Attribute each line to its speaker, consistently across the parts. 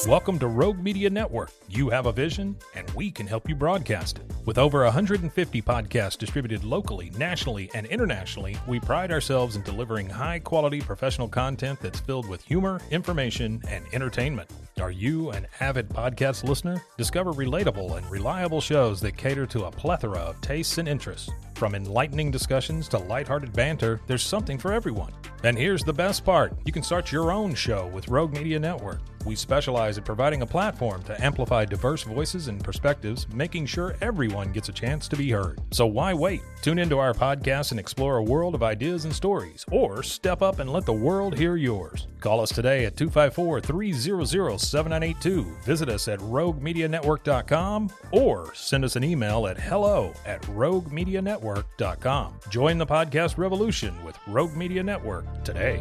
Speaker 1: Welcome to Rogue Media Network. You have a vision, and we can help you broadcast it. With over 150 podcasts distributed locally, nationally, and internationally, we pride ourselves in delivering high-quality professional content that's filled with humor, information, and entertainment. Are you an avid podcast listener? Discover relatable and reliable shows that cater to a plethora of tastes and interests. From enlightening discussions to lighthearted banter, there's something for everyone. And here's the best part. You can start your own show with Rogue Media Network. We specialize in providing a platform to amplify diverse voices and perspectives, making sure everyone gets a chance to be heard. So why wait? Tune into our podcast and explore a world of ideas and stories, or step up and let the world hear yours. Call us today at 254-300-7982. Visit us at roguemedianetwork.com or send us an email at hello@roguemedianetwork.com. Join the podcast revolution with Rogue Media Network today.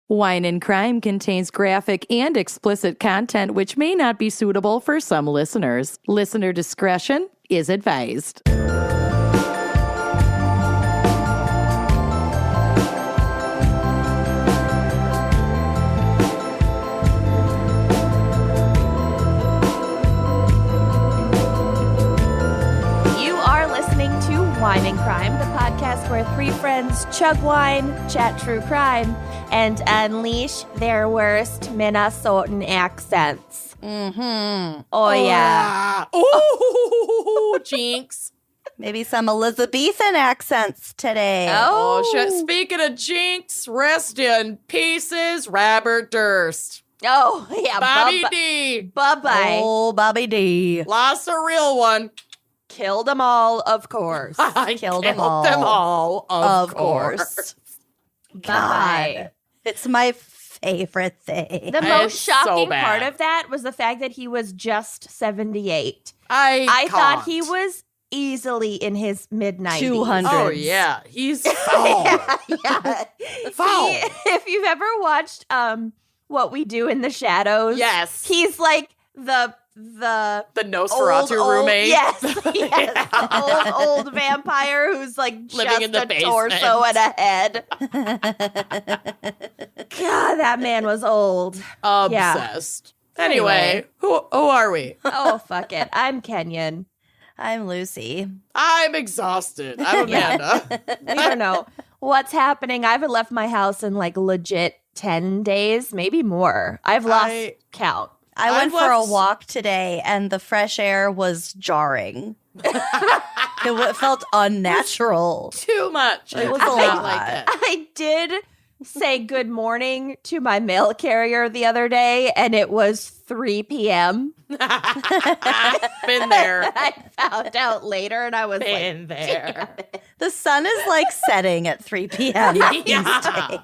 Speaker 2: Wine and Crime contains graphic and explicit content which may not be suitable for some listeners. Listener discretion is advised.
Speaker 3: Wine and Crime, the podcast where three friends chug wine, chat true crime, and unleash their worst Minnesotan accents.
Speaker 4: Mm-hmm.
Speaker 3: Oh, yeah.
Speaker 4: Ooh, jinx.
Speaker 5: Maybe some Elizabethan accents today.
Speaker 4: Oh, shit. Speaking of jinx, rest in pieces, Robert Durst.
Speaker 3: Oh, yeah.
Speaker 4: Bobby D.
Speaker 3: Bye-bye.
Speaker 5: Oh, Bobby D.
Speaker 4: Lost a real one.
Speaker 3: Killed them all, of course.
Speaker 4: I killed them all, of course.
Speaker 3: Bye.
Speaker 5: It's my favorite thing.
Speaker 3: The most
Speaker 4: It's
Speaker 3: shocking
Speaker 4: so bad.
Speaker 3: part of that was the fact that he was just 78.
Speaker 4: I
Speaker 3: thought
Speaker 4: can't.
Speaker 3: he was easily in his mid-90s.
Speaker 5: 200.
Speaker 4: Oh, yeah. He's foul.
Speaker 3: Yeah.
Speaker 4: Foul.
Speaker 3: If you've ever watched What We Do in the Shadows,
Speaker 4: Yes.
Speaker 3: he's like the
Speaker 4: Nosferatu
Speaker 3: old,
Speaker 4: roommate.
Speaker 3: Yes, old vampire who's like
Speaker 4: Living
Speaker 3: just
Speaker 4: in the
Speaker 3: a
Speaker 4: basement.
Speaker 3: torso and a head. God, that man was old.
Speaker 4: Obsessed. Anyway, who are we?
Speaker 3: Oh, fuck it. I'm Kenyon.
Speaker 5: I'm Lucy.
Speaker 4: I'm exhausted. I'm Amanda.
Speaker 3: We don't know what's happening. I haven't left my house in like legit 10 days, maybe more. I've lost count.
Speaker 5: I went
Speaker 4: I've
Speaker 5: for a
Speaker 4: left-
Speaker 5: walk today, and the fresh air was jarring. It felt unnatural.
Speaker 4: Too much.
Speaker 5: It was
Speaker 4: I
Speaker 5: a
Speaker 4: don't
Speaker 5: lot.
Speaker 4: like that.
Speaker 3: I did say good morning to my mail carrier the other day, and it was 3 p.m.
Speaker 4: Been there.
Speaker 3: I found out later, and I was
Speaker 4: Been
Speaker 3: like,
Speaker 4: there.
Speaker 5: The sun is like setting at 3 p.m.
Speaker 4: Yeah.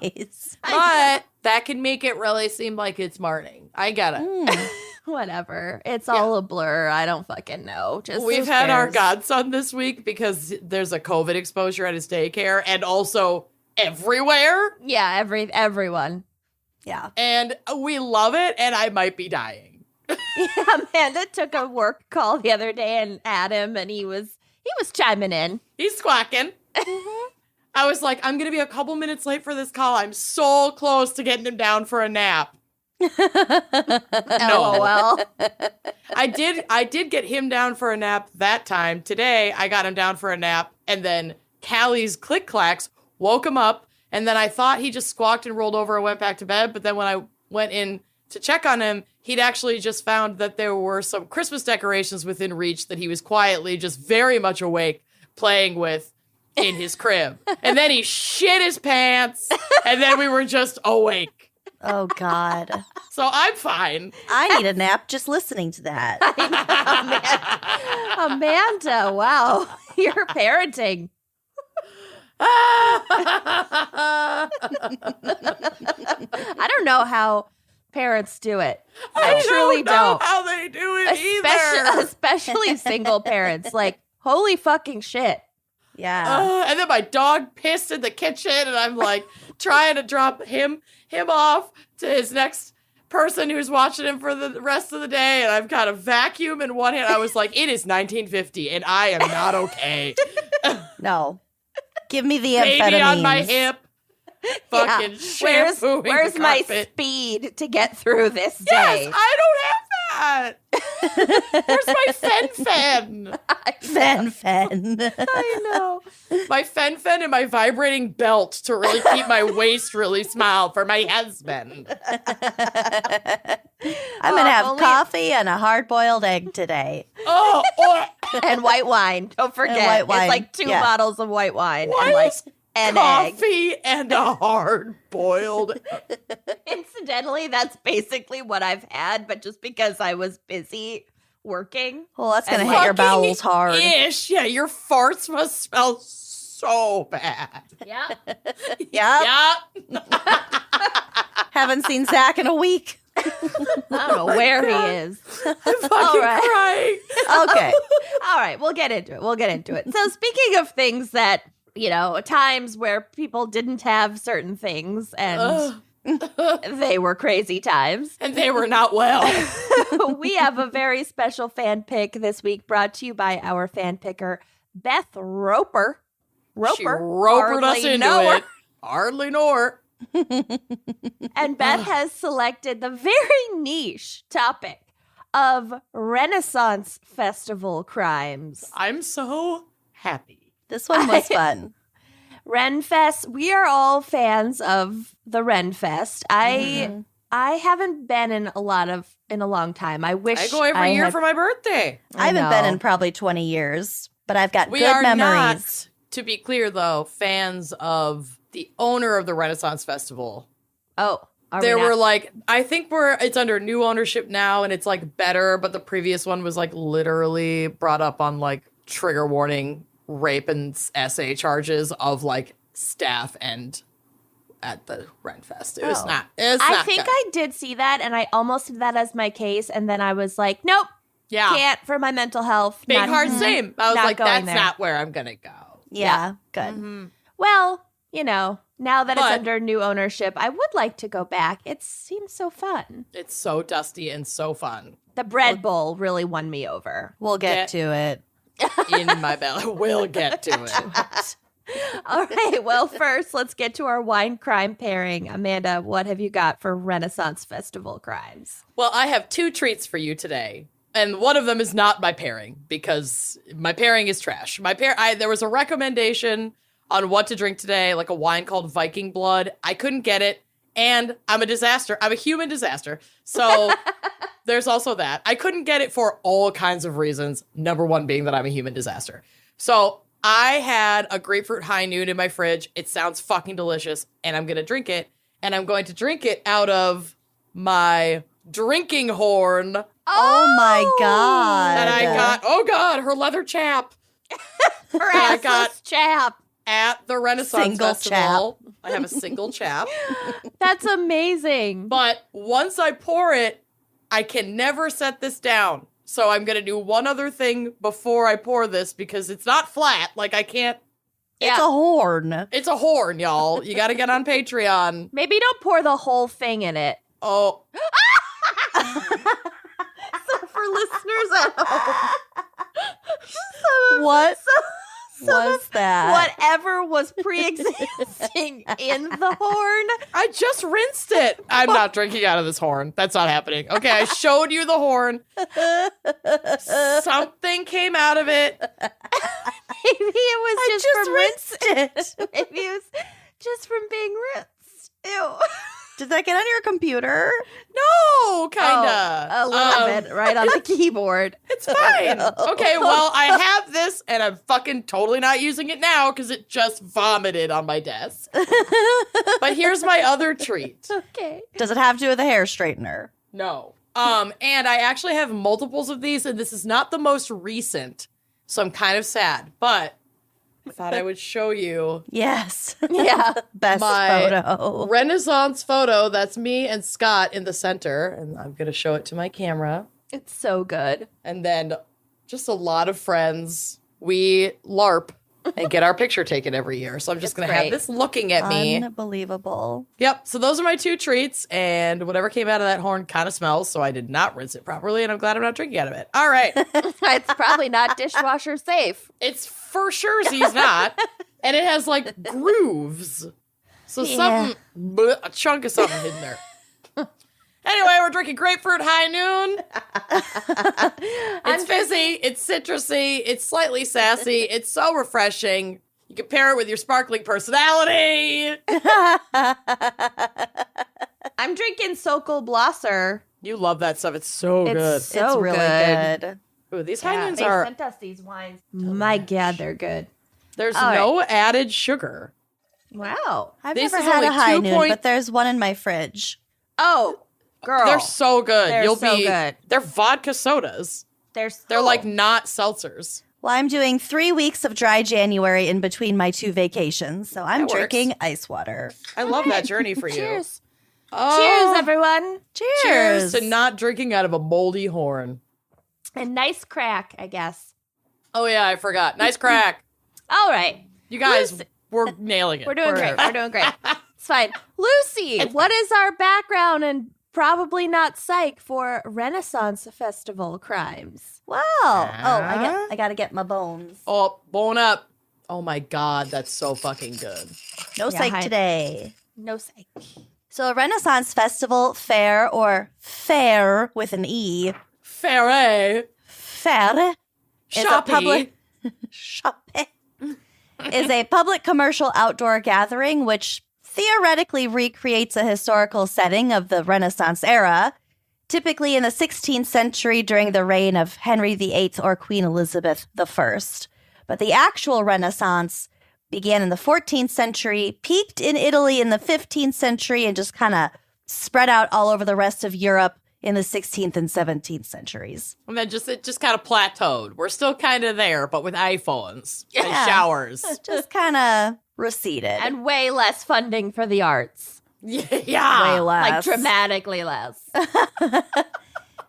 Speaker 5: these days.
Speaker 4: But that can make it really seem like it's morning. I get it.
Speaker 3: whatever. It's all a blur. I don't fucking know. Just
Speaker 4: We've
Speaker 3: who
Speaker 4: had our
Speaker 3: cares?
Speaker 4: godson this week because there's a COVID exposure at his daycare and also everywhere.
Speaker 3: Yeah, everyone.
Speaker 5: Yeah.
Speaker 4: And we love it, and I might be dying.
Speaker 3: Yeah, Amanda took a work call the other day and at him, and he was chiming in.
Speaker 4: He's squawking. I was like, I'm going to be a couple minutes late for this call. I'm so close to getting him down for a nap. No.
Speaker 3: LOL.
Speaker 4: I did get him down for a nap that time. Today, I got him down for a nap, and then Callie's click-clacks woke him up, and then I thought he just squawked and rolled over and went back to bed, but then when I went in to check on him, he'd actually just found that there were some Christmas decorations within reach that he was quietly just very much awake playing with in his crib. And then he shit his pants, and then we were just awake.
Speaker 5: Oh, God.
Speaker 4: So I'm fine.
Speaker 5: I need a nap just listening to that.
Speaker 3: Amanda, wow. You're parenting.
Speaker 4: I
Speaker 3: I don't know how parents do it. I truly
Speaker 4: don't know
Speaker 3: don't.
Speaker 4: how they do it either.
Speaker 3: Especially single parents. Like, holy fucking shit.
Speaker 5: Yeah.
Speaker 4: And then my dog pissed in the kitchen, and I'm like trying to drop him off to his next person who's watching him for the rest of the day, and I've got a vacuum in one hand. I was like, it is 1950, and I am not okay.
Speaker 5: No. Give me the
Speaker 4: Baby
Speaker 5: amphetamines.
Speaker 4: on my hip. fucking shampooing
Speaker 3: Where's
Speaker 4: the
Speaker 3: my
Speaker 4: carpet.
Speaker 3: speed to get through this day?
Speaker 4: Yes, I don't have that. Where's my fen-fen?
Speaker 5: Fen.
Speaker 3: I know.
Speaker 4: My fen-fen and my vibrating belt to really keep my waist really small for my husband.
Speaker 5: I'm going to have
Speaker 3: only-
Speaker 5: coffee and a hard-boiled egg today.
Speaker 4: Oh,
Speaker 3: And white wine. Don't forget.
Speaker 5: white wine.
Speaker 3: It's like 2
Speaker 5: Yeah.
Speaker 3: bottles of white wine.
Speaker 4: why
Speaker 3: And like
Speaker 4: is
Speaker 3: an egg.
Speaker 4: coffee and a hard-boiled?
Speaker 3: Incidentally, that's basically what I've had, but just because I was busy working.
Speaker 5: Well, that's going to
Speaker 3: And
Speaker 5: hit your
Speaker 4: Fucking
Speaker 5: bowels hard.
Speaker 4: Ish, yeah, your farts must smell so bad.
Speaker 3: Yeah.
Speaker 5: Yeah.
Speaker 4: Yeah.
Speaker 5: Haven't seen Zach in a week.
Speaker 3: I don't know where he is.
Speaker 4: I'm fucking crying.
Speaker 5: Okay.
Speaker 3: All right, we'll get into it. So speaking of things that, times where people didn't have certain things and they were crazy times.
Speaker 4: And they were not well.
Speaker 3: We have a very special fan pick this week brought to you by our fan picker, Beth Roper.
Speaker 4: She ropered us
Speaker 3: hardly
Speaker 4: into
Speaker 3: know her.
Speaker 4: it. Hardly know her.
Speaker 3: And Beth has selected the very niche topic of Renaissance Festival crimes.
Speaker 4: I'm so happy.
Speaker 5: This one was fun.
Speaker 3: Renfest, we are all fans of the Renfest. I haven't been in a long time. I wish
Speaker 4: I go every year for my birthday.
Speaker 5: I haven't been
Speaker 3: know.
Speaker 5: in probably 20 years, but I've got
Speaker 4: We
Speaker 5: good
Speaker 4: are
Speaker 5: memories.
Speaker 4: not, to be clear though, fans of the owner of the Renaissance Festival.
Speaker 3: Oh, are
Speaker 4: There
Speaker 3: we
Speaker 4: were
Speaker 3: not?
Speaker 4: like, I think it's under new ownership now and it's like better, but the previous one was like literally brought up on like trigger warning rape and essay charges of like staff and at the Renfest. It was
Speaker 3: Oh.
Speaker 4: not. It's
Speaker 3: I
Speaker 4: not
Speaker 3: think
Speaker 4: good.
Speaker 3: I did see that, and I almost did that as my case, and then I was like, nope,
Speaker 4: Yeah.
Speaker 3: can't for my mental health.
Speaker 4: Big
Speaker 3: Not-
Speaker 4: hard same. I was
Speaker 3: not
Speaker 4: like,
Speaker 3: going
Speaker 4: that's
Speaker 3: there.
Speaker 4: not where I'm gonna go.
Speaker 5: Yeah, good.
Speaker 4: Mm-hmm.
Speaker 3: Well, now that it's
Speaker 4: But-
Speaker 3: under new ownership, I would like to go back. It seems so fun.
Speaker 4: It's so dusty and so fun
Speaker 3: The bread bowl really won me over.
Speaker 5: We'll get to it.
Speaker 4: in my belly. We'll get to it.
Speaker 3: All right, well, first, let's get to our wine crime pairing. Amanda, what have you got for Renaissance Festival crimes?
Speaker 4: Well, I have 2 treats for you today. And one of them is not my pairing because my pairing is trash. There was a recommendation on what to drink today, like a wine called Viking Blood. I couldn't get it. And I'm a disaster. I'm a human disaster. So there's also that. I couldn't get it for all kinds of reasons. Number one being that I'm a human disaster. So I had a grapefruit high noon in my fridge. It sounds fucking delicious. And I'm going to drink it. And I'm going to drink it out of my drinking horn
Speaker 5: Oh my God.
Speaker 4: that I got. Oh God, her leather chap
Speaker 3: Her
Speaker 4: I
Speaker 3: assless
Speaker 4: got-
Speaker 3: chap.
Speaker 4: at the Renaissance
Speaker 5: Single
Speaker 4: Festival. I have a single chap.
Speaker 3: That's amazing.
Speaker 4: But once I pour it, I can never set this down. So I'm going to do one other thing before I pour this because it's not flat. Like I can't.
Speaker 5: It's a horn.
Speaker 4: It's a horn, y'all. You got to get on Patreon.
Speaker 3: Maybe don't pour the whole thing in it.
Speaker 4: Oh,
Speaker 3: So for listeners at home,
Speaker 5: What was that?
Speaker 3: whatever was pre-existing in the horn.
Speaker 4: I just rinsed it. I'm not drinking out of this horn. That's not happening. Okay, I showed you the horn. Something came out of it.
Speaker 3: Maybe it was just from
Speaker 5: rinsed it.
Speaker 3: Maybe it was just from being rinsed. Ew.
Speaker 5: Did that get on your computer?
Speaker 4: No, kind of.
Speaker 3: A little bit right on the keyboard.
Speaker 4: It's fine. Okay, well, I have this and I'm fucking totally not using it now because it just vomited on my desk. But here's my other treat.
Speaker 3: Okay.
Speaker 5: Does it have to do with a hair straightener?
Speaker 4: No. And I actually have multiples of these, and this is not the most recent, so I'm kind of sad. But I thought I would show you
Speaker 5: Yes.
Speaker 3: Yeah.
Speaker 5: Best
Speaker 4: my
Speaker 5: photo.
Speaker 4: Renaissance photo. That's me and Scott in the center, and I'm gonna show it to my camera.
Speaker 3: It's so good.
Speaker 4: And then just a lot of friends. We LARP and get our picture taken every year. So I'm just going to have
Speaker 3: great.
Speaker 4: this looking at me.
Speaker 5: Unbelievable.
Speaker 4: Yep. So those are my 2 treats. And whatever came out of that horn kind of smells. So I did not rinse it properly. And I'm glad I'm not drinking out of it. All right.
Speaker 3: It's probably not dishwasher safe.
Speaker 4: It's for sure he's not. And it has like grooves. So something, a chunk of something hidden there. Anyway, we're drinking grapefruit high noon. It's fizzy, it's citrusy, it's slightly sassy, it's so refreshing. You can pair it with your sparkling personality.
Speaker 3: I'm drinking Sokol Blosser.
Speaker 4: You love that stuff. It's so good.
Speaker 3: So
Speaker 5: it's really good.
Speaker 4: Ooh, these high noons
Speaker 3: They
Speaker 4: are,
Speaker 3: sent us these wines. My God, they're good.
Speaker 4: there's
Speaker 3: All
Speaker 4: no added sugar.
Speaker 3: Wow.
Speaker 5: I've
Speaker 4: This
Speaker 5: never
Speaker 4: is
Speaker 5: had
Speaker 4: only
Speaker 5: a high
Speaker 4: 2
Speaker 5: noon,
Speaker 4: point-
Speaker 5: but there's one in my fridge.
Speaker 3: Oh, girl.
Speaker 4: They're so good.
Speaker 3: They're
Speaker 4: You'll
Speaker 3: so
Speaker 4: be
Speaker 3: good.
Speaker 4: They're vodka sodas.
Speaker 3: They're
Speaker 4: Like not seltzers.
Speaker 5: Well, I'm doing 3 weeks of dry January in between my 2 vacations, so I'm
Speaker 4: That works.
Speaker 5: drinking ice water.
Speaker 4: I love that journey for you.
Speaker 3: Cheers.
Speaker 4: Oh,
Speaker 3: Cheers, everyone.
Speaker 4: Cheers to not drinking out of a moldy horn.
Speaker 3: And nice crack, I guess.
Speaker 4: Oh yeah, I forgot. Nice crack.
Speaker 3: All right.
Speaker 4: You guys were nailing it.
Speaker 3: We're doing great. We're doing great. It's fine. Lucy, what is our background and probably not psych for Renaissance Festival crimes?
Speaker 5: Wow. Oh, I got to get my bones.
Speaker 4: Oh, bone up. Oh my god, that's so fucking good.
Speaker 5: No
Speaker 3: Yeah,
Speaker 5: psych
Speaker 3: hi.
Speaker 5: today.
Speaker 3: No psych.
Speaker 5: So a Renaissance Festival fair, or fair with an E,
Speaker 4: Ferret.
Speaker 5: fair, is a
Speaker 4: Shoppy.
Speaker 5: public shopping is a public commercial outdoor gathering which theoretically recreates a historical setting of the Renaissance era, typically in the 16th century during the reign of Henry VIII or Queen Elizabeth I. But the actual Renaissance began in the 14th century, peaked in Italy in the 15th century, and just kind of spread out all over the rest of Europe in the 16th and 17th centuries.
Speaker 4: And then it just kind of plateaued. We're still kind of there, but with iPhones and
Speaker 5: Yeah.
Speaker 4: showers.
Speaker 5: Just kind of receded.
Speaker 3: And way less funding for the arts.
Speaker 4: Yeah.
Speaker 5: way less.
Speaker 3: Like dramatically less.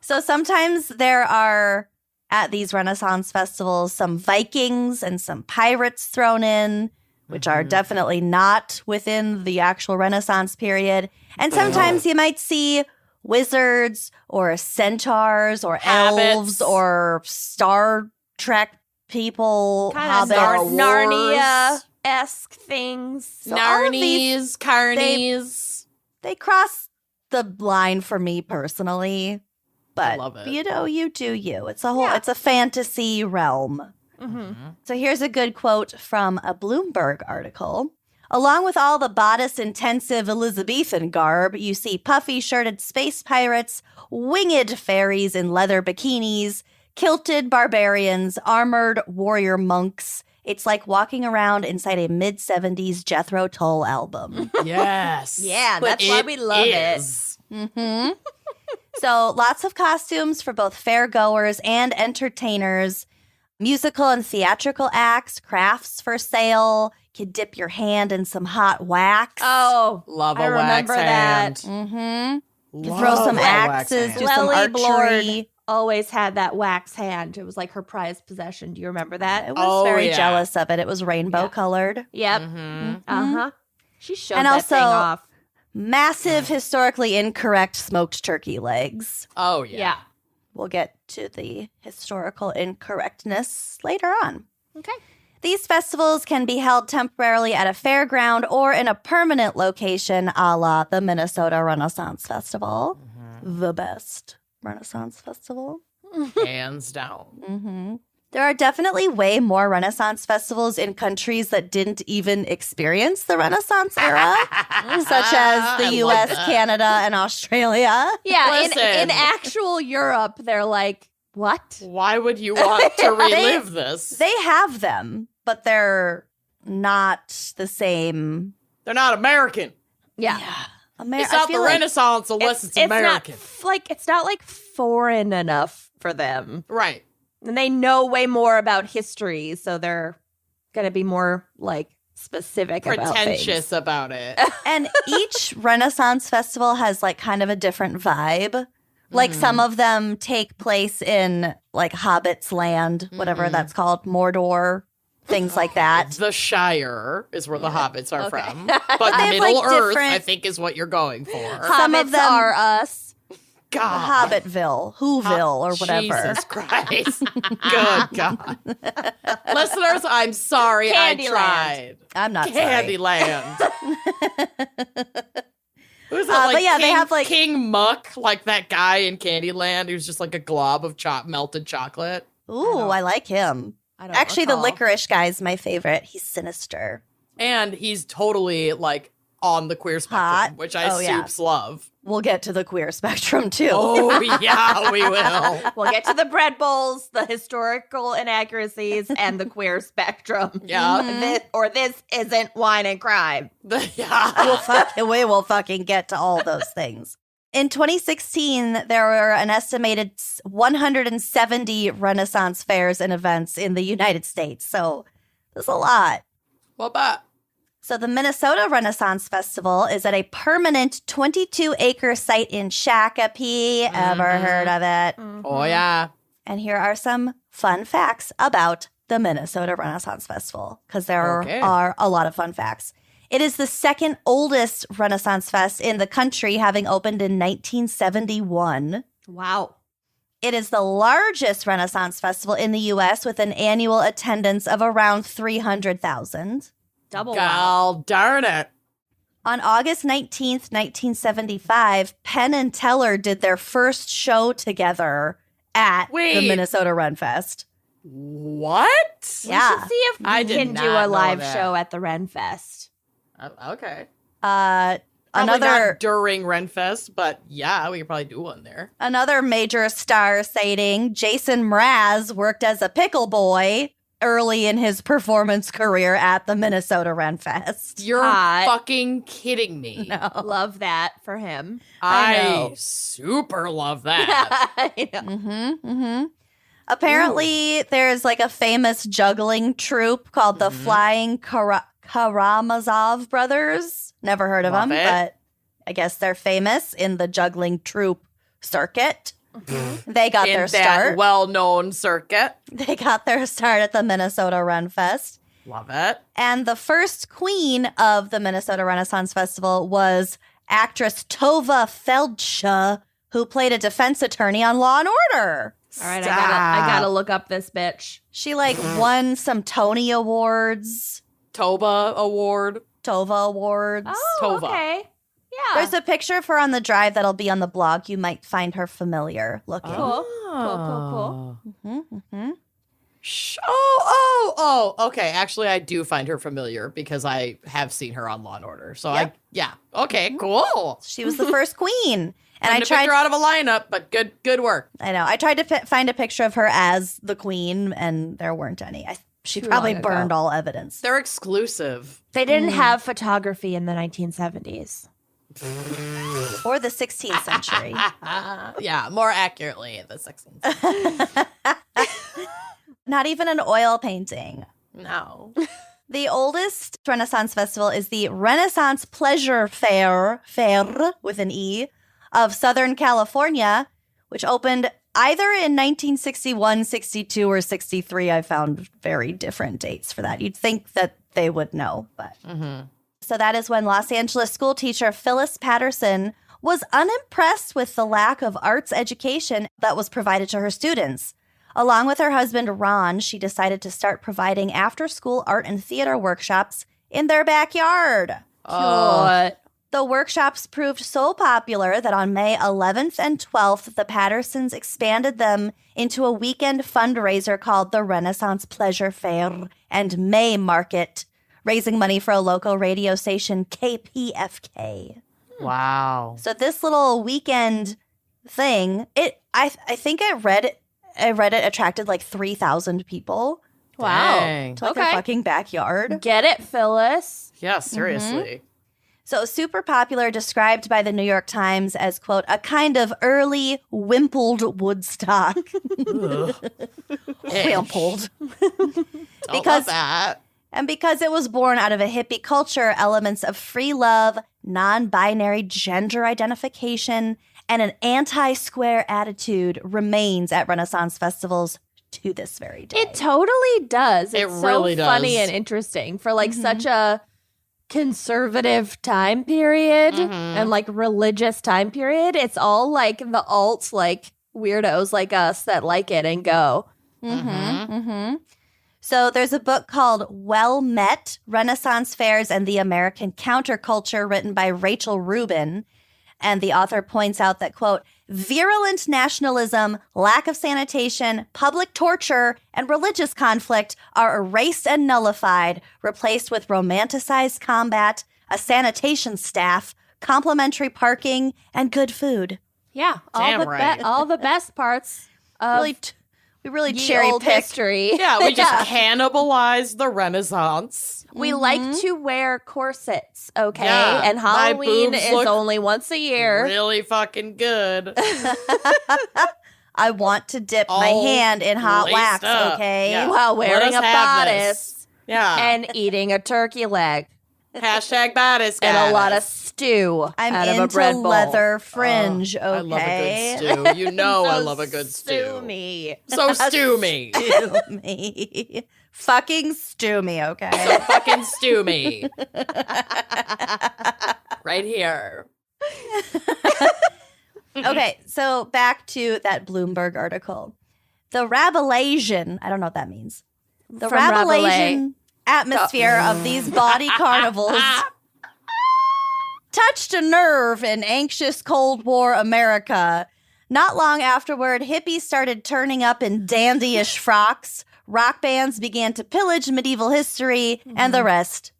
Speaker 5: So sometimes there are, at these Renaissance festivals, some Vikings and some pirates thrown in, which are definitely not within the actual Renaissance period. And sometimes you might see wizards or centaurs or
Speaker 4: Hobbits.
Speaker 5: elves or Star Trek people,
Speaker 3: Kind of
Speaker 5: hobbits.
Speaker 3: Narnia-esque things.
Speaker 5: So all of these,
Speaker 4: Narnies, carnies.
Speaker 5: they cross the line for me personally. But
Speaker 4: love it.
Speaker 5: you know, you do you. It's it's a fantasy realm. So here's a good quote from a Bloomberg article. Along with all the bodice-intensive Elizabethan garb, you see puffy-shirted space pirates, winged fairies in leather bikinis, kilted barbarians, armored warrior monks. It's like walking around inside a mid-70s Jethro Tull album.
Speaker 4: Yes.
Speaker 3: Yeah, that's why we love
Speaker 4: is.
Speaker 3: it.
Speaker 5: So lots of costumes for both fairgoers and entertainers, musical and theatrical acts, crafts for sale. You could dip your hand in some hot wax.
Speaker 3: Oh,
Speaker 4: Love a
Speaker 3: I
Speaker 4: wax
Speaker 3: remember that.
Speaker 4: hand.
Speaker 5: You could throw some axes, do some
Speaker 3: Lily
Speaker 5: archery.
Speaker 3: Blord always had that wax hand. It was like her prized possession. Do you remember
Speaker 5: I
Speaker 3: that?
Speaker 5: was very
Speaker 4: yeah.
Speaker 5: jealous of it. It was rainbow colored.
Speaker 3: Yep.
Speaker 4: Mm-hmm.
Speaker 3: Uh-huh. She showed
Speaker 5: And
Speaker 3: that
Speaker 5: also-
Speaker 3: thing off.
Speaker 5: Massive, historically incorrect smoked turkey legs.
Speaker 4: Oh, yeah.
Speaker 3: Yeah.
Speaker 5: We'll get to the historical incorrectness later on.
Speaker 3: Okay.
Speaker 5: These festivals can be held temporarily at a fairground or in a permanent location, a la the Minnesota Renaissance Festival. The best Renaissance Festival.
Speaker 4: Hands down.
Speaker 5: There are definitely way more Renaissance festivals in countries that didn't even experience the Renaissance era, such as the
Speaker 4: I
Speaker 5: US,
Speaker 4: love that.
Speaker 5: Canada, and Australia.
Speaker 3: Yeah, in
Speaker 4: Listen.
Speaker 3: actual Europe, they're like, what?
Speaker 4: Why would you want to relive this?
Speaker 5: They have them, but they're not the same.
Speaker 4: They're not American.
Speaker 3: Yeah.
Speaker 4: It's not the Renaissance unless it's American.
Speaker 3: It's not like foreign enough for them.
Speaker 4: Right.
Speaker 3: And they know way more about history, so they're going to be more like specific about
Speaker 4: Pretentious
Speaker 3: things.
Speaker 4: about it.
Speaker 5: And each Renaissance festival has like kind of a different vibe. Like some of them take place in like Hobbit's land, whatever that's called, Mordor, things like that.
Speaker 4: The Shire is where the hobbits are from. But
Speaker 5: have,
Speaker 4: Middle
Speaker 5: like,
Speaker 4: Earth,
Speaker 5: different-
Speaker 4: I think, is what you're going for.
Speaker 5: Some of
Speaker 3: Hobbits
Speaker 5: them-
Speaker 3: are us.
Speaker 4: God.
Speaker 5: Hobbitville, Whoville, or whatever.
Speaker 4: Jesus Christ. Good God. Listeners, I'm sorry I tried.
Speaker 5: I'm not
Speaker 4: Candyland. Who's
Speaker 5: sorry.
Speaker 4: that,
Speaker 5: But yeah, they have like
Speaker 4: King Muck, like that guy in Candyland who's just like a glob of melted chocolate.
Speaker 5: Ooh, I like him. Actually, the licorice guy's my favorite. He's sinister.
Speaker 4: And he's totally like on the queer spectrum,
Speaker 5: Hot.
Speaker 4: which I soups love.
Speaker 5: We'll get to the queer spectrum too.
Speaker 4: Oh, yeah, we will.
Speaker 3: We'll get to the bread bowls, the historical inaccuracies, and the queer spectrum.
Speaker 4: Yeah.
Speaker 3: This isn't wine and crime.
Speaker 4: Yeah.
Speaker 5: We will fucking get to all those things. In 2016, there were an estimated 170 Renaissance fairs and events in the United States. So there's a lot.
Speaker 4: What about?
Speaker 5: So the Minnesota Renaissance Festival is at a permanent 22-acre site in Shakopee. Ever heard of it?
Speaker 4: Oh, yeah.
Speaker 5: And here are some fun facts about the Minnesota Renaissance Festival, because there are a lot of fun facts. It is the second oldest Renaissance Fest in the country, having opened in 1971.
Speaker 3: Wow.
Speaker 5: It is the largest Renaissance festival in the U.S. with an annual attendance of around 300,000.
Speaker 3: Double.
Speaker 4: God darn it.
Speaker 5: On August 19th, 1975, Penn and Teller did their first show together at the Minnesota Ren Fest.
Speaker 4: What?
Speaker 5: Yeah.
Speaker 3: We should see if
Speaker 4: I
Speaker 3: we
Speaker 4: did
Speaker 3: can
Speaker 4: not
Speaker 3: do a
Speaker 4: know
Speaker 3: live
Speaker 4: that.
Speaker 3: show at the Ren Fest.
Speaker 4: Okay.
Speaker 5: Probably
Speaker 4: Another not during Renfest, but yeah, we could probably do one there.
Speaker 5: Another major star sighting, Jason Mraz worked as a pickle boy early in his performance career at the Minnesota Ren Fest.
Speaker 4: You're
Speaker 3: Hot.
Speaker 4: fucking kidding me.
Speaker 5: No.
Speaker 3: Love that for him.
Speaker 4: I super love that.
Speaker 3: I know.
Speaker 5: Apparently, there's like a famous juggling troupe called the Flying Karamazov Brothers. Never heard of
Speaker 4: Love
Speaker 5: them,
Speaker 4: it.
Speaker 5: but I guess they're famous in the juggling troupe circuit. They got their
Speaker 4: In
Speaker 5: start.
Speaker 4: that well-known circuit.
Speaker 5: They got their start at the Minnesota Ren Fest.
Speaker 4: Love it.
Speaker 5: And the first queen of the Minnesota Renaissance Festival was actress Tova Feldscha, who played a defense attorney on Law and Order.
Speaker 3: All right, I gotta look up this bitch.
Speaker 5: She won some Tony Awards,
Speaker 4: Toba Award.
Speaker 5: Tova Awards.
Speaker 3: Oh,
Speaker 4: Tova.
Speaker 3: okay. Yeah.
Speaker 5: There's a picture of her on the drive that'll be on the blog. You might find her familiar looking.
Speaker 3: Cool. Cool.
Speaker 4: Okay. Actually, I do find her familiar because I have seen her on Law and Order. So okay, cool.
Speaker 5: She was the first queen. And
Speaker 4: I tried pick her out of a lineup, but good work.
Speaker 5: I know. I tried to find a picture of her as the queen, and there weren't any. She
Speaker 3: Too
Speaker 5: probably
Speaker 3: long ago.
Speaker 5: burned all evidence.
Speaker 4: They're exclusive.
Speaker 3: They didn't have photography in the 1970s.
Speaker 5: Or the 16th century.
Speaker 4: Yeah, more accurately, the 16th.
Speaker 5: Not even an oil painting.
Speaker 4: No.
Speaker 5: The oldest Renaissance festival is the Renaissance Pleasure Fair with an E, of Southern California, which opened either in 1961, 62, or 63. I found very different dates for that. You'd think that they would know, but. So that is when Los Angeles school teacher Phyllis Patterson was unimpressed with the lack of arts education that was provided to her students. Along with her husband, Ron, she decided to start providing after-school art and theater workshops in their backyard. The workshops proved so popular that on May 11th and 12th, the Pattersons expanded them into a weekend fundraiser called the Renaissance Pleasure Fair and May Market, raising money for a local radio station, KPFK.
Speaker 4: Wow.
Speaker 5: So this little weekend thing, I think I read it attracted like 3,000 people
Speaker 3: Wow.
Speaker 4: Dang.
Speaker 5: to their fucking backyard.
Speaker 3: Get it, Phyllis.
Speaker 4: Yeah, seriously.
Speaker 5: So super popular, described by the New York Times as, quote, a kind of early wimpled Woodstock. Wimpled.
Speaker 4: Because that.
Speaker 5: And because it was born out of a hippie culture, elements of free love, non-binary gender identification, and an anti-square attitude remains at Renaissance festivals to this very day.
Speaker 3: It totally does.
Speaker 4: It
Speaker 3: It's so
Speaker 4: really does.
Speaker 3: funny and interesting for like such a conservative time period and like religious time period. It's all like the alt like weirdos like us that like it and go.
Speaker 5: So there's a book called Well Met, Renaissance Fairs and the American Counterculture, written by Rachel Rubin. And the author points out that, quote, virulent nationalism, lack of sanitation, public torture, and religious conflict are erased and nullified, replaced with romanticized combat, a sanitation staff, complimentary parking, and good food.
Speaker 3: Yeah,
Speaker 4: Damn right.
Speaker 3: all the best parts of
Speaker 5: We really
Speaker 3: ye
Speaker 5: cherry
Speaker 3: old
Speaker 5: picked.
Speaker 3: history.
Speaker 4: Yeah, we just cannibalized the Renaissance.
Speaker 3: We like to wear corsets, okay?
Speaker 4: Yeah,
Speaker 3: and
Speaker 4: my
Speaker 3: Halloween
Speaker 4: boobs
Speaker 3: is
Speaker 4: look
Speaker 3: only once a year.
Speaker 4: Really fucking good.
Speaker 5: I want to dip my
Speaker 4: All
Speaker 5: hand in hot
Speaker 4: laced
Speaker 5: wax,
Speaker 4: up.
Speaker 5: okay?
Speaker 4: Yeah.
Speaker 3: While wearing
Speaker 4: Let
Speaker 3: a
Speaker 4: us have
Speaker 3: bodice
Speaker 4: this. Yeah.
Speaker 3: and eating a turkey leg
Speaker 4: Hashtag bodice,
Speaker 3: and a lot of
Speaker 4: guys.
Speaker 3: stew
Speaker 5: I'm
Speaker 3: out of a
Speaker 5: into
Speaker 3: bread bowl.
Speaker 5: leather fringe, okay?
Speaker 4: I love a good stew. You know I love a good
Speaker 3: Stew
Speaker 4: stew.
Speaker 3: me.
Speaker 4: So stew me.
Speaker 5: Stew me. Fucking stew me, okay?
Speaker 4: So fucking stew me. Right here.
Speaker 5: Okay, so back to that Bloomberg article. The Rabelaisian, I don't know what that means. The
Speaker 3: From Rabelais.
Speaker 5: Rabelaisian atmosphere of these bawdy carnivals touched a nerve in anxious Cold War America. Not long afterward, hippies started turning up in dandyish frocks. Rock bands began to pillage medieval history, and the rest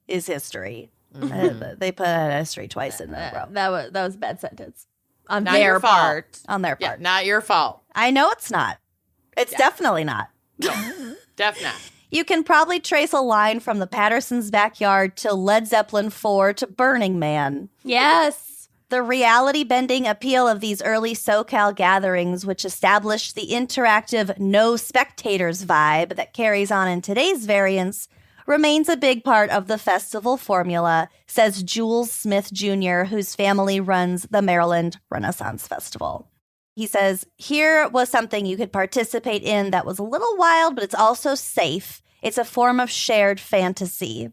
Speaker 5: is history. They put history twice in a row.
Speaker 3: That was a bad sentence. On
Speaker 4: Not
Speaker 3: their
Speaker 4: your fault.
Speaker 3: part.
Speaker 5: On their
Speaker 4: Yeah,
Speaker 5: part.
Speaker 4: not your fault.
Speaker 5: I know it's not. It's definitely not.
Speaker 4: Def not.
Speaker 5: You can probably trace a line from the Pattersons' backyard to Led Zeppelin 4 to Burning Man.
Speaker 3: Yes.
Speaker 5: The reality-bending appeal of these early SoCal gatherings, which established the interactive no spectators vibe that carries on in today's variants, remains a big part of the festival formula, says Jules Smith Jr., whose family runs the Maryland Renaissance Festival. He says, here was something you could participate in that was a little wild, but it's also safe. It's a form of shared fantasy.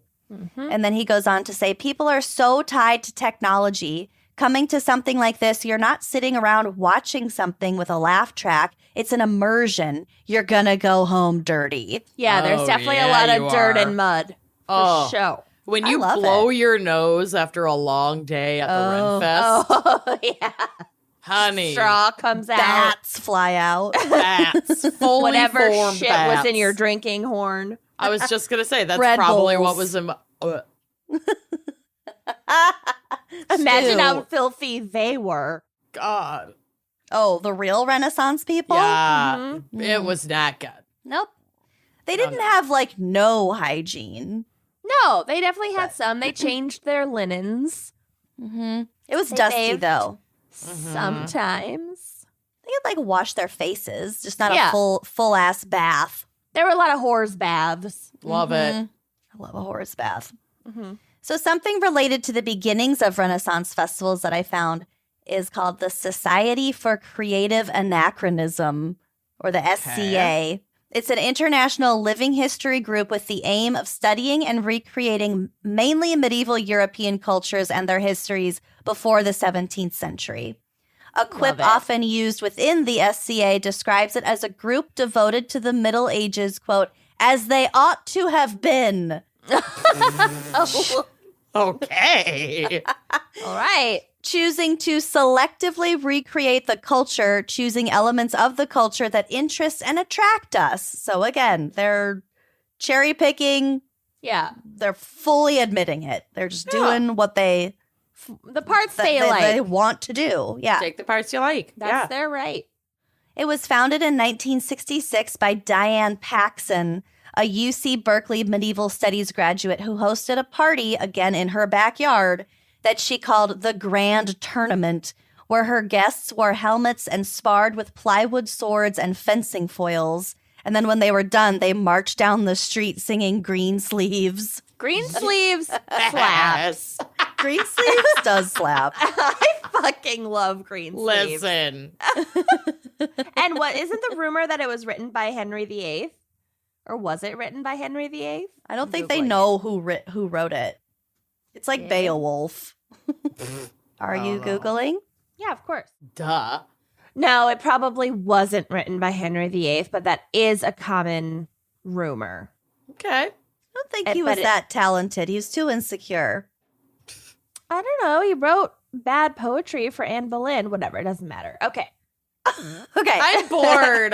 Speaker 5: And then he goes on to say, people are so tied to technology. Coming to something like this, you're not sitting around watching something with a laugh track. It's an immersion. You're gonna go home dirty.
Speaker 3: Yeah, there's
Speaker 4: Oh,
Speaker 3: definitely
Speaker 4: yeah,
Speaker 3: a lot
Speaker 4: you
Speaker 3: of dirt
Speaker 4: are.
Speaker 3: and mud.
Speaker 4: Oh.
Speaker 3: For sure.
Speaker 4: When
Speaker 5: I
Speaker 4: you
Speaker 5: love
Speaker 4: blow your nose after a long day at the Ren Fest,
Speaker 3: Oh, yeah.
Speaker 4: honey,
Speaker 3: Straw comes out.
Speaker 5: Bats fly out.
Speaker 4: bats, fully
Speaker 3: Whatever
Speaker 4: formed
Speaker 3: shit
Speaker 4: bats.
Speaker 3: was in your drinking horn.
Speaker 4: I was just gonna say that's
Speaker 5: Red
Speaker 4: probably
Speaker 5: Bulls.
Speaker 4: what was in.
Speaker 3: Imagine
Speaker 5: Ew.
Speaker 3: how filthy they were.
Speaker 4: God,
Speaker 5: Oh, the real Renaissance people?
Speaker 4: yeah, it was not good.
Speaker 5: Nope. They didn't have, like, no hygiene.
Speaker 3: No, they definitely had some. They changed their linens
Speaker 5: It was
Speaker 3: They
Speaker 5: dusty,
Speaker 3: bathed.
Speaker 5: though.
Speaker 3: sometimes.
Speaker 5: They could, like, wash their faces, just not
Speaker 3: Yeah.
Speaker 5: a full-ass bath.
Speaker 3: There were a lot of whores baths.
Speaker 4: Love it.
Speaker 5: I love a horse bath. So something related to the beginnings of Renaissance festivals that I found is called the Society for Creative Anachronism, or the SCA. It's an international living history group with the aim of studying and recreating mainly medieval European cultures and their histories before the 17th century. A quip
Speaker 3: it.
Speaker 5: often used within the SCA describes it as a group devoted to the Middle Ages, quote, as they ought to have been.
Speaker 4: Okay.
Speaker 3: All right.
Speaker 5: Choosing to selectively recreate the culture, choosing elements of the culture that interest and attract us. So again, they're cherry picking.
Speaker 3: Yeah.
Speaker 5: They're fully admitting it. They're just doing what they
Speaker 3: The parts
Speaker 5: that
Speaker 3: they like.
Speaker 5: they want to do. Yeah.
Speaker 4: Take the parts you like.
Speaker 3: That's their right.
Speaker 5: It was founded in 1966 by Diane Paxson, a UC Berkeley medieval studies graduate who hosted a party, again in her backyard, that she called the Grand Tournament, where her guests wore helmets and sparred with plywood swords and fencing foils. And then when they were done, they marched down the street singing Green Sleeves.
Speaker 3: Green sleeves slap.
Speaker 4: Yes.
Speaker 5: Green Sleeves does slap.
Speaker 3: I fucking love green sleeves.
Speaker 4: Listen.
Speaker 3: And what isn't the rumor that it was written by Henry VIII? Or was it written by Henry VIII?
Speaker 5: I don't think
Speaker 4: Feels
Speaker 5: they
Speaker 4: like
Speaker 5: know who wrote it. It's like Beowulf. Are you Googling?
Speaker 3: Yeah, of course.
Speaker 4: Duh.
Speaker 3: No, it probably wasn't written by Henry VIII, but that is a common rumor.
Speaker 4: Okay.
Speaker 5: I don't think he was that talented. He was too insecure.
Speaker 3: I don't know. He wrote bad poetry for Anne Boleyn. Whatever. It doesn't matter. Okay.
Speaker 5: Okay.
Speaker 4: I'm bored.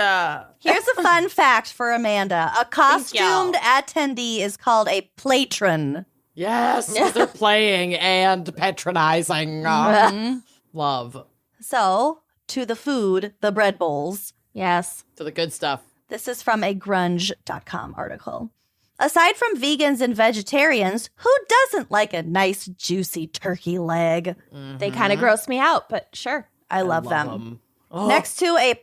Speaker 5: Here's a fun fact for Amanda. A costumed attendee is called a patron.
Speaker 4: Yes, 'cause they're playing and patronizing. Love.
Speaker 5: So, to the food, the bread bowls.
Speaker 3: Yes.
Speaker 4: To the good stuff.
Speaker 5: This is from a grunge.com article. Aside from vegans and vegetarians, who doesn't like a nice, juicy turkey leg?
Speaker 3: They kind of gross me out, but sure.
Speaker 5: I love them.
Speaker 4: Oh.
Speaker 5: Next to a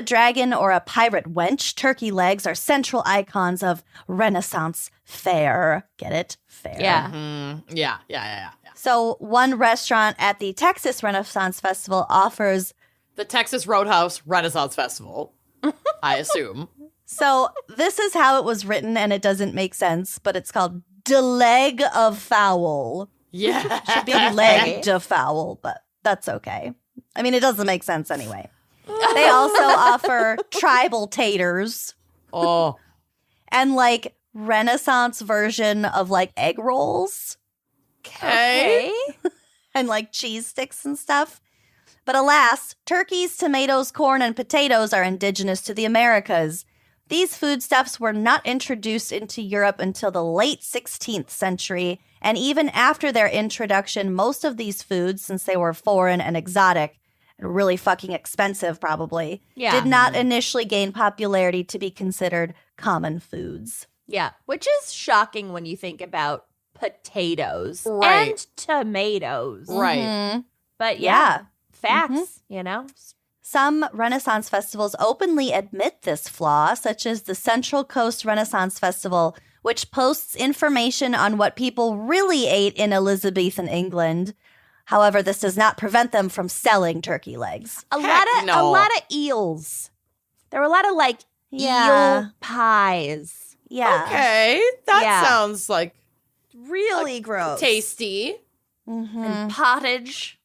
Speaker 5: dragon or a pirate wench, turkey legs are central icons of Renaissance fare. Get it? Fare.
Speaker 3: Yeah.
Speaker 4: Yeah.
Speaker 5: So one restaurant at the Texas Renaissance Festival offers...
Speaker 4: The Texas Roadhouse Renaissance Festival, I assume.
Speaker 5: So this is how it was written, and it doesn't make sense, but it's called de leg of fowl.
Speaker 4: Yeah.
Speaker 5: Should be leg de fowl, but that's okay. I mean, it doesn't make sense anyway. They also offer tribal taters.
Speaker 4: Oh.
Speaker 5: And like Renaissance version of like egg rolls.
Speaker 4: Okay.
Speaker 5: And like cheese sticks and stuff. But alas, turkeys, tomatoes, corn, and potatoes are indigenous to the Americas. These foodstuffs were not introduced into Europe until the late 16th century, and even after their introduction, most of these foods, since they were foreign and exotic, and really fucking expensive probably, did not initially gain popularity to be considered common foods.
Speaker 3: Yeah. Which is shocking when you think about potatoes
Speaker 4: Right.
Speaker 3: and tomatoes.
Speaker 4: Right.
Speaker 5: Mhm.
Speaker 3: But
Speaker 5: Yeah.
Speaker 3: facts, you know?
Speaker 5: Some Renaissance festivals openly admit this flaw, such as the Central Coast Renaissance Festival, which posts information on what people really ate in Elizabethan England. However, this does not prevent them from selling turkey legs.
Speaker 3: A lot
Speaker 4: no.
Speaker 3: of eels. There were a lot of like eel pies.
Speaker 5: Yeah.
Speaker 4: Okay. That
Speaker 3: Yeah.
Speaker 4: sounds like
Speaker 3: Really gross.
Speaker 4: tasty.
Speaker 5: Mhm.
Speaker 3: And pottage.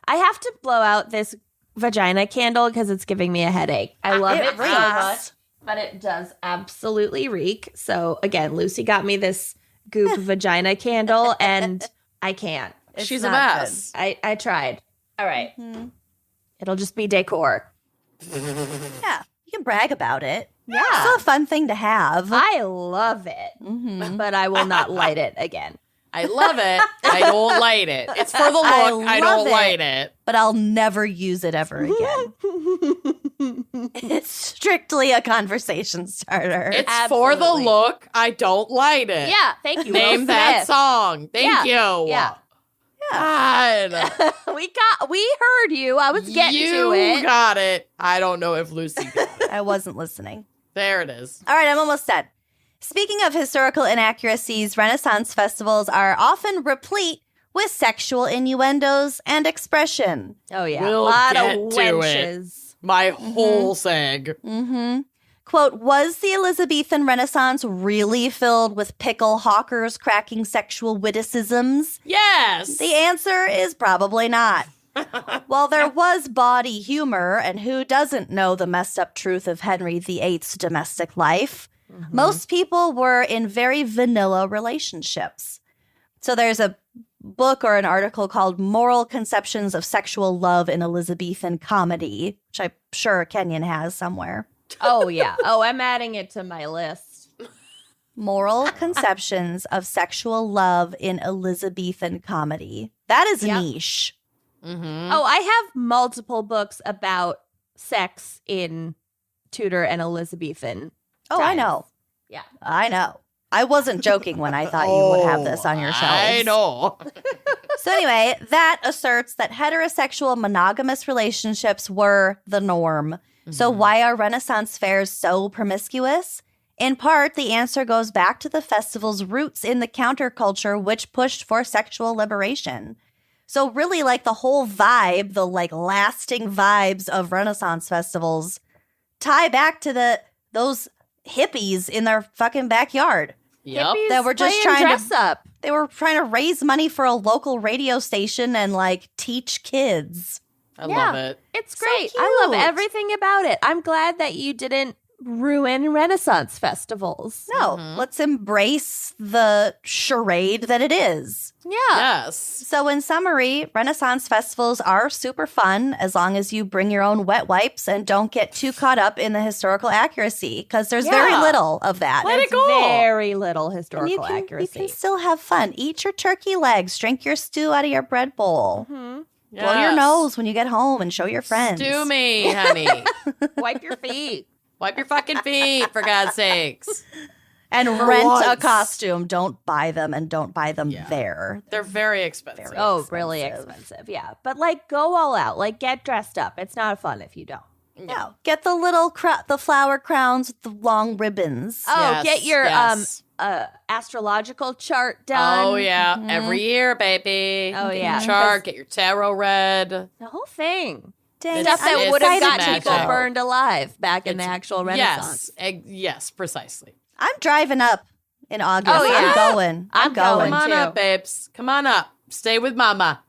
Speaker 3: I have to blow out this vagina candle because it's giving me a headache. I love it so
Speaker 5: reeks.
Speaker 3: much, but it does absolutely reek. So again, Lucy got me this goop vagina candle, and I can't.
Speaker 5: It's
Speaker 4: She's a
Speaker 5: not
Speaker 4: mess.
Speaker 3: I tried. All right.
Speaker 5: Mhm.
Speaker 3: It'll just be decor.
Speaker 5: Yeah. You can brag about it.
Speaker 3: Yeah.
Speaker 5: It's still a fun thing to have.
Speaker 3: I love it,
Speaker 5: Mhm.
Speaker 3: but I will not light it again.
Speaker 4: I love it. I don't light it. It's for the look. I
Speaker 5: love
Speaker 4: don't
Speaker 5: it.
Speaker 4: light it.
Speaker 5: But I'll never use it ever again. It's strictly a conversation starter.
Speaker 4: It's for the
Speaker 3: Absolutely.
Speaker 4: look. I don't light it.
Speaker 3: Yeah, thank you.
Speaker 4: Name
Speaker 3: Will
Speaker 4: that
Speaker 3: Smith.
Speaker 4: song. Thank you.
Speaker 3: Yeah.
Speaker 4: God.
Speaker 3: We heard you. I was getting
Speaker 4: you
Speaker 3: to it.
Speaker 4: got it. I don't know if Lucy got it.
Speaker 5: I wasn't listening.
Speaker 4: There it is.
Speaker 5: All right, I'm almost done. Speaking of historical inaccuracies, Renaissance festivals are often replete with sexual innuendos and expression.
Speaker 3: Oh yeah,
Speaker 4: We'll
Speaker 3: a lot
Speaker 4: get
Speaker 3: of
Speaker 4: to it.
Speaker 3: wenches.
Speaker 4: My whole seg.
Speaker 5: Mm-hmm. Quote, was the Elizabethan Renaissance really filled with pickle hawkers cracking sexual witticisms?
Speaker 4: Yes.
Speaker 5: The answer is probably not. While there was bawdy humor, and who doesn't know the messed up truth of Henry VIII's domestic life, most people were in very vanilla relationships. So there's a book or an article called Moral Conceptions of Sexual Love in Elizabethan Comedy, which I'm sure Kenyon has somewhere.
Speaker 3: Oh yeah. Oh, I'm adding it to my list.
Speaker 5: Moral Conceptions of Sexual Love in Elizabethan Comedy. That is
Speaker 3: Yeah.
Speaker 5: niche.
Speaker 4: Mm-hmm.
Speaker 3: Oh, I have multiple books about sex in Tudor and Elizabethan.
Speaker 5: Oh, I
Speaker 3: times.
Speaker 5: know.
Speaker 3: Yeah.
Speaker 5: I know. I wasn't joking when I thought you would have this on your shelves.
Speaker 4: I know.
Speaker 5: So anyway, that asserts that heterosexual monogamous relationships were the norm. So why are Renaissance fairs so promiscuous? In part, the answer goes back to the festival's roots in the counterculture, which pushed for sexual liberation. So really, like the whole vibe, the like lasting vibes of Renaissance festivals tie back to those hippies in their fucking backyard.
Speaker 4: Yep.
Speaker 3: Hippies
Speaker 5: That were just
Speaker 3: playing
Speaker 5: trying
Speaker 3: dress up.
Speaker 5: They were trying to raise money for a local radio station and like teach kids.
Speaker 4: I love it.
Speaker 3: It's
Speaker 5: So
Speaker 3: great. I love
Speaker 5: cute.
Speaker 3: everything about it. I'm glad that you didn't ruin Renaissance festivals.
Speaker 5: No, let's embrace the charade that it is.
Speaker 3: Yeah.
Speaker 4: Yes.
Speaker 5: So, in summary, Renaissance festivals are super fun as long as you bring your own wet wipes and don't get too caught up in the historical accuracy because there's very
Speaker 3: Yeah.
Speaker 5: little of that.
Speaker 4: Let it
Speaker 3: There's
Speaker 4: go.
Speaker 3: very little
Speaker 5: And
Speaker 3: historical
Speaker 5: you
Speaker 3: accuracy.
Speaker 5: can still have fun. Eat your turkey legs, drink your stew out of your bread bowl.
Speaker 3: Mm-hmm.
Speaker 5: Blow your
Speaker 4: Yes.
Speaker 5: nose when you get home and show your friends.
Speaker 4: Stew me, honey.
Speaker 3: Wipe your feet.
Speaker 4: Wipe your fucking feet, for God's sakes.
Speaker 5: And
Speaker 4: For
Speaker 5: rent a
Speaker 4: once.
Speaker 5: costume. Don't buy them and don't buy them there.
Speaker 4: They're very expensive.
Speaker 3: Oh, really expensive. Yeah. But like go all out. Like get dressed up. It's not fun if you don't.
Speaker 5: No, get the little the flower crowns with the long ribbons.
Speaker 3: Oh,
Speaker 4: Yes,
Speaker 3: get your
Speaker 4: yes.
Speaker 3: astrological chart done.
Speaker 4: Oh, yeah. Every year, baby.
Speaker 3: Oh,
Speaker 4: Get
Speaker 3: yeah.
Speaker 4: your chart, get your tarot read.
Speaker 3: The whole thing.
Speaker 5: Dang,
Speaker 3: Stuff that
Speaker 4: it's
Speaker 3: would have got
Speaker 4: magic.
Speaker 3: people burned alive back in the
Speaker 4: It's-
Speaker 3: actual Renaissance.
Speaker 4: Yes, precisely.
Speaker 5: I'm driving up in August.
Speaker 3: Oh, yeah.
Speaker 5: I'm going. I'm going.
Speaker 3: going.
Speaker 4: Come on
Speaker 3: too.
Speaker 4: up, babes. Come on up. Stay with mama.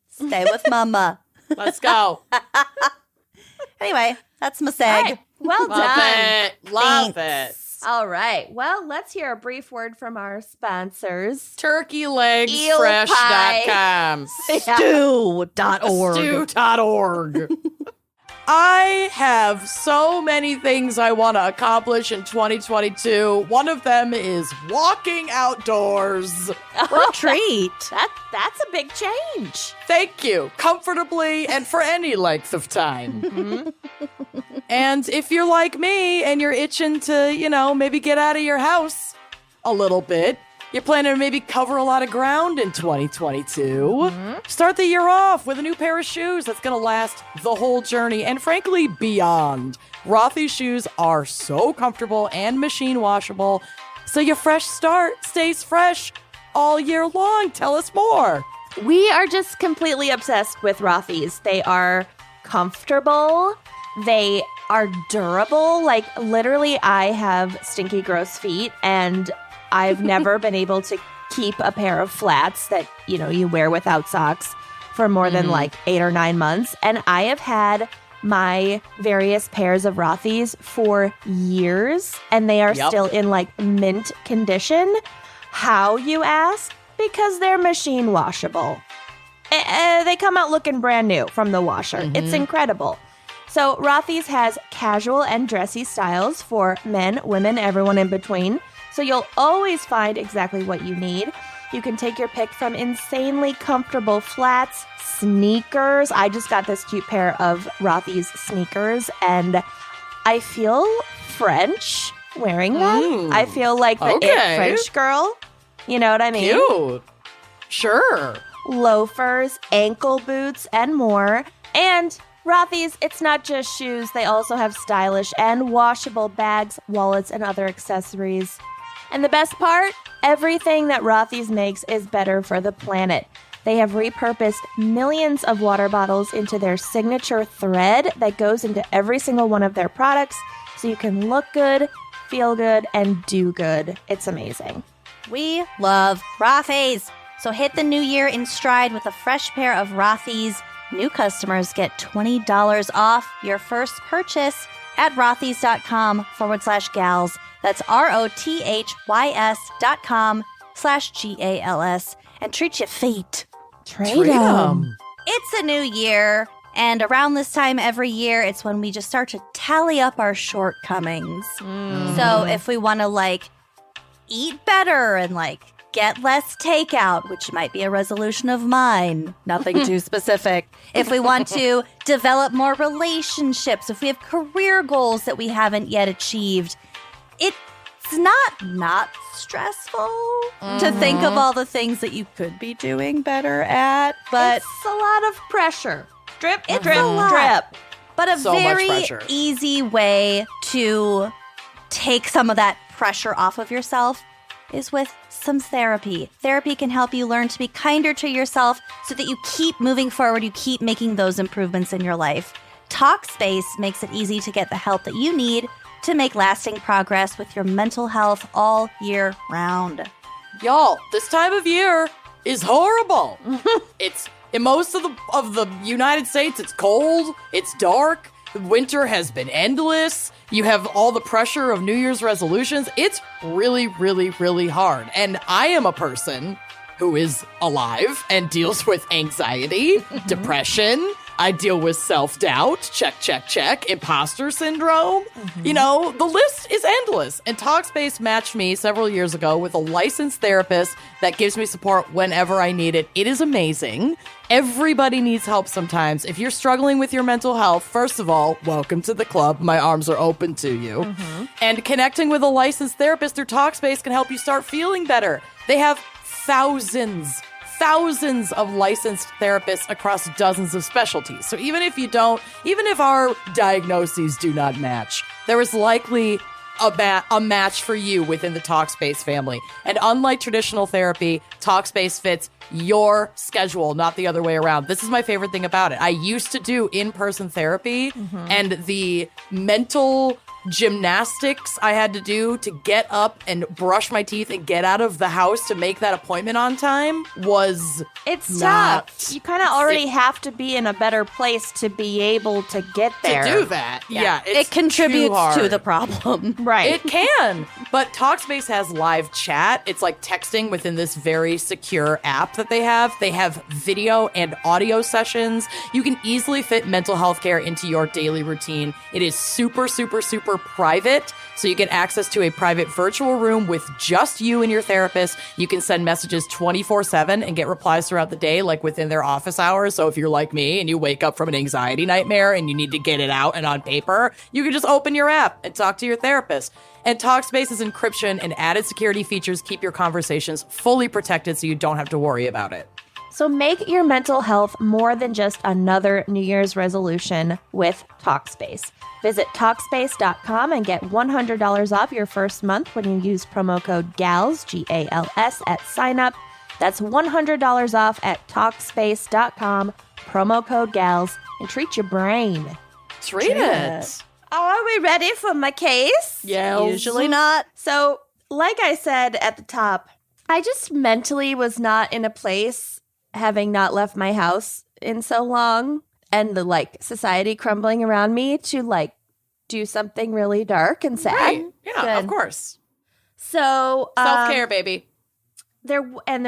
Speaker 5: Stay with mama.
Speaker 4: Let's go.
Speaker 5: Anyway, that's my
Speaker 3: All
Speaker 5: seg.
Speaker 3: right. Well
Speaker 4: Love
Speaker 3: done.
Speaker 4: it. Love
Speaker 5: Thanks.
Speaker 4: it.
Speaker 3: All right. Well, let's hear a brief word from our sponsors.
Speaker 4: Turkeylegsfresh.com.
Speaker 5: Stew.org.
Speaker 4: Stew.org. I have so many things I want to accomplish in 2022. One of them is walking outdoors.
Speaker 5: Retreat.
Speaker 3: That's a big change.
Speaker 4: Thank you. Comfortably and for any length of time. And if you're like me and you're itching to, maybe get out of your house a little bit, you're planning to maybe cover a lot of ground in 2022. Start the year off with a new pair of shoes that's going to last the whole journey and frankly beyond. Rothy's shoes are so comfortable and machine washable, so your fresh start stays fresh all year long. Tell us more.
Speaker 3: We are just completely obsessed with Rothy's. They are comfortable. They are durable. Like literally, I have stinky, gross feet, and I've never been able to keep a pair of flats that, you wear without socks for more than like 8 or 9 months. And I have had my various pairs of Rothy's for years, and they are still in like mint condition. How, you ask? Because they're machine washable. They come out looking brand new from the washer. It's incredible. So Rothy's has casual and dressy styles for men, women, everyone in between. So you'll always find exactly what you need. You can take your pick from insanely comfortable flats, sneakers. I just got this cute pair of Rothy's sneakers, and I feel French wearing them. I feel like the it French girl. You know what I mean?
Speaker 4: Cute. Sure.
Speaker 3: Loafers, ankle boots, and more. And Rothy's, it's not just shoes. They also have stylish and washable bags, wallets, and other accessories. And the best part? Everything that Rothy's makes is better for the planet. They have repurposed millions of water bottles into their signature thread that goes into every single one of their products, so you can look good, feel good, and do good. It's amazing.
Speaker 5: We love Rothy's. So hit the new year in stride with a fresh pair of Rothy's. New customers get $20 off your first purchase at rothys.com/gals. That's ROTHYS.com/GALS. And treat your feet.
Speaker 3: Trade 'em.
Speaker 5: It's a new year. And around this time every year, it's when we just start to tally up our shortcomings. So if we want to eat better and get less takeout, which might be a resolution of mine, nothing too specific. If we want to develop more relationships, if we have career goals that we haven't yet achieved, it's not stressful to think of all the things that you could be doing better at, but
Speaker 3: it's a lot of pressure. Drip,
Speaker 5: It's
Speaker 3: drip,
Speaker 5: a lot.
Speaker 3: drip.
Speaker 5: But a
Speaker 4: So much
Speaker 5: very
Speaker 4: pressure.
Speaker 5: easy way to take some of that pressure off of yourself is with some therapy. Therapy can help you learn to be kinder to yourself so that you keep moving forward, you keep making those improvements in your life. Talkspace makes it easy to get the help that you need to make lasting progress with your mental health all year round.
Speaker 4: Y'all, this time of year is horrible. It's in most of the United States, it's cold, it's dark, winter has been endless. You have all the pressure of New Year's resolutions. It's really, really, really hard. And I am a person who is alive and deals with anxiety, depression. I deal with self-doubt, check, imposter syndrome. You know, the list is endless. And Talkspace matched me several years ago with a licensed therapist that gives me support whenever I need it. It is amazing. Everybody needs help sometimes. If you're struggling with your mental health, first of all, welcome to the club. My arms are open to you. And connecting with a licensed therapist through Talkspace can help you start feeling better. They have thousands of licensed therapists across dozens of specialties. So even if our diagnoses do not match, there is likely a match for you within the Talkspace family. And unlike traditional therapy, Talkspace fits your schedule, not the other way around. This is my favorite thing about it. I used to do in-person therapy, and the mental gymnastics I had to do to get up and brush my teeth and get out of the house to make that appointment on time was
Speaker 3: It's
Speaker 4: not
Speaker 3: tough. You kind of already have to be in a better place to be able to get there.
Speaker 4: to do that. Yeah, it's
Speaker 5: It contributes
Speaker 4: too hard.
Speaker 5: to the problem.
Speaker 3: Right.
Speaker 4: It can, but Talkspace has live chat. It's like texting within this very secure app that they have. They have video and audio sessions. You can easily fit mental health care into your daily routine. It is super, super, super private, so you get access to a private virtual room with just you and your therapist. You can send messages 24/7 and get replies throughout the day, like within their office hours. So if you're like me and you wake up from an anxiety nightmare and you need to get it out and on paper, you can just open your app and talk to your therapist. And Talkspace's encryption and added security features keep your conversations fully protected so you don't have to worry about it.
Speaker 3: So make your mental health more than just another New Year's resolution with Talkspace. Visit Talkspace.com and get $100 off your first month when you use promo code GALS, GALS, at sign up. That's $100 off at Talkspace.com, promo code GALS, and treat your brain.
Speaker 4: Treat it.
Speaker 3: Oh, are we ready for my case?
Speaker 4: Yeah.
Speaker 5: Usually not.
Speaker 3: So, like I said at the top, I just mentally was not in a place, having not left my house in so long, and the society crumbling around me, to do something really dark and sad.
Speaker 4: Right. Yeah,
Speaker 3: Good.
Speaker 4: of course.
Speaker 3: So
Speaker 4: Self-care, baby.
Speaker 3: there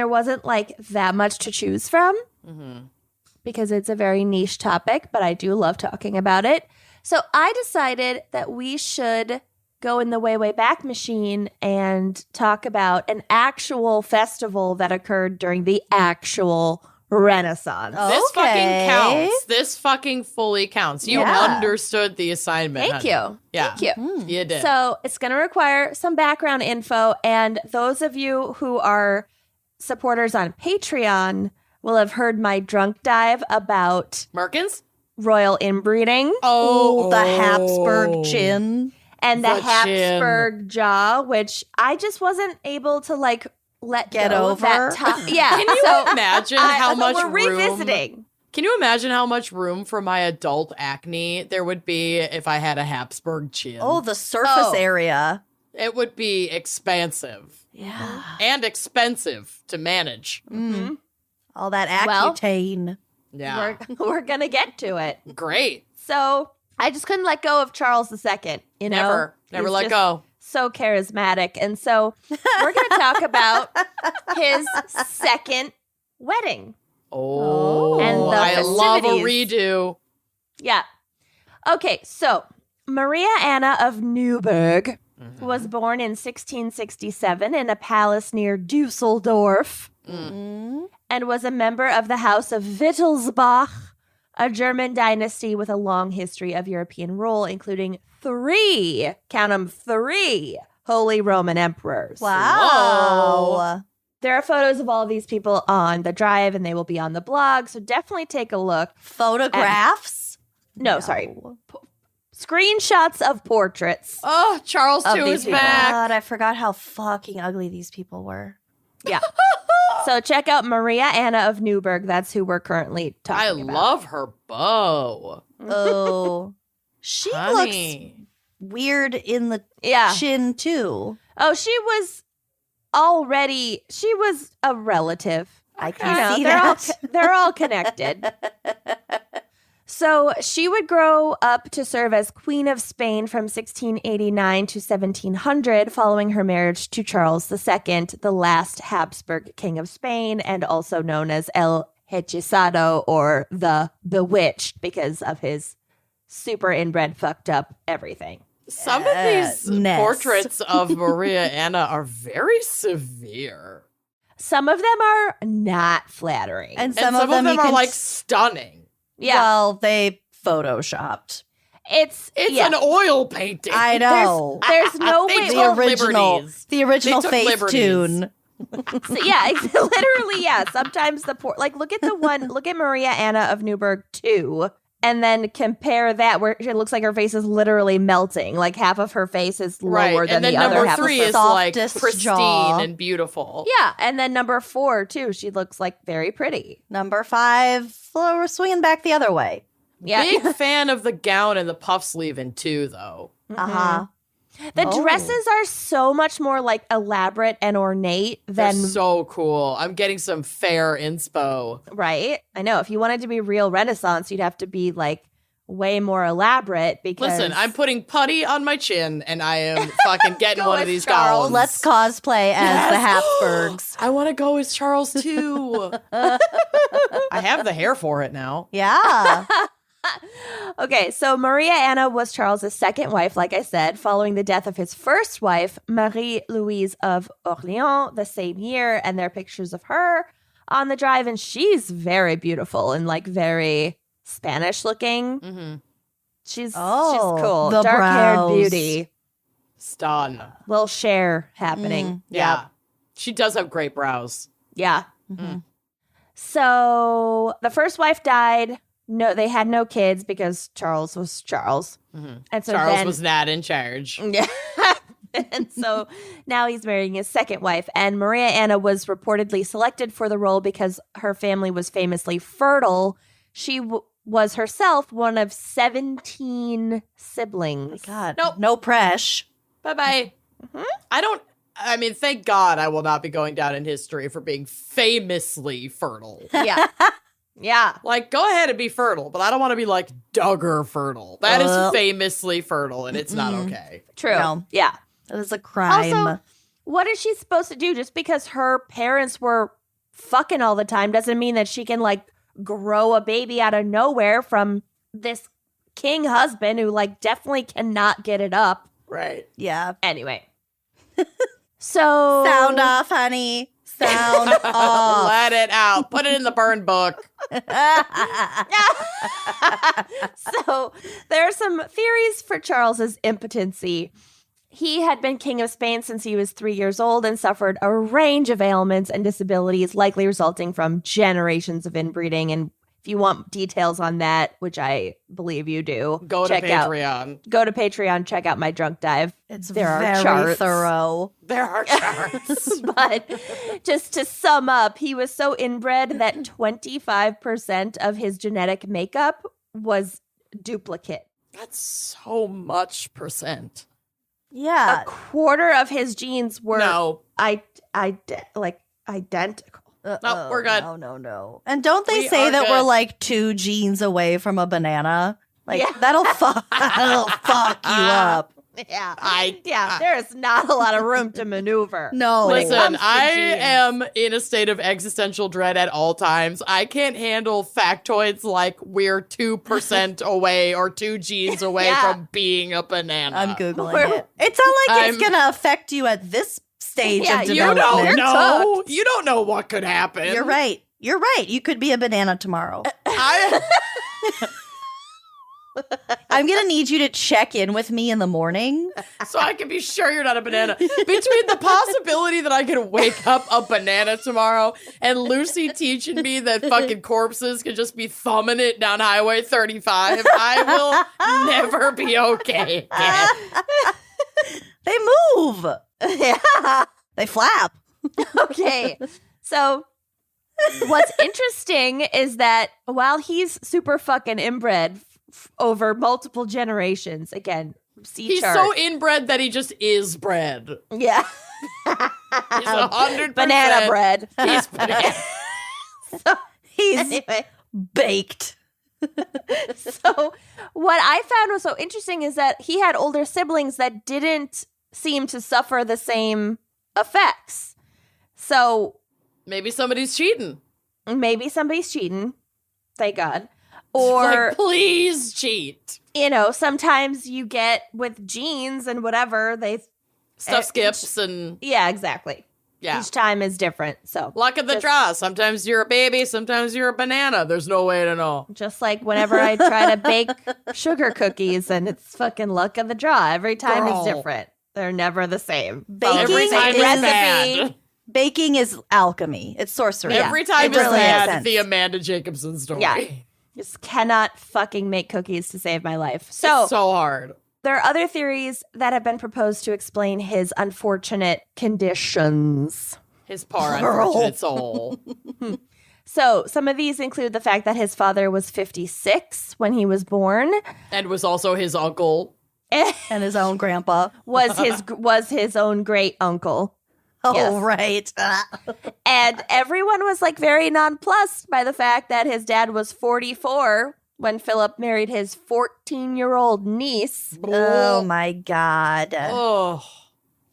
Speaker 3: wasn't that much to choose from, because it's a very niche topic, but I do love talking about it. So I decided that we should go in the way, way back machine and talk about an actual festival that occurred during the actual Renaissance.
Speaker 5: Oh.
Speaker 4: This fucking
Speaker 5: Okay.
Speaker 4: counts. This fucking fully counts. You
Speaker 3: Yeah.
Speaker 4: understood the assignment.
Speaker 3: Thank
Speaker 4: honey.
Speaker 3: you.
Speaker 4: Yeah.
Speaker 3: Thank you.
Speaker 4: You did.
Speaker 3: So it's going to require some background info. And those of you who are supporters on Patreon will have heard my drunk dive about
Speaker 4: Merkins?
Speaker 3: royal inbreeding
Speaker 5: Oh, the Habsburg chin.
Speaker 3: and the
Speaker 4: The chin.
Speaker 3: Habsburg jaw, which I just wasn't able to let
Speaker 5: Get
Speaker 3: go
Speaker 5: over.
Speaker 3: of that top. Yeah.
Speaker 4: Can you
Speaker 3: so
Speaker 4: imagine
Speaker 3: I-
Speaker 4: how
Speaker 3: so
Speaker 4: much
Speaker 3: we're
Speaker 4: room?
Speaker 3: revisiting.
Speaker 4: Can you imagine how much room for my adult acne there would be if I had a Habsburg chin?
Speaker 5: Oh, the surface
Speaker 3: Oh.
Speaker 5: area.
Speaker 4: It would be expansive
Speaker 3: Yeah.
Speaker 4: and expensive to manage.
Speaker 5: All that
Speaker 3: Well-
Speaker 5: Accutane.
Speaker 4: Yeah.
Speaker 3: We're going to get to it.
Speaker 4: Great.
Speaker 3: So I just couldn't let go of Charles II. You know?
Speaker 4: Never
Speaker 3: He's
Speaker 4: let
Speaker 3: just
Speaker 4: go.
Speaker 3: So charismatic. And so we're going to talk about his second wedding.
Speaker 4: Oh,
Speaker 3: And the
Speaker 4: I love a
Speaker 3: festivities.
Speaker 4: redo.
Speaker 3: Yeah. Okay, so Maria Anna of Neuburg was born in 1667 in a palace near Dusseldorf and was a member of the House of Wittelsbach, a German dynasty with a long history of European rule, including count them, three Holy Roman emperors.
Speaker 5: Wow.
Speaker 3: There are photos of all of these people on the drive, and they will be on the blog, so definitely take a look.
Speaker 5: Photographs?
Speaker 3: No, sorry. Screenshots of portraits.
Speaker 4: Oh, Charles
Speaker 3: Of
Speaker 4: II
Speaker 3: these
Speaker 4: is
Speaker 3: people.
Speaker 4: back.
Speaker 5: God, I forgot how fucking ugly these people were.
Speaker 3: Yeah. So check out Maria Anna of Neuburg. That's who we're currently talking
Speaker 4: I
Speaker 3: about.
Speaker 4: love her bow.
Speaker 5: Oh. She looks
Speaker 4: Honey.
Speaker 5: weird in the
Speaker 3: Yeah.
Speaker 5: chin, too.
Speaker 3: Oh, she was a relative.
Speaker 5: I
Speaker 3: You
Speaker 5: can
Speaker 3: know,
Speaker 5: see that.
Speaker 3: they're all connected. So she would grow up to serve as Queen of Spain from 1689 to 1700, following her marriage to Charles II, the last Habsburg King of Spain, and also known as El Hechizado, or the Bewitched, because of his super inbred, fucked up everything.
Speaker 4: Some of these
Speaker 5: Ness.
Speaker 4: portraits of Maria Anna are very severe.
Speaker 3: Some of them are not flattering.
Speaker 5: And
Speaker 4: And
Speaker 5: some of them, you
Speaker 4: are
Speaker 5: can
Speaker 4: like stunning.
Speaker 3: yeah,
Speaker 5: Well, they photoshopped.
Speaker 3: it's
Speaker 4: It's an oil painting.
Speaker 5: I know.
Speaker 3: There's no
Speaker 4: They
Speaker 3: way.
Speaker 4: took
Speaker 5: The original
Speaker 4: took
Speaker 5: face
Speaker 4: liberties.
Speaker 5: tune.
Speaker 3: So, yeah, literally, yeah. Sometimes look at Maria Anna of Newburgh 2, and then compare that where it looks like her face is literally melting. Like half of her face is lower
Speaker 4: Right.
Speaker 3: than
Speaker 4: And then
Speaker 3: the other
Speaker 4: number
Speaker 3: half.
Speaker 4: 3
Speaker 3: of her.
Speaker 4: is like
Speaker 5: softest
Speaker 4: pristine
Speaker 5: jaw.
Speaker 4: and beautiful.
Speaker 3: Yeah, and then number 4 too. She looks like very pretty.
Speaker 5: Number 5, we're swinging back the other way.
Speaker 3: Yeah,
Speaker 4: Big fan of the gown and the puff sleeve in 2, though.
Speaker 5: Uh-huh.
Speaker 3: the
Speaker 5: Oh.
Speaker 3: dresses are so much more like elaborate and ornate
Speaker 4: They're
Speaker 3: than
Speaker 4: so cool. I'm getting some fair inspo.
Speaker 3: right. I know if you wanted to be real Renaissance, you'd have to be like way more elaborate. Because
Speaker 4: Listen, I'm putting putty on my chin, and I am fucking getting
Speaker 3: Go
Speaker 4: one of
Speaker 3: with
Speaker 4: these
Speaker 3: Charles.
Speaker 4: gowns.
Speaker 5: Let's cosplay as the
Speaker 4: Yes.
Speaker 5: Habsburgs.
Speaker 4: I want to go as Charles too. I have the hair for it now.
Speaker 5: Yeah.
Speaker 3: Okay, so Maria Anna was Charles's second wife, like I said, following the death of his first wife, Marie Louise of Orleans, the same year. And there are pictures of her on the drive, and she's very beautiful and like very Spanish looking.
Speaker 4: Mm-hmm.
Speaker 3: She's
Speaker 5: Oh,
Speaker 3: cool,
Speaker 5: the
Speaker 3: dark haired
Speaker 5: brows.
Speaker 3: beauty,
Speaker 4: Stun.
Speaker 3: little share happening.
Speaker 4: Yeah. She does have great brows.
Speaker 3: Yeah.
Speaker 5: Mhm.
Speaker 3: So the first wife died. No, they had no kids because Charles was Charles, and so
Speaker 4: Charles
Speaker 3: then,
Speaker 4: was not in charge.
Speaker 3: Yeah. And so now he's marrying his second wife. And Maria Anna was reportedly selected for the role because her family was famously fertile. She was herself one of 17 siblings.
Speaker 5: God.
Speaker 4: Nope.
Speaker 5: No presh.
Speaker 4: Bye-bye. I mean, thank God I will not be going down in history for being famously fertile.
Speaker 3: Yeah. Yeah.
Speaker 4: Like, go ahead and be fertile, but I don't want to be like Duggar fertile. That is
Speaker 5: Ugh.
Speaker 4: famously fertile, and it's not okay.
Speaker 3: True.
Speaker 5: No.
Speaker 3: Yeah.
Speaker 5: That is a crime.
Speaker 3: Also, what is she supposed to do? Just because her parents were fucking all the time doesn't mean that she can like grow a baby out of nowhere from this king husband who like definitely cannot get it up.
Speaker 4: Right.
Speaker 5: yeah.
Speaker 3: Anyway. So
Speaker 5: Sound off, honey. Sound off.
Speaker 4: Let it out. Put it in the burn book.
Speaker 3: So there are some theories for Charles's impotency. He had been king of Spain since he was 3 years old and suffered a range of ailments and disabilities, likely resulting from generations of inbreeding. And if you want details on that, which I believe you do,
Speaker 4: Go to
Speaker 3: check out.
Speaker 4: Patreon.
Speaker 3: Go to Patreon, check out my drunk dive.
Speaker 5: It's
Speaker 3: There are
Speaker 5: very
Speaker 3: charts.
Speaker 5: thorough.
Speaker 4: There are charts.
Speaker 3: But just to sum up, he was so inbred that 25% of his genetic makeup was duplicate.
Speaker 4: That's so much percent.
Speaker 5: Yeah.
Speaker 3: A quarter of his genes were
Speaker 4: No.
Speaker 3: identical.
Speaker 4: No, we're good.
Speaker 5: No. And don't they
Speaker 4: We
Speaker 5: say
Speaker 4: are
Speaker 5: that
Speaker 4: good.
Speaker 5: we're like 2 genes away from a banana? Like
Speaker 3: Yeah.
Speaker 5: that'll fuck you up.
Speaker 3: Yeah, there is not a lot of room to maneuver.
Speaker 5: No.
Speaker 3: When it
Speaker 4: Listen,
Speaker 3: comes to
Speaker 4: I
Speaker 3: genes.
Speaker 4: am in a state of existential dread at all times. I can't handle factoids like we're 2% away or 2 genes away
Speaker 3: Yeah.
Speaker 4: from being a banana.
Speaker 5: I'm Googling
Speaker 3: We're-
Speaker 5: it. It's not like it's
Speaker 4: I'm-
Speaker 5: going to affect you at this stage
Speaker 3: Yeah,
Speaker 5: of
Speaker 3: you
Speaker 4: You
Speaker 5: development.
Speaker 4: don't know. You don't know what could happen.
Speaker 5: You're right. You're right. You could be a banana tomorrow.
Speaker 4: I,
Speaker 5: I'm going to need you to check in with me in the morning.
Speaker 4: so I can be sure you're not a banana. Between the possibility that I could wake up a banana tomorrow and Lucy teaching me that fucking corpses could just be thumbing it down Highway 35, I will never be okay again.
Speaker 5: They move.
Speaker 3: Yeah.
Speaker 5: They flap.
Speaker 3: Okay. So what's interesting is that while he's super fucking inbred over multiple generations, again, C
Speaker 4: He's
Speaker 3: chart.
Speaker 4: so inbred that he just is bread.
Speaker 3: Yeah.
Speaker 4: He's 100%
Speaker 3: Banana bread.
Speaker 4: He's banana.
Speaker 5: He's
Speaker 3: Anyway.
Speaker 5: baked.
Speaker 3: So what I found was so interesting is that he had older siblings that didn't seem to suffer the same effects. So
Speaker 4: Maybe somebody's cheating.
Speaker 3: maybe somebody's cheating. Thank God. Or,
Speaker 4: Like, please cheat.
Speaker 3: sometimes you get with genes and whatever,
Speaker 4: Stuff skips and
Speaker 3: yeah, exactly.
Speaker 4: yeah.
Speaker 3: Each time is different. So
Speaker 4: Luck of the draw. Sometimes you're a baby, sometimes you're a banana. There's no way to know.
Speaker 3: just like whenever I try to bake sugar cookies and it's fucking luck of the draw. Every time
Speaker 4: Girl.
Speaker 3: is different. They're never the same.
Speaker 4: Every time
Speaker 5: is
Speaker 4: is bad.
Speaker 5: Baking is alchemy. It's sorcery.
Speaker 4: Every time
Speaker 5: It
Speaker 4: is
Speaker 5: really makes
Speaker 4: bad.
Speaker 5: sense.
Speaker 4: The Amanda Jacobson story.
Speaker 3: Yeah. Just cannot fucking make cookies to save my life. So,
Speaker 4: It's so hard.
Speaker 3: there are other theories that have been proposed to explain his unfortunate conditions.
Speaker 4: His poor unfortunate soul.
Speaker 3: So, some of these include the fact that his father was 56 when he was born,
Speaker 4: And was also his uncle.
Speaker 5: And his own grandpa.
Speaker 3: was his own great uncle.
Speaker 5: Oh,
Speaker 3: Yes.
Speaker 5: right.
Speaker 3: And everyone was like very nonplussed by the fact that his dad was 44 when Philip married his 14-year-old niece.
Speaker 5: Oh, my God.
Speaker 4: Oh,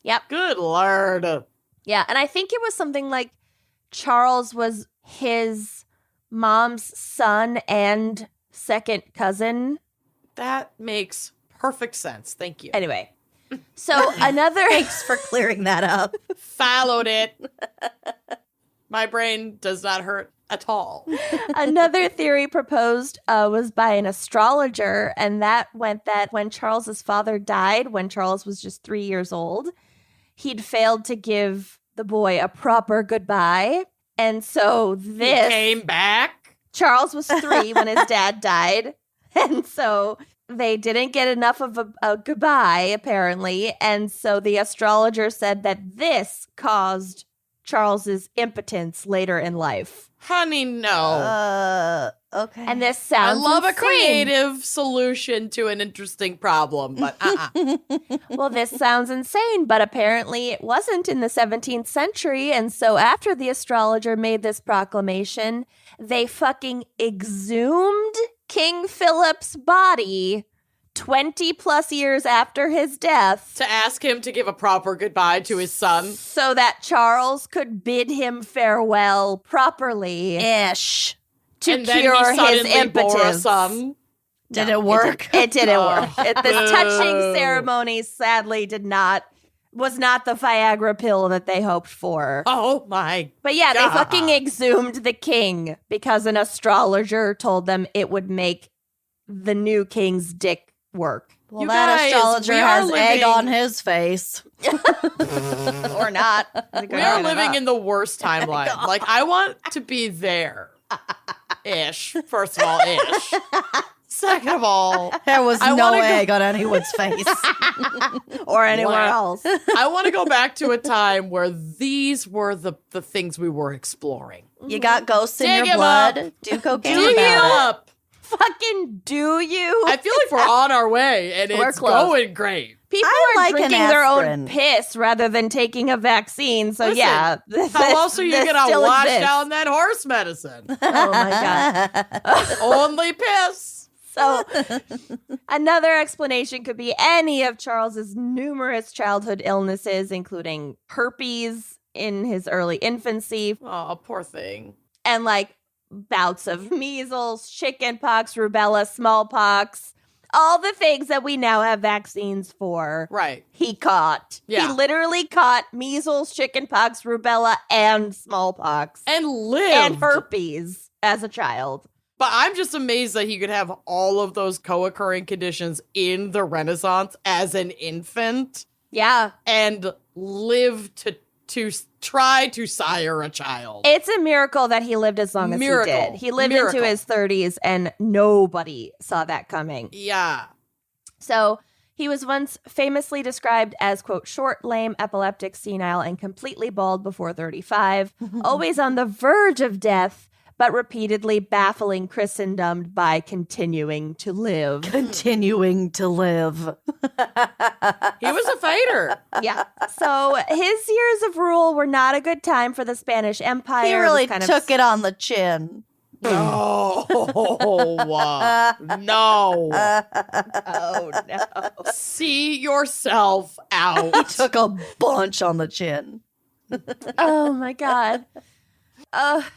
Speaker 3: Yep.
Speaker 4: good lord.
Speaker 3: Yeah. And I think it was something like Charles was his mom's son and second cousin.
Speaker 4: That makes perfect sense. Thank you.
Speaker 3: Anyway. So another
Speaker 5: Thanks for clearing that up.
Speaker 4: Followed it. My brain does not hurt at all.
Speaker 3: Another theory proposed was by an astrologer, and that went that when Charles's father died, when Charles was just 3 years old, he'd failed to give the boy a proper goodbye. And so
Speaker 4: He
Speaker 3: this
Speaker 4: came back.
Speaker 3: Charles was 3 when his dad died, and so they didn't get enough of a goodbye, apparently. And so the astrologer said that this caused Charles's impotence later in life.
Speaker 4: Honey, no.
Speaker 5: Okay.
Speaker 3: And this
Speaker 4: I
Speaker 3: sounds
Speaker 4: love a
Speaker 3: insane.
Speaker 4: creative solution to an interesting problem, but
Speaker 3: Well, this sounds insane, but apparently it wasn't in the 17th century. And so after the astrologer made this proclamation, they fucking exhumed King Philip's body 20 plus years after his death
Speaker 4: to ask him to give a proper goodbye to his son.
Speaker 3: so that Charles could bid him farewell properly
Speaker 5: Ish.
Speaker 3: to
Speaker 4: And then
Speaker 3: cure
Speaker 4: he
Speaker 3: his
Speaker 4: suddenly bore a
Speaker 3: impotence.
Speaker 4: son.
Speaker 5: Did it work?
Speaker 3: It didn't work. This touching
Speaker 4: Boo.
Speaker 3: ceremony sadly was not the Viagra pill that they hoped for.
Speaker 4: Oh my.
Speaker 3: But yeah,
Speaker 4: God.
Speaker 3: they fucking exhumed the king because an astrologer told them it would make the new king's dick work.
Speaker 5: Well,
Speaker 4: You
Speaker 5: that
Speaker 4: guys,
Speaker 5: astrologer
Speaker 4: we are
Speaker 5: has egg
Speaker 4: living-
Speaker 5: on his face.
Speaker 3: Or not.
Speaker 4: We are living in the worst timeline. Like, I want to be there. Ish. First of all, ish. Second of all,
Speaker 5: There was
Speaker 4: I
Speaker 5: no
Speaker 4: wanna go-
Speaker 5: egg on anyone's face.
Speaker 3: or anywhere
Speaker 4: Wow.
Speaker 3: else.
Speaker 4: I want to go back to a time where these were the things we were exploring.
Speaker 5: You got ghosts in
Speaker 4: Dig
Speaker 5: your
Speaker 4: 'em
Speaker 5: blood.
Speaker 4: up.
Speaker 5: Do cocaine
Speaker 4: Dig it
Speaker 5: about it.
Speaker 4: up.
Speaker 3: Fucking do you?
Speaker 4: I feel like we're on our way and
Speaker 3: We're
Speaker 4: it's
Speaker 3: close.
Speaker 4: going great.
Speaker 3: People
Speaker 5: I
Speaker 3: are
Speaker 5: like an
Speaker 3: drinking their own
Speaker 5: aspirin.
Speaker 3: piss rather than taking a vaccine. So
Speaker 4: Listen,
Speaker 3: yeah.
Speaker 4: How else are you
Speaker 3: this
Speaker 4: going to
Speaker 3: still
Speaker 4: wash
Speaker 3: exists.
Speaker 4: down that horse medicine?
Speaker 3: Oh my God.
Speaker 4: Only piss.
Speaker 3: So another explanation could be any of Charles's numerous childhood illnesses, including herpes in his early infancy
Speaker 4: Oh, poor thing.
Speaker 3: and like bouts of measles, chickenpox, rubella, smallpox, all the things that we now have vaccines for.
Speaker 4: Right.
Speaker 3: He caught.
Speaker 4: Yeah.
Speaker 3: He literally caught measles, chickenpox, rubella, and smallpox
Speaker 4: And lived.
Speaker 3: and herpes as a child.
Speaker 4: But I'm just amazed that he could have all of those co-occurring conditions in the Renaissance as an infant
Speaker 3: Yeah.
Speaker 4: and live to try to sire a child.
Speaker 3: It's a miracle that he lived as long as
Speaker 4: Miracle.
Speaker 3: he did. He lived
Speaker 4: Miracle.
Speaker 3: into his 30s and nobody saw that coming.
Speaker 4: Yeah.
Speaker 3: So he was once famously described as, quote, short, lame, epileptic, senile, and completely bald before 35, always on the verge of death, but repeatedly baffling Christendom by continuing to live.
Speaker 5: Continuing to live.
Speaker 4: He was a fighter.
Speaker 3: Yeah. So his years of rule were not a good time for the Spanish Empire.
Speaker 5: He
Speaker 3: It was
Speaker 5: really
Speaker 3: kind
Speaker 5: took it on the chin.
Speaker 4: No. No.
Speaker 3: Oh, no.
Speaker 4: See yourself out.
Speaker 5: Took a bunch on the chin.
Speaker 3: Oh, my God.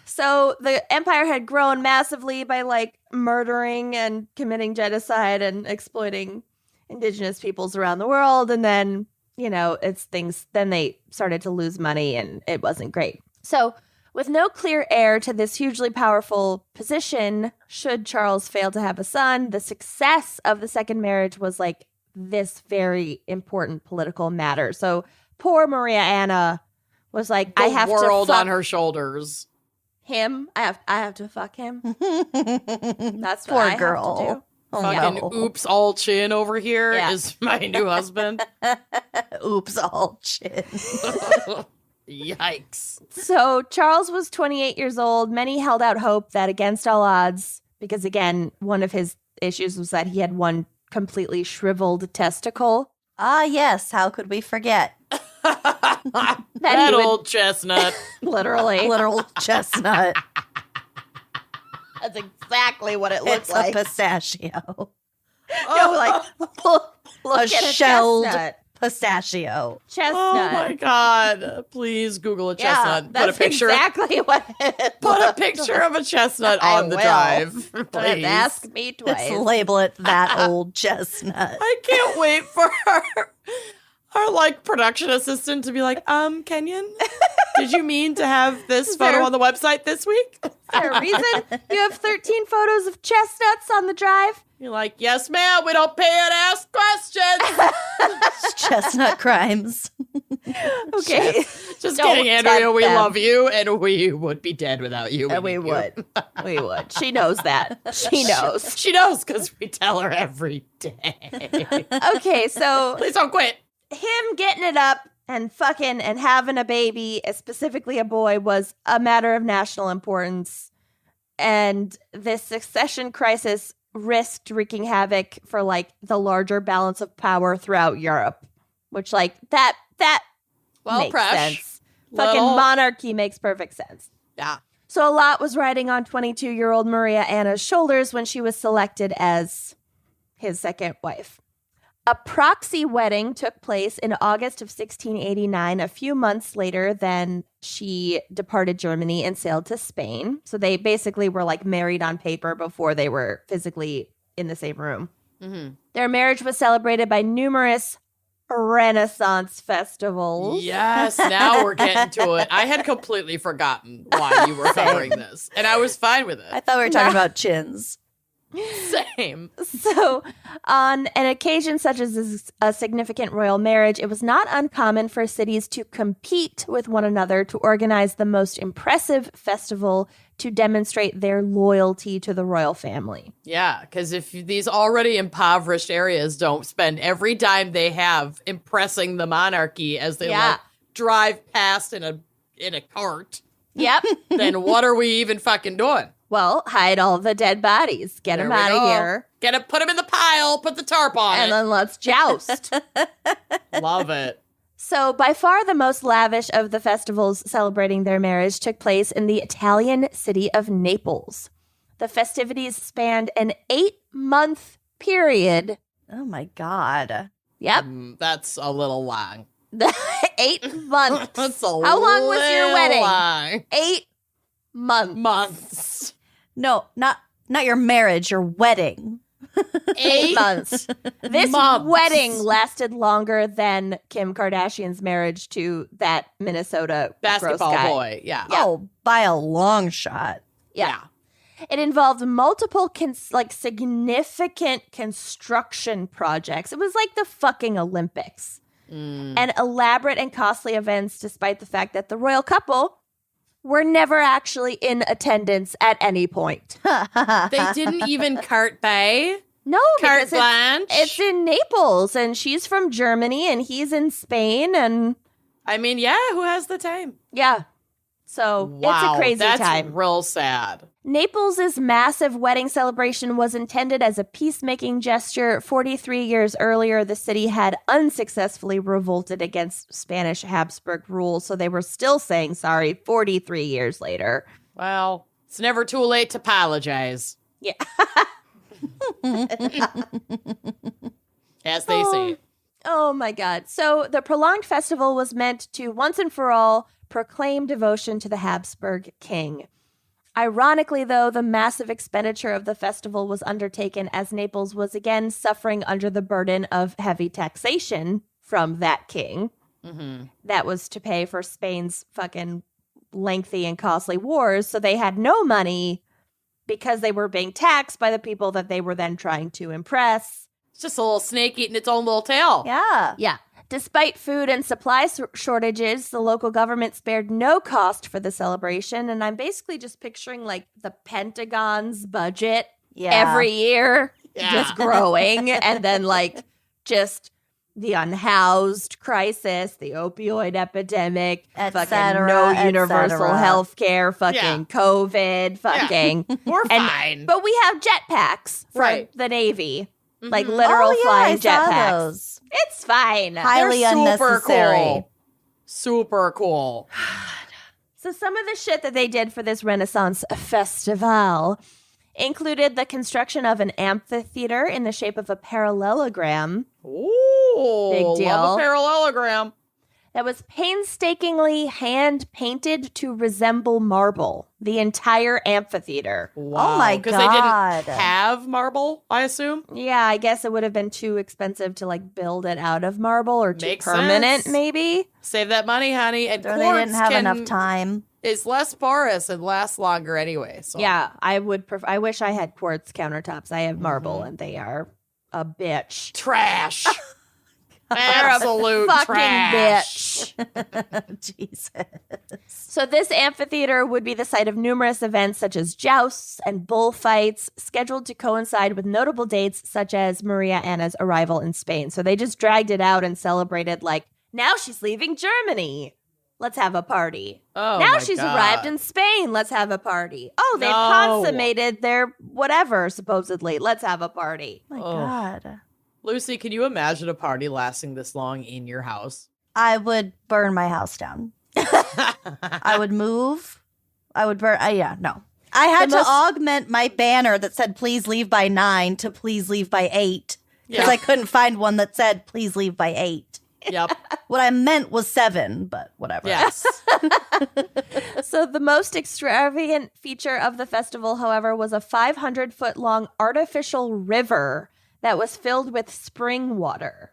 Speaker 3: So the empire had grown massively by like murdering and committing genocide and exploiting indigenous peoples around the world. And then, then they started to lose money and it wasn't great. So with no clear heir to this hugely powerful position, should Charles fail to have a son, the success of the second marriage was like this very important political matter. So poor Maria Anna was like, I have to
Speaker 4: world
Speaker 3: fuck
Speaker 4: on her shoulders.
Speaker 3: him. I have to fuck him. That's what
Speaker 5: Poor
Speaker 3: I have
Speaker 5: girl.
Speaker 3: to do.
Speaker 5: Oh,
Speaker 4: Fucking
Speaker 5: no.
Speaker 4: oops, all chin over here is
Speaker 3: Yeah.
Speaker 4: my new husband.
Speaker 5: Oops, all chin.
Speaker 4: Yikes.
Speaker 3: So Charles was 28 years old. Many held out hope that against all odds, because again, one of his issues was that he had one completely shriveled testicle.
Speaker 5: Ah, yes. How could we forget?
Speaker 4: That
Speaker 3: he would-
Speaker 4: old chestnut.
Speaker 3: Literally.
Speaker 5: Literal chestnut.
Speaker 3: That's exactly what it
Speaker 5: It's a pistachio.
Speaker 3: Look
Speaker 5: A
Speaker 3: at
Speaker 5: shelled
Speaker 3: chestnut.
Speaker 5: pistachio.
Speaker 3: Chestnut.
Speaker 4: Oh my God. Please Google a
Speaker 3: Yeah,
Speaker 4: chestnut.
Speaker 3: that's
Speaker 4: Put a picture.
Speaker 3: exactly what it
Speaker 4: Put a
Speaker 3: looked
Speaker 4: picture of a chestnut
Speaker 3: I
Speaker 4: on the
Speaker 3: will.
Speaker 4: drive.
Speaker 3: like. Don't have to
Speaker 4: Please.
Speaker 3: ask me twice.
Speaker 5: Let's label it that old chestnut.
Speaker 4: I can't wait for our like production assistant to be like, Kenyon, did you mean to have this photo
Speaker 3: there-
Speaker 4: on the website this week?
Speaker 3: Is there a reason you have 13 photos of chestnuts on the drive?
Speaker 4: You're like, yes, ma'am, we don't pay and ask questions.
Speaker 5: Chestnut crimes.
Speaker 3: Okay.
Speaker 4: Just
Speaker 3: Don't
Speaker 4: kidding, Andrea.
Speaker 3: tempt
Speaker 4: We
Speaker 3: them.
Speaker 4: love you, and we would be dead without you.
Speaker 3: And we
Speaker 4: need you.
Speaker 3: would. We would. She knows that. She knows.
Speaker 4: She knows because we tell her every day.
Speaker 3: Okay, so
Speaker 4: Please don't quit.
Speaker 3: him getting it up and fucking and having a baby, specifically a boy, was a matter of national importance. And this succession crisis risked wreaking havoc for like the larger balance of power throughout Europe, which like that
Speaker 4: Well,
Speaker 3: makes
Speaker 4: Presh.
Speaker 3: sense. Fucking
Speaker 4: Little-
Speaker 3: monarchy makes perfect sense.
Speaker 4: Yeah.
Speaker 3: So a lot was riding on 22-year-old Maria Anna's shoulders when she was selected as his second wife. A proxy wedding took place in August of 1689, a few months later than she departed Germany and sailed to Spain. So they basically were like married on paper before they were physically in the same room.
Speaker 4: Mm-hmm.
Speaker 3: Their marriage was celebrated by numerous Renaissance festivals.
Speaker 4: Yes, now we're getting to it. I had completely forgotten why you were covering this, and I was fine with
Speaker 5: I
Speaker 4: it.
Speaker 5: thought we were talking about chins.
Speaker 4: Same.
Speaker 3: So, on an occasion such as a significant royal marriage, it was not uncommon for cities to compete with one another to organize the most impressive festival to demonstrate their loyalty to the royal family.
Speaker 4: Yeah, because if these already impoverished areas don't spend every dime they have impressing the monarchy as they
Speaker 3: Yeah.
Speaker 4: like drive past in a cart,
Speaker 3: Yep.
Speaker 4: then what are we even fucking doing?
Speaker 3: Well, hide all the dead bodies. Get them
Speaker 4: There we
Speaker 3: out of
Speaker 4: go.
Speaker 3: here.
Speaker 4: Put them in the pile, put the tarp on
Speaker 3: And
Speaker 4: it.
Speaker 3: then let's joust.
Speaker 4: Love it.
Speaker 3: So, by far the most lavish of the festivals celebrating their marriage took place in the Italian city of Naples. The festivities spanned an 8-month period.
Speaker 5: Oh my God.
Speaker 3: Yep,
Speaker 4: That's a little long.
Speaker 3: 8 months.
Speaker 4: That's a
Speaker 3: How long was your
Speaker 4: little
Speaker 3: wedding?
Speaker 4: long.
Speaker 3: 8 months.
Speaker 4: Months.
Speaker 5: No, not your marriage, your wedding.
Speaker 3: 8 months. This
Speaker 4: months.
Speaker 3: wedding lasted longer than Kim Kardashian's marriage to that Minnesota gross
Speaker 4: Basketball
Speaker 3: guy.
Speaker 4: boy. Yeah.
Speaker 5: Oh, by a long shot.
Speaker 3: Yeah. It involved multiple significant construction projects. It was like the fucking Olympics. And elaborate and costly events, despite the fact that the royal couple were never actually in attendance at any point.
Speaker 4: They didn't even carte bay.
Speaker 3: No,
Speaker 4: Carte
Speaker 3: because
Speaker 4: blanche.
Speaker 3: it's in Naples, and she's from Germany, and he's in Spain, and
Speaker 4: I mean, yeah, who has the time?
Speaker 3: yeah. So
Speaker 4: Wow,
Speaker 3: it's a crazy
Speaker 4: that's
Speaker 3: time.
Speaker 4: real sad.
Speaker 3: Naples' massive wedding celebration was intended as a peacemaking gesture. 43 years earlier, the city had unsuccessfully revolted against Spanish Habsburg rule, so they were still saying sorry 43 years later.
Speaker 4: Well, it's never too late to apologize.
Speaker 3: Yeah.
Speaker 4: As they say.
Speaker 3: Oh my God. So the prolonged festival was meant to once and for all proclaim devotion to the Habsburg king. Ironically, though, the massive expenditure of the festival was undertaken as Naples was again suffering under the burden of heavy taxation from that king.
Speaker 4: Mm-hmm.
Speaker 3: That was to pay for Spain's fucking lengthy and costly wars. So they had no money because they were being taxed by the people that they were then trying to impress.
Speaker 4: It's just a little snake eating its own little tail.
Speaker 5: Yeah.
Speaker 3: Yeah. Despite food and supply shortages, the local government spared no cost for the celebration. And I'm basically just picturing like the Pentagon's budget every year just growing. And then like just the unhoused crisis, the opioid epidemic, fucking no universal health care, fucking COVID, fucking.
Speaker 4: We're fine.
Speaker 3: But we have jetpacks for the Navy. Like literal
Speaker 5: I
Speaker 3: flying
Speaker 5: saw
Speaker 3: jetpacks.
Speaker 5: those.
Speaker 3: It's fine.
Speaker 5: Highly
Speaker 4: They're
Speaker 5: unnecessary.
Speaker 4: Cool. Super cool.
Speaker 3: So some of the shit that they did for this Renaissance festival included the construction of an amphitheater in the shape of a parallelogram.
Speaker 4: Ooh,
Speaker 3: Big deal.
Speaker 4: Love a parallelogram.
Speaker 3: That was painstakingly hand-painted to resemble marble. The entire amphitheater.
Speaker 5: Wow. Oh my
Speaker 4: Because they
Speaker 5: God.
Speaker 4: didn't have marble, I assume.
Speaker 3: Yeah, I guess it would have been too expensive to like build it out of marble or too
Speaker 4: Makes
Speaker 3: permanent,
Speaker 4: sense.
Speaker 3: maybe.
Speaker 4: Save that money, honey. And
Speaker 5: Or they
Speaker 4: quartz
Speaker 5: didn't have enough time.
Speaker 4: It's less porous and lasts longer anyway. So.
Speaker 3: Yeah, I would prefer. I wish I had quartz countertops. I have marble, and they are a bitch.
Speaker 4: Trash.
Speaker 3: They're
Speaker 4: Absolute
Speaker 3: a fucking
Speaker 4: trash.
Speaker 3: bitch.
Speaker 5: Jesus.
Speaker 3: So this amphitheater would be the site of numerous events such as jousts and bullfights, scheduled to coincide with notable dates such as Maria Anna's arrival in Spain. So they just dragged it out and celebrated like, now she's leaving Germany. Let's have a party.
Speaker 4: Oh,
Speaker 3: now
Speaker 4: my
Speaker 3: she's
Speaker 4: God.
Speaker 3: arrived in Spain. Let's have a party. Oh, they've
Speaker 4: No.
Speaker 3: consummated their whatever, supposedly. Let's have a party.
Speaker 5: My
Speaker 4: Oh.
Speaker 5: God.
Speaker 4: Lucy, can you imagine a party lasting this long in your house?
Speaker 5: I would burn my house down. I would move. I would burn. No. I had
Speaker 3: The
Speaker 5: to
Speaker 3: most-
Speaker 5: augment my banner that said, please leave by 9 to please leave by 8. Because
Speaker 4: Yeah.
Speaker 5: I couldn't find one that said, please leave by 8.
Speaker 4: Yep.
Speaker 5: What I meant was 7, but whatever.
Speaker 4: Yes.
Speaker 3: So the most extravagant feature of the festival, however, was a 500-foot-long artificial river that was filled with spring water.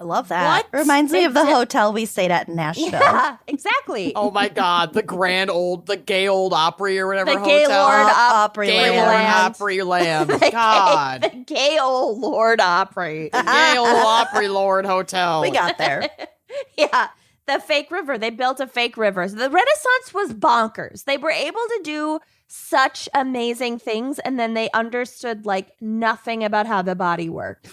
Speaker 5: I love that.
Speaker 4: What?
Speaker 5: Reminds me
Speaker 3: They
Speaker 5: of the
Speaker 3: did-
Speaker 5: hotel we stayed at in Nashville.
Speaker 3: Yeah, exactly.
Speaker 4: Oh my God. The gay old Opry or whatever
Speaker 3: The
Speaker 4: hotel.
Speaker 3: Gaylord
Speaker 5: Opry
Speaker 4: Gay
Speaker 5: Land.
Speaker 4: Lord Opry Land. God.
Speaker 3: The gay old Lord Opry.
Speaker 4: The gay old Opry Lord Hotel.
Speaker 5: We got there.
Speaker 3: Yeah, the fake river. They built a fake river. So the Renaissance was bonkers. They were able to do such amazing things, and then they understood like nothing about how the body worked. It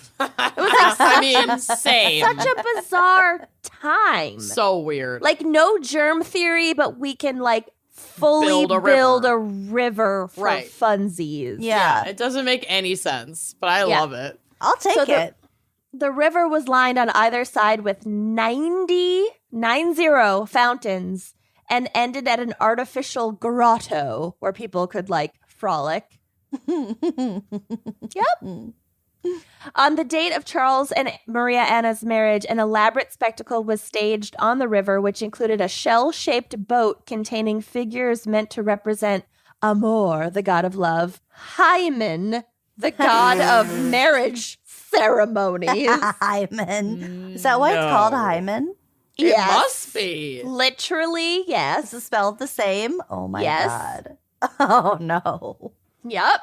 Speaker 3: was like
Speaker 4: I mean, same.
Speaker 3: such a bizarre time.
Speaker 4: So weird.
Speaker 3: Like no germ theory, but we can like fully
Speaker 4: Build a
Speaker 3: a river for
Speaker 4: Right.
Speaker 3: funsies.
Speaker 5: Yeah.
Speaker 4: It doesn't make any sense, but I
Speaker 3: Yeah.
Speaker 4: love it.
Speaker 5: I'll take
Speaker 3: So
Speaker 5: it.
Speaker 3: The river was lined on either side with 90 fountains and ended at an artificial grotto where people could like frolic. Yep. On the date of Charles and Maria Anna's marriage, an elaborate spectacle was staged on the river, which included a shell-shaped boat containing figures meant to represent Amor, the god of love, Hymen, the god of marriage ceremonies.
Speaker 5: Hymen. Is that why it's called
Speaker 4: No.
Speaker 5: Hymen?
Speaker 4: It
Speaker 3: Yes.
Speaker 4: must be.
Speaker 3: Literally,
Speaker 5: Is
Speaker 3: yes.
Speaker 5: it spelled the same? Oh my
Speaker 3: Yes.
Speaker 5: God. Oh no.
Speaker 3: Yep.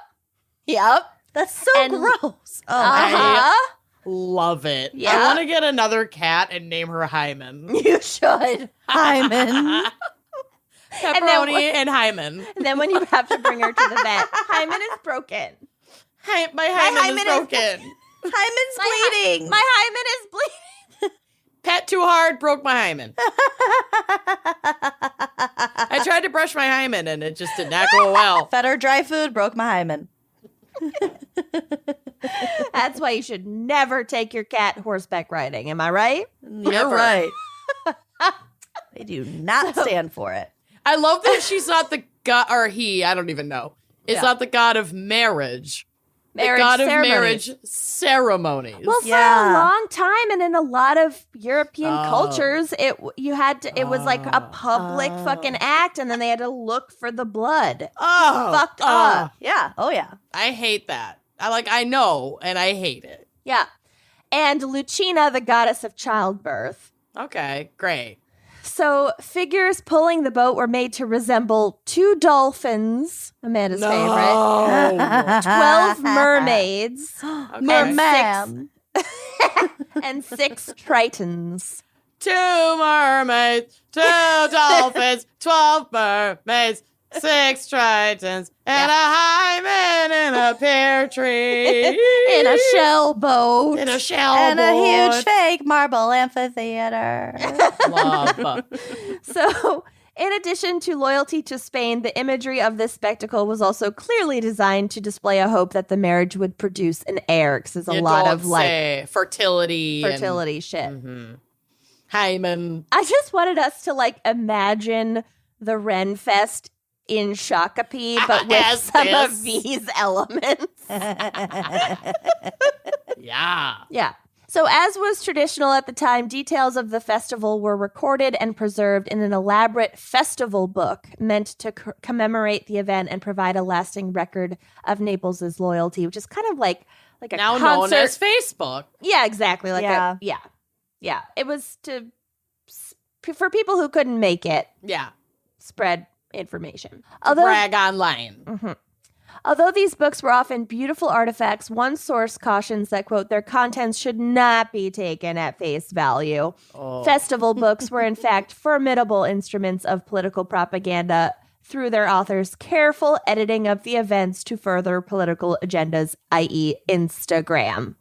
Speaker 3: Yep.
Speaker 5: That's so
Speaker 3: And-
Speaker 5: gross. Oh my God.
Speaker 3: Uh-huh.
Speaker 4: Love it.
Speaker 3: Yeah.
Speaker 4: I want to get another cat and name her Hymen.
Speaker 3: You should.
Speaker 5: Hymen.
Speaker 4: Pepperoni and Hymen.
Speaker 3: And then when you have to bring her to the vet, Hymen is broken.
Speaker 4: My Hymen
Speaker 3: Hymen
Speaker 4: is
Speaker 3: is-
Speaker 4: broken.
Speaker 5: Hymen's
Speaker 3: My
Speaker 5: bleeding.
Speaker 3: My Hymen is bleeding.
Speaker 4: Pet too hard, broke my Hymen. I tried to brush my hymen and it just did not go well.
Speaker 5: Fed her dry food, broke my hymen.
Speaker 3: That's why you should never take your cat horseback riding. Am I right?
Speaker 5: You're right. They do not stand for it.
Speaker 4: I love that she's not the god, or he, I don't even know. It's not the god of marriage.
Speaker 3: Marriage
Speaker 4: the god
Speaker 3: ceremonies.
Speaker 4: of marriage ceremonies.
Speaker 3: Well, for
Speaker 5: Yeah.
Speaker 3: a long time, and in a lot of European cultures, it was like a public fucking act, and then they had to look for the blood. Fucked up.
Speaker 5: Yeah. Oh, yeah.
Speaker 4: I hate that. I know, and I hate it.
Speaker 3: Yeah. And Lucina, the goddess of childbirth.
Speaker 4: Okay, great.
Speaker 3: So figures pulling the boat were made to resemble 2 dolphins, Amanda's favorite, 12 mermaids,
Speaker 5: Merman.
Speaker 3: and 6 tritons.
Speaker 4: 2 mermaids, 2 dolphins, 12 mermaids, 6 tritons, and a hymen in a pear tree.
Speaker 3: In a shell boat.
Speaker 4: In a shell
Speaker 5: And a
Speaker 4: boat.
Speaker 5: huge fake marble amphitheater.
Speaker 4: Love.
Speaker 3: So, in addition to loyalty to Spain, the imagery of this spectacle was also clearly designed to display a hope that the marriage would produce an heir, because there's a lot of like
Speaker 4: fertility
Speaker 3: shit.
Speaker 4: hymen.
Speaker 3: I just wanted us to like imagine the Ren Fest in Shakopee, but with
Speaker 4: As
Speaker 3: some
Speaker 4: this.
Speaker 3: of these elements.
Speaker 4: Yeah.
Speaker 3: Yeah. So, as was traditional at the time, details of the festival were recorded and preserved in an elaborate festival book meant to commemorate the event and provide a lasting record of Naples's loyalty, which is kind of like a
Speaker 4: Now
Speaker 3: concert.
Speaker 4: known as Facebook.
Speaker 3: Yeah, exactly.
Speaker 5: Yeah.
Speaker 3: Yeah. It was for people who couldn't make it,
Speaker 4: Yeah.
Speaker 3: spread information.
Speaker 4: Brag online.
Speaker 3: Although these books were often beautiful artifacts, one source cautions that, quote, their contents should not be taken at face value. Festival books were, in fact, formidable instruments of political propaganda through their authors' careful editing of the events to further political agendas, i.e. Instagram.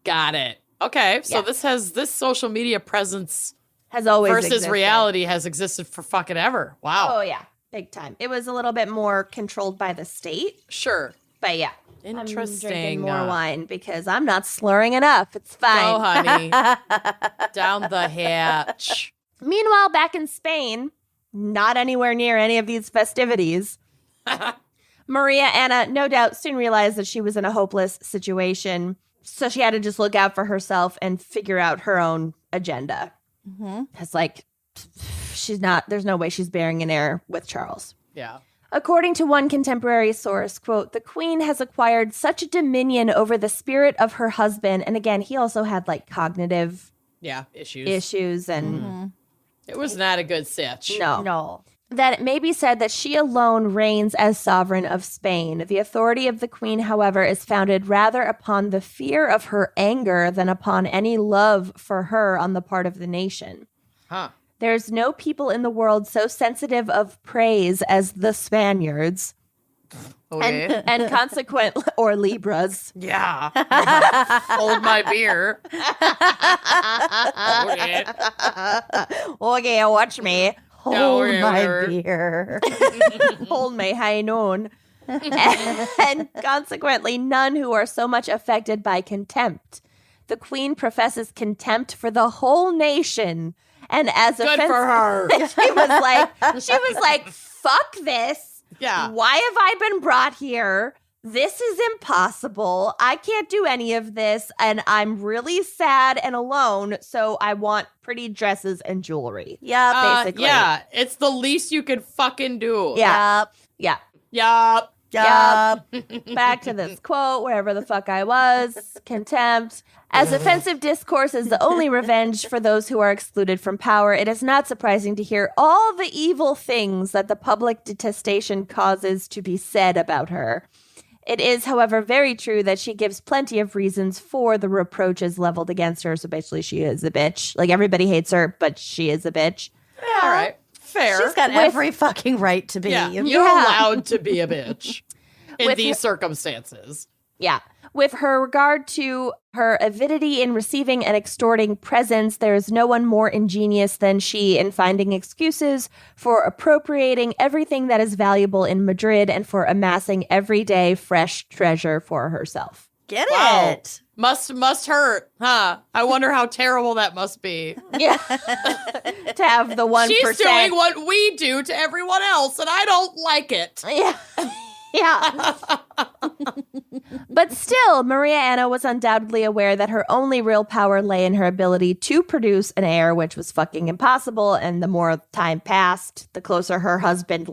Speaker 4: Got it. Okay. So
Speaker 3: Yeah.
Speaker 4: this social media presence
Speaker 3: Has always
Speaker 4: versus
Speaker 3: existed.
Speaker 4: reality has existed for fucking ever. Wow.
Speaker 3: Oh, yeah. Big time. It was a little bit more controlled by the state,
Speaker 4: Sure.
Speaker 3: but yeah.
Speaker 4: Interesting.
Speaker 3: I'm drinking more wine because I'm not slurring enough. It's fine.
Speaker 4: Go, honey. Down the hatch.
Speaker 3: Meanwhile, back in Spain, not anywhere near any of these festivities, Maria Anna no doubt soon realized that she was in a hopeless situation. So she had to just look out for herself and figure out her own agenda. It's like, there's no way she's bearing an heir with Charles.
Speaker 4: Yeah.
Speaker 3: According to one contemporary source, quote, the queen has acquired such a dominion over the spirit of her husband. And again, he also had like cognitive
Speaker 4: Yeah. Issues.
Speaker 3: issues and
Speaker 4: It was not a good sitch.
Speaker 5: No.
Speaker 3: that it may be said that she alone reigns as sovereign of Spain. The authority of the queen, however, is founded rather upon the fear of her anger than upon any love for her on the part of the nation.
Speaker 4: Huh.
Speaker 3: There's no people in the world so sensitive of praise as the Spaniards,
Speaker 4: Okay.
Speaker 3: and consequent, or Libras.
Speaker 4: Yeah. Hold my beer. Okay.
Speaker 3: Okay, watch me.
Speaker 5: Hold
Speaker 4: okay,
Speaker 5: my
Speaker 4: whatever.
Speaker 5: beer.
Speaker 3: Hold my high noon. And consequently, none who are so much affected by contempt. The queen professes contempt for the whole nation, and as
Speaker 4: Good for her.
Speaker 3: she was like, fuck this.
Speaker 4: Yeah.
Speaker 3: Why have I been brought here? This is impossible. I can't do any of this, and I'm really sad and alone, so I want pretty dresses and jewelry.
Speaker 5: Yeah,
Speaker 3: basically.
Speaker 4: Yeah. It's the least you could fucking do.
Speaker 3: Yeah. Yeah.
Speaker 4: Yup.
Speaker 5: Yup.
Speaker 3: Back to this quote, wherever the fuck I was. Contempt. As offensive discourse is the only revenge for those who are excluded from power, it is not surprising to hear all the evil things that the public detestation causes to be said about her. It is, however, very true that she gives plenty of reasons for the reproaches leveled against her. So basically, she is a bitch. Like, everybody hates her, but she is a bitch.
Speaker 4: All right. Fair.
Speaker 5: She's got every fucking right to be.
Speaker 4: Yeah. You're
Speaker 3: Yeah.
Speaker 4: allowed to be a bitch in
Speaker 3: With
Speaker 4: these circumstances.
Speaker 3: Yeah. With her regard to her avidity in receiving and extorting presents, there is no one more ingenious than she in finding excuses for appropriating everything that is valuable in Madrid and for amassing everyday fresh treasure for herself.
Speaker 5: Get
Speaker 4: Wow.
Speaker 5: it.
Speaker 4: Must hurt, huh? I wonder how terrible that must be.
Speaker 3: Yeah. To have the 1%.
Speaker 4: She's doing what we do to everyone else, and I don't like it.
Speaker 3: Yeah. Yeah. But still, Maria Anna was undoubtedly aware that her only real power lay in her ability to produce an heir, which was fucking impossible. And the more time passed, the closer her husband,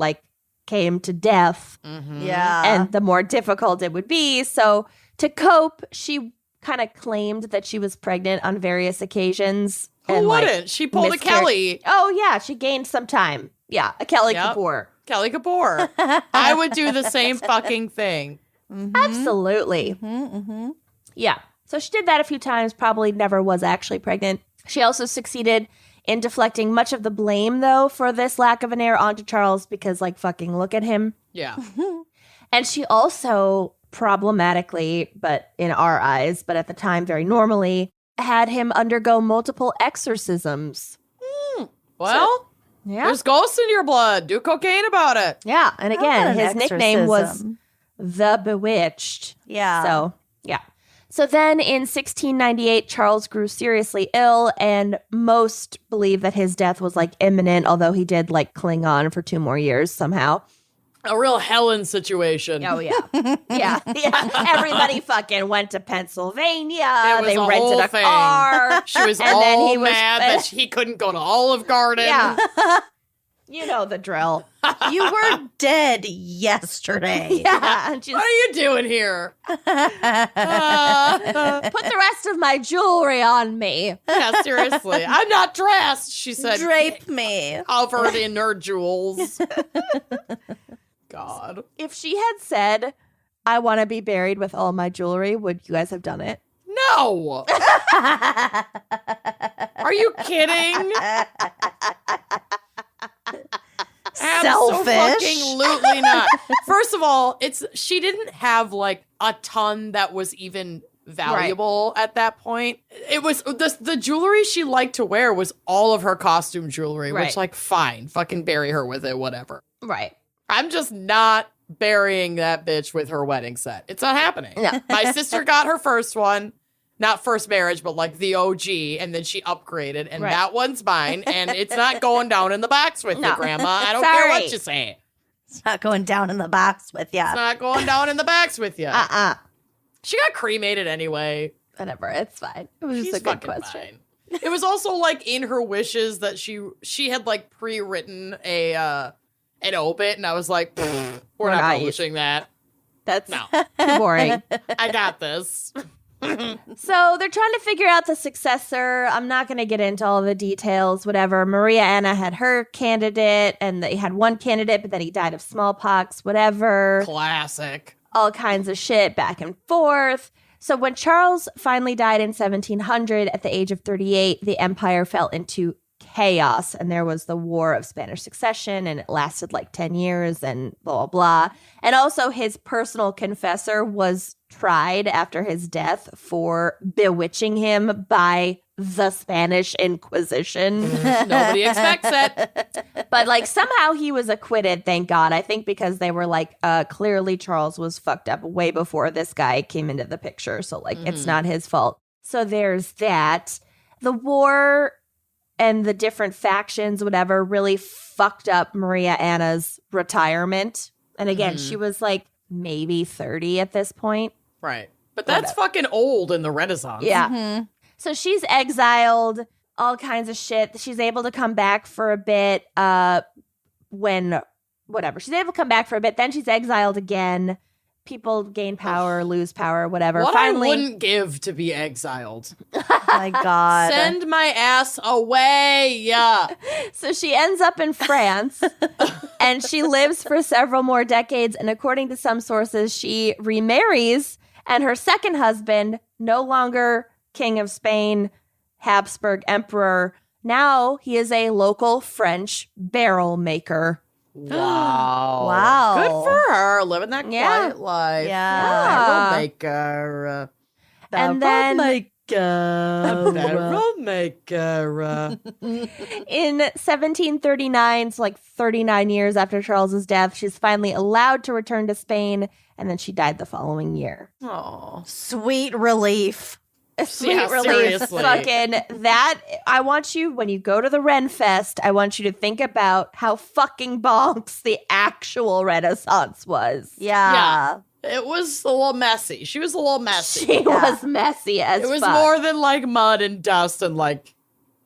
Speaker 3: came to death.
Speaker 5: Yeah.
Speaker 3: And the more difficult it would be. So to cope, she kind of claimed that she was pregnant on various occasions.
Speaker 4: Who
Speaker 3: and,
Speaker 4: wouldn't? She pulled a Kelly.
Speaker 3: Oh, yeah. She gained some time. Yeah. A Kelly
Speaker 4: Yep.
Speaker 3: Kapoor.
Speaker 4: Kelly Kapoor. I would do the same fucking thing.
Speaker 3: Absolutely. Yeah. So she did that a few times, probably never was actually pregnant. She also succeeded in deflecting much of the blame, though, for this lack of an heir onto Charles because, fucking look at him.
Speaker 4: Yeah.
Speaker 3: And she also problematically, but in our eyes, but at the time very normally, had him undergo multiple exorcisms.
Speaker 4: Well,
Speaker 3: Yeah.
Speaker 4: there's ghosts in your blood. Do cocaine about it.
Speaker 3: Yeah. And
Speaker 5: How
Speaker 3: again,
Speaker 5: about an
Speaker 3: his nickname was
Speaker 5: exorcism?
Speaker 3: the Bewitched.
Speaker 5: Yeah.
Speaker 3: So, yeah. So then in 1698, Charles grew seriously ill, and most believe that his death was imminent, although he did cling on for 2 more years somehow.
Speaker 4: A real Helen situation.
Speaker 3: Oh, yeah. Yeah. Everybody fucking went to Pennsylvania.
Speaker 4: It was
Speaker 3: They
Speaker 4: a
Speaker 3: rented
Speaker 4: whole
Speaker 3: a
Speaker 4: thing.
Speaker 3: car.
Speaker 4: She was
Speaker 3: And
Speaker 4: all
Speaker 3: then he was-
Speaker 4: mad that he couldn't go to Olive Garden.
Speaker 3: Yeah. You know the drill.
Speaker 5: You were dead yesterday.
Speaker 3: Yeah. And
Speaker 4: What are you doing here?
Speaker 3: put the rest of my jewelry on me.
Speaker 4: Yeah, seriously. I'm not dressed, she said.
Speaker 5: Drape me.
Speaker 4: Covered in her jewels. God.
Speaker 3: If she had said, I want to be buried with all my jewelry, would you guys have done it?
Speaker 4: No. Are you kidding?
Speaker 5: Selfish.
Speaker 4: Absolutely not. First of all, she didn't have a ton that was even valuable at that point. It was the jewelry she liked to wear was all of her costume jewelry,
Speaker 3: Right.
Speaker 4: which fine, fucking bury her with it, whatever.
Speaker 3: Right.
Speaker 4: I'm just not burying that bitch with her wedding set. It's not happening.
Speaker 3: No.
Speaker 4: My sister got her first one. Not first marriage, but the OG, and then she upgraded, and
Speaker 3: Right.
Speaker 4: that one's mine, and it's not going down in the box with
Speaker 3: No.
Speaker 4: you, Grandma. I don't care
Speaker 3: Sorry.
Speaker 4: what you say.
Speaker 5: It's not going down in the box with you.
Speaker 4: It's not going down in the box with you. She got cremated anyway.
Speaker 3: Whatever. It's fine. It was
Speaker 4: She's
Speaker 3: just a good
Speaker 4: fucking
Speaker 3: question.
Speaker 4: fine. It was also in her wishes that she had
Speaker 3: an
Speaker 4: pre-written an obit, and I was like, we're not
Speaker 3: not
Speaker 4: publishing that.
Speaker 3: That's
Speaker 4: No,
Speaker 3: too boring.
Speaker 4: I got this.
Speaker 3: So they're trying to figure out the successor. I'm not going to get into all the details, whatever. Maria Anna had her candidate, and they had one candidate, but then he died of smallpox, whatever.
Speaker 4: Classic.
Speaker 3: All kinds of shit back and forth. So when Charles finally died in 1700 at the age of 38, the empire fell into chaos, and there was the War of Spanish Succession, and it lasted 10 years and blah, blah, blah. And also his personal confessor was tried after his death for bewitching him by the Spanish Inquisition.
Speaker 4: Nobody expects it.
Speaker 3: But somehow he was acquitted, thank God. I think because they were clearly Charles was fucked up way before this guy came into the picture. So it's not his fault. So there's that. The war and the different factions, whatever, really fucked up Maria Anna's retirement. And again, she was maybe 30 at this point.
Speaker 4: Right. But that's fucking old in the Renaissance.
Speaker 3: Yeah. So she's exiled, all kinds of shit. She's able to come back for a bit she's able to come back for a bit. Then she's exiled again. People gain power, lose power, whatever.
Speaker 4: What
Speaker 3: Finally,
Speaker 4: I wouldn't give to be exiled.
Speaker 5: My God.
Speaker 4: Send my ass away. Yeah.
Speaker 3: so she ends up in France and she lives for several more decades. And according to some sources, she remarries, and her second husband, no longer King of Spain, Habsburg Emperor, now he is a local French barrel maker.
Speaker 4: Wow.
Speaker 5: Wow.
Speaker 4: Good for her, living that
Speaker 3: Yeah.
Speaker 4: quiet life.
Speaker 5: Yeah.
Speaker 4: That'll make her.
Speaker 3: And then
Speaker 4: That'll make her.
Speaker 3: in 1739, so like 39 years after Charles's death, she's finally allowed to return to Spain, and then she died the following year.
Speaker 4: Oh.
Speaker 5: Sweet relief.
Speaker 3: Sweet
Speaker 4: Yeah,
Speaker 3: relief.
Speaker 4: seriously.
Speaker 3: Fucking that. I want you, when you go to the Ren Fest, I want you to think about how fucking bonks the actual Renaissance was.
Speaker 5: Yeah.
Speaker 4: It was a little messy. She was a little messy.
Speaker 3: She was messy as
Speaker 4: It was
Speaker 3: fuck.
Speaker 4: more than like mud and dust and like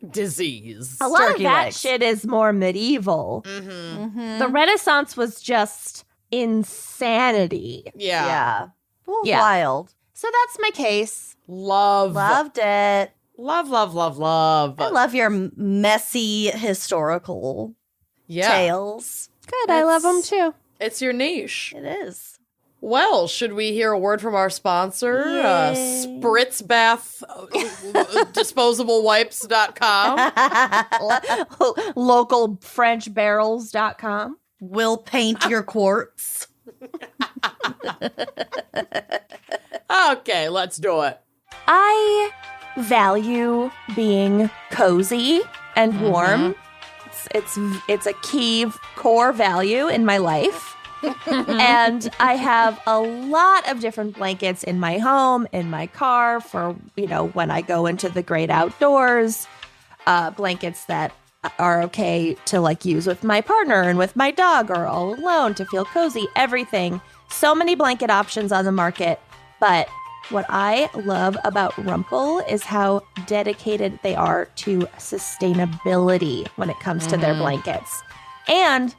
Speaker 4: disease.
Speaker 3: A lot
Speaker 5: Turkey
Speaker 3: of that
Speaker 5: legs.
Speaker 3: shit is more medieval.
Speaker 4: Mm-hmm.
Speaker 3: The Renaissance was just insanity.
Speaker 4: Yeah.
Speaker 5: Yeah. Well,
Speaker 3: Yeah.
Speaker 5: wild.
Speaker 3: So that's my case.
Speaker 4: Love.
Speaker 5: Loved it.
Speaker 4: Love, love, love, love.
Speaker 5: I love your messy historical
Speaker 4: Yeah.
Speaker 5: tales.
Speaker 3: Good. I love them
Speaker 4: It's-
Speaker 3: too.
Speaker 4: It's your niche.
Speaker 5: It is.
Speaker 4: Well, should we hear a word from our sponsor?
Speaker 5: Yay.
Speaker 4: Spritz Bath DisposableWipes.com.
Speaker 3: Localfrenchbarrels.com.
Speaker 5: We'll paint your quartz.
Speaker 4: Okay, let's do it.
Speaker 3: I value being cozy and warm. It's a key core value in my life. And I have a lot of different blankets in my home, in my car for, when I go into the great outdoors, blankets that are okay to like use with my partner and with my dog or all alone to feel cozy, everything. So many blanket options on the market. But what I love about Rumpel is how dedicated they are to sustainability when it comes to their blankets. And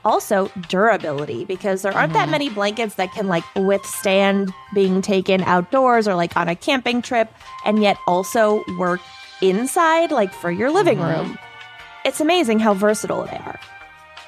Speaker 3: also durability, because there aren't that many blankets that can like withstand being taken outdoors or like on a camping trip and yet also work inside, like for your living room. It's amazing how versatile they are.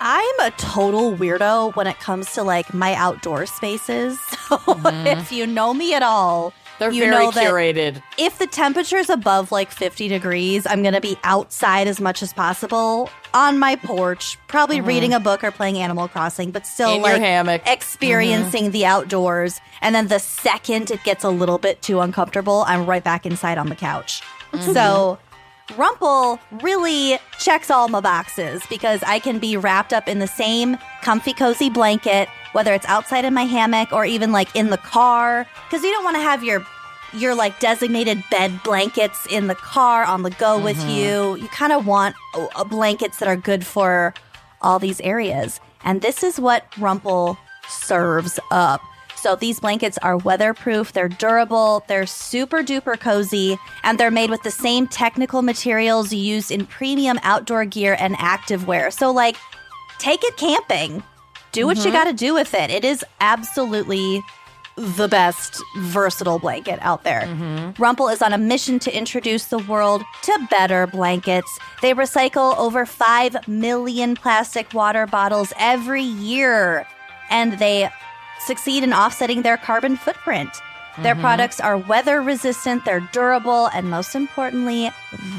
Speaker 5: I'm a total weirdo when it comes to like my outdoor spaces. So if you know me at all,
Speaker 4: They're
Speaker 5: you
Speaker 4: very
Speaker 5: know that
Speaker 4: curated.
Speaker 5: if the temperature's above like 50 degrees, I'm going to be outside as much as possible on my porch, probably reading a book or playing Animal Crossing, but still
Speaker 4: In your
Speaker 5: like
Speaker 4: hammock.
Speaker 5: experiencing the outdoors. And then the second it gets a little bit too uncomfortable, I'm right back inside on the couch. So Rumpel really checks all my boxes because I can be wrapped up in the same comfy, cozy blanket, whether it's outside in my hammock or even like in the car, because you don't want to have your like designated bed blankets in the car on the go with you. You kind of want blankets that are good for all these areas. And this is what Rumpel serves up. So these blankets are weatherproof, they're durable, they're super duper cozy, and they're made with the same technical materials used in premium outdoor gear and activewear. So like, take it camping. Do what you got to do with it. It is absolutely the best versatile blanket out there. Rumpel is on a mission to introduce the world to better blankets. They recycle over 5 million plastic water bottles every year, and they succeed in offsetting their carbon footprint. Their products are weather resistant, they're durable, and most importantly,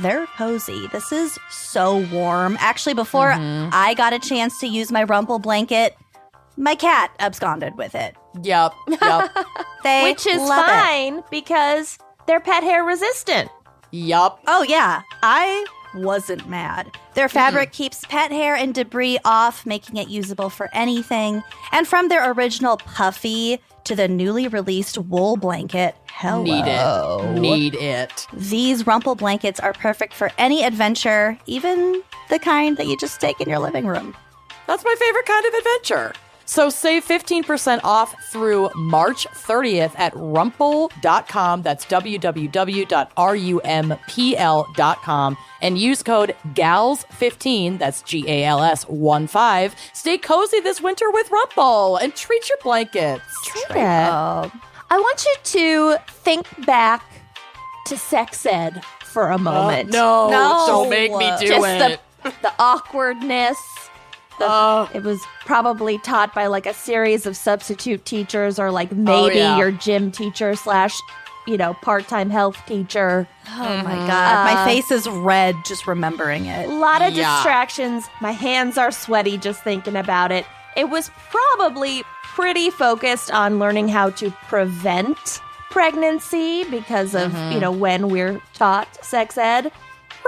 Speaker 5: they're cozy. This is so warm. Actually, before I got a chance to use my Rumpel blanket, my cat absconded with it.
Speaker 4: Yep.
Speaker 5: They
Speaker 3: Which is
Speaker 5: love it.
Speaker 3: fine because they're pet hair resistant.
Speaker 4: Yup.
Speaker 5: Oh, yeah. I wasn't mad. Their fabric keeps pet hair and debris off, making it usable for anything. And from their original puffy to the newly released wool blanket, hello.
Speaker 4: Need it.
Speaker 5: These Rumpel blankets are perfect for any adventure, even the kind that you just take in your living room.
Speaker 4: That's my favorite kind of adventure. So save 15% off through March 30th at rumpel.com. That's www.rumpl.com. And use code GALS15, that's GALS15. Stay cozy this winter with Rumpel and treat your blankets.
Speaker 3: I want you to think back to sex ed for a moment.
Speaker 4: No,
Speaker 5: No.
Speaker 4: don't make me do
Speaker 3: Just
Speaker 4: it.
Speaker 3: the awkwardness. It was probably taught by like a series of substitute teachers or like maybe
Speaker 4: yeah.
Speaker 3: your gym teacher / part-time health teacher.
Speaker 5: Oh my God. My face is red just remembering it.
Speaker 3: A lot of distractions. My hands are sweaty just thinking about it. It was probably pretty focused on learning how to prevent pregnancy because of, when we're taught sex ed.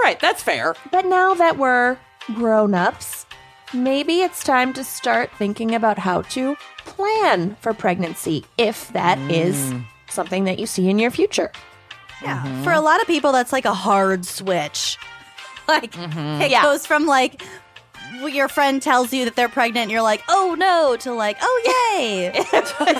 Speaker 4: Right, that's fair.
Speaker 3: But now that we're grown-ups, maybe it's time to start thinking about how to plan for pregnancy, if that is something that you see in your future.
Speaker 5: Yeah. For a lot of people, that's like a hard switch. Like, it goes from like, your friend tells you that they're pregnant and you're like, oh no, to like, oh yay. It's like,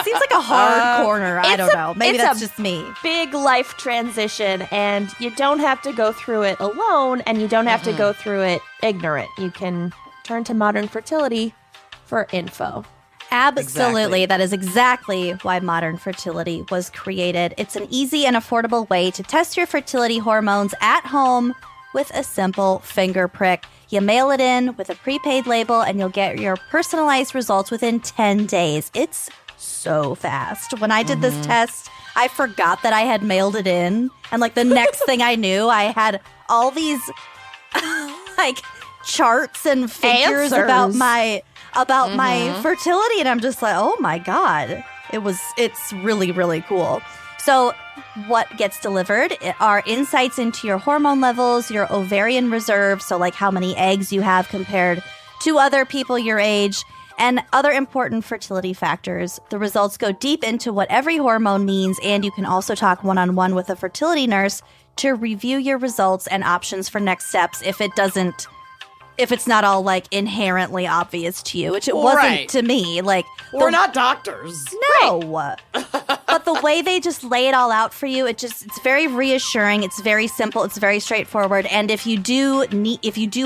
Speaker 5: seems like a hard corner. I don't know. Maybe that's just me.
Speaker 3: Big life transition, and you don't have to go through it alone, and you don't have to go through it ignorant. You can turn to Modern Fertility for info.
Speaker 5: Absolutely. Exactly. That is exactly why Modern Fertility was created. It's an easy and affordable way to test your fertility hormones at home with a simple finger prick. You mail it in with a prepaid label and you'll get your personalized results within 10 days. It's so fast. When I did this test, I forgot that I had mailed it in. And like the next thing I knew, I had all these like charts and figures about my fertility. And I'm just like, oh my God, it's really, really cool. So what gets delivered are insights into your hormone levels, your ovarian reserve, so like how many eggs you have compared to other people your age, and other important fertility factors. The results go deep into what every hormone means, and you can also talk one-on-one with a fertility nurse to review your results and options for next steps if it's not all like inherently obvious to you, which it wasn't to me. Like,
Speaker 4: we're not doctors.
Speaker 5: No. Right. But the way they just lay it all out for you, it's very reassuring. It's very simple. It's very straightforward. And if you do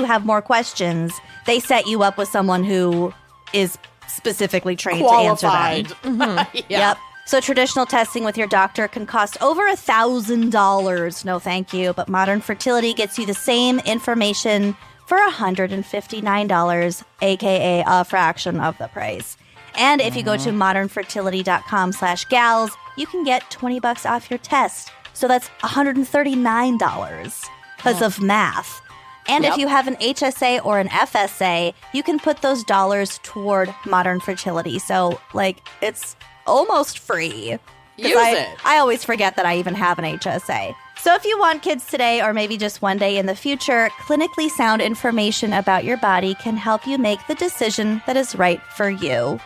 Speaker 5: have more questions, they set you up with someone who is specifically trained
Speaker 4: qualified
Speaker 5: to answer them. Yep. So traditional testing with your doctor can cost over $1,000. No, thank you. But Modern Fertility gets you the same information for $159, aka a fraction of the price. And if you go to modernfertility.com/gals, you can get $20 off your test. So that's $139 because of math. And if you have an HSA or an FSA, you can put those dollars toward Modern Fertility. So, like, it's almost free.
Speaker 4: Use it.
Speaker 5: I always forget that I even have an HSA. So if you want kids today or maybe just one day in the future, clinically sound information about your body can help you make the decision that is right for you.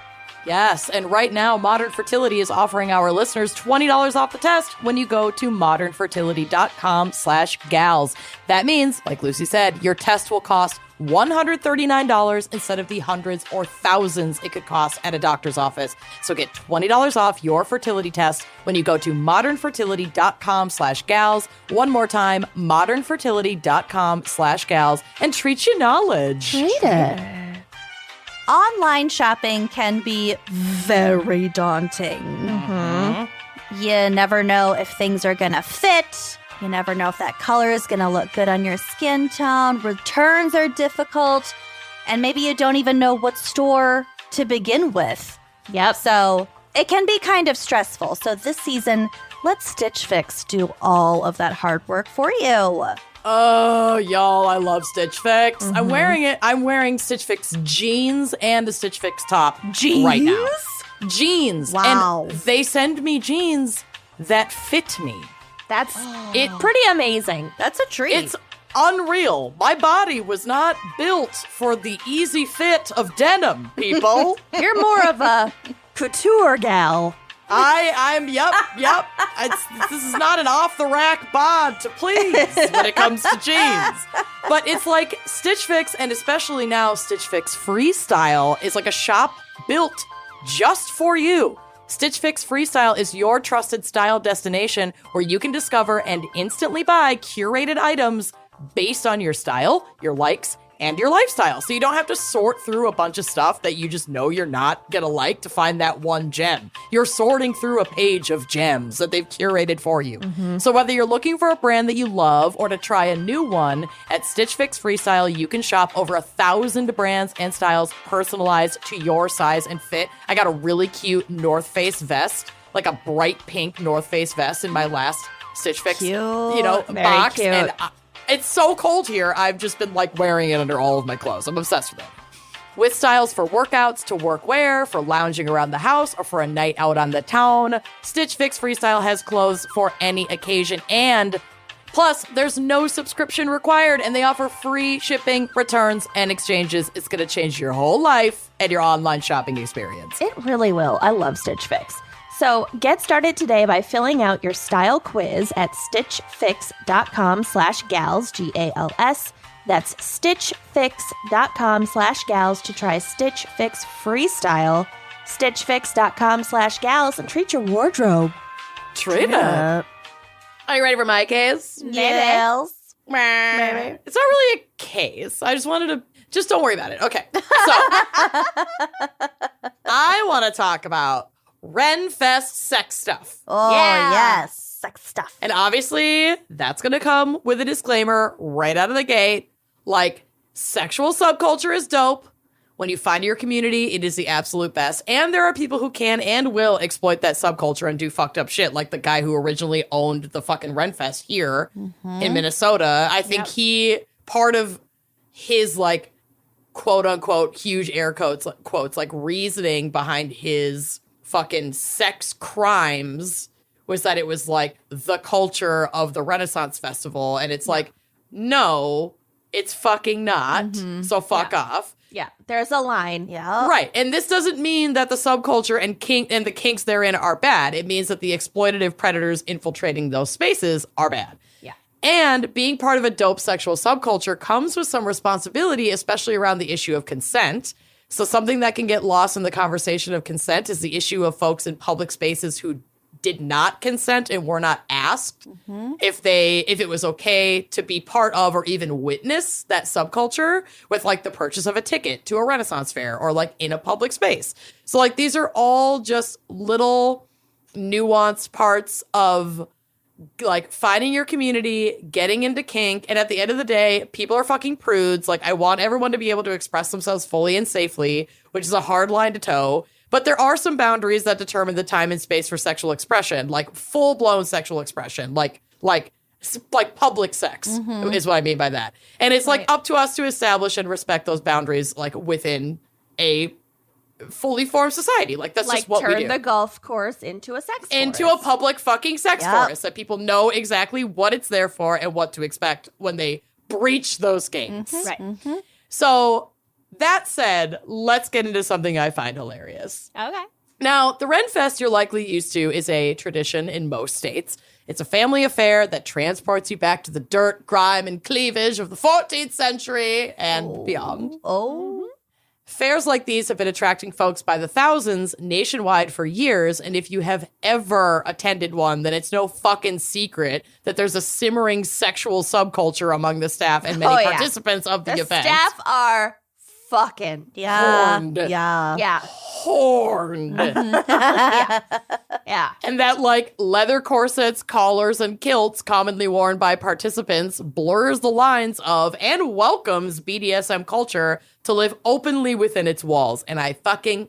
Speaker 4: Yes, and right now, Modern Fertility is offering our listeners $20 off the test when you go to modernfertility.com/gals. That means, like Lucy said, your test will cost $139 instead of the hundreds or thousands it could cost at a doctor's office. So get $20 off your fertility test when you go to modernfertility.com/gals. One more time, modernfertility.com/gals, and treat your knowledge.
Speaker 3: Treat it.
Speaker 5: Online shopping can be very daunting. You never know if things are going to fit. You never know if that color is going to look good on your skin tone. Returns are difficult. And maybe you don't even know what store to begin with.
Speaker 3: Yep.
Speaker 5: So it can be kind of stressful. So this season, let Stitch Fix do all of that hard work for you.
Speaker 4: Oh, y'all, I love Stitch Fix. I'm wearing it. I'm wearing Stitch Fix jeans and a Stitch Fix top right now. Jeans.
Speaker 5: Wow.
Speaker 4: And they send me jeans that fit me.
Speaker 3: That's pretty amazing.
Speaker 5: That's a treat.
Speaker 4: It's unreal. My body was not built for the easy fit of denim, people.
Speaker 3: You're more of a couture gal.
Speaker 4: Yep. This is not an off-the-rack bod to please when it comes to jeans. But it's like Stitch Fix, and especially now Stitch Fix Freestyle, is like a shop built just for you. Stitch Fix Freestyle is your trusted style destination where you can discover and instantly buy curated items based on your style, your likes, and your lifestyle. So you don't have to sort through a bunch of stuff that you just know you're not gonna like to find that one gem. You're sorting through a page of gems that they've curated for you. So whether you're looking for a brand that you love or to try a new one, at Stitch Fix Freestyle, you can shop over 1,000 brands and styles personalized to your size and fit. I got a really cute North Face vest like a bright pink North Face vest in my last Stitch Fix,
Speaker 5: Cute.
Speaker 3: Very
Speaker 4: box.
Speaker 3: cute.
Speaker 4: And it's so cold here. I've just been like wearing it under all of my clothes. I'm obsessed with it. With styles for workouts, to work wear, for lounging around the house, or for a night out on the town, Stitch Fix Freestyle has clothes for any occasion. And plus, there's no subscription required, and they offer free shipping, returns, and exchanges. It's going to change your whole life and your online shopping experience.
Speaker 3: It really will. I love Stitch Fix. So get started today by filling out your style quiz at stitchfix.com/gals, G-A-L-S. That's stitchfix.com/gals to try Stitch Fix Freestyle. Stitchfix.com/gals and treat your wardrobe.
Speaker 4: Trina, are you ready for my case?
Speaker 5: Yes.
Speaker 3: Maybe.
Speaker 4: It's not really a case. I just wanted to, just don't worry about it. Okay. So, I want to talk about Renfest sex stuff.
Speaker 5: Oh,
Speaker 3: Yeah.
Speaker 5: yes. Sex stuff.
Speaker 4: And obviously, that's going to come with a disclaimer right out of the gate. Like, sexual subculture is dope. When you find your community, it is the absolute best. And there are people who can and will exploit that subculture and do fucked up shit, like the guy who originally owned the fucking Renfest here in Minnesota. I think part of his, like, quote unquote, huge air quotes, like, reasoning behind his fucking sex crimes was that it was, like, the culture of the Renaissance Festival. And it's like, no, it's fucking not. So fuck off.
Speaker 3: Yeah, there's a line.
Speaker 5: Yeah.
Speaker 4: Right. And this doesn't mean that the subculture and the kinks therein are bad. It means that the exploitative predators infiltrating those spaces are bad.
Speaker 3: Yeah.
Speaker 4: And being part of a dope sexual subculture comes with some responsibility, especially around the issue of consent. So something that can get lost in the conversation of consent is the issue of folks in public spaces who did not consent and were not asked if it was okay to be part of or even witness that subculture with, like, the purchase of a ticket to a Renaissance fair or, like, in a public space. So, like, these are all just little nuanced parts of, like, finding your community, getting into kink, and at the end of the day, people are fucking prudes. Like, I want everyone to be able to express themselves fully and safely, which is a hard line to toe. But there are some boundaries that determine the time and space for sexual expression, like full-blown sexual expression, like public sex is what I mean by that. And it's like up to us to establish and respect those boundaries, like, within a fully formed society. Like, that's
Speaker 3: Like,
Speaker 4: just what we do.
Speaker 3: turn the golf course into a sex
Speaker 4: Into
Speaker 3: forest.
Speaker 4: a public fucking sex
Speaker 5: Yep.
Speaker 4: forest that people know exactly what it's there for and what to expect when they breach those gates.
Speaker 3: Right.
Speaker 4: So, that said, let's get into something I find hilarious.
Speaker 3: Okay.
Speaker 4: Now, the Renfest you're likely used to is a tradition in most states. It's a family affair that transports you back to the dirt, grime, and cleavage of the 14th century and beyond.
Speaker 5: Oh.
Speaker 4: Fairs like these have been attracting folks by the thousands nationwide for years, and if you have ever attended one, then it's no fucking secret that there's a simmering sexual subculture among the staff and many
Speaker 3: Oh, yeah.
Speaker 4: participants of the
Speaker 3: The
Speaker 4: event.
Speaker 3: staff are fucking.
Speaker 5: Yeah.
Speaker 4: Horned.
Speaker 5: Yeah.
Speaker 3: Yeah.
Speaker 4: Horned.
Speaker 3: Yeah.
Speaker 4: And that, like, leather corsets, collars, and kilts commonly worn by participants blurs the lines of and welcomes BDSM culture to live openly within its walls. And I fucking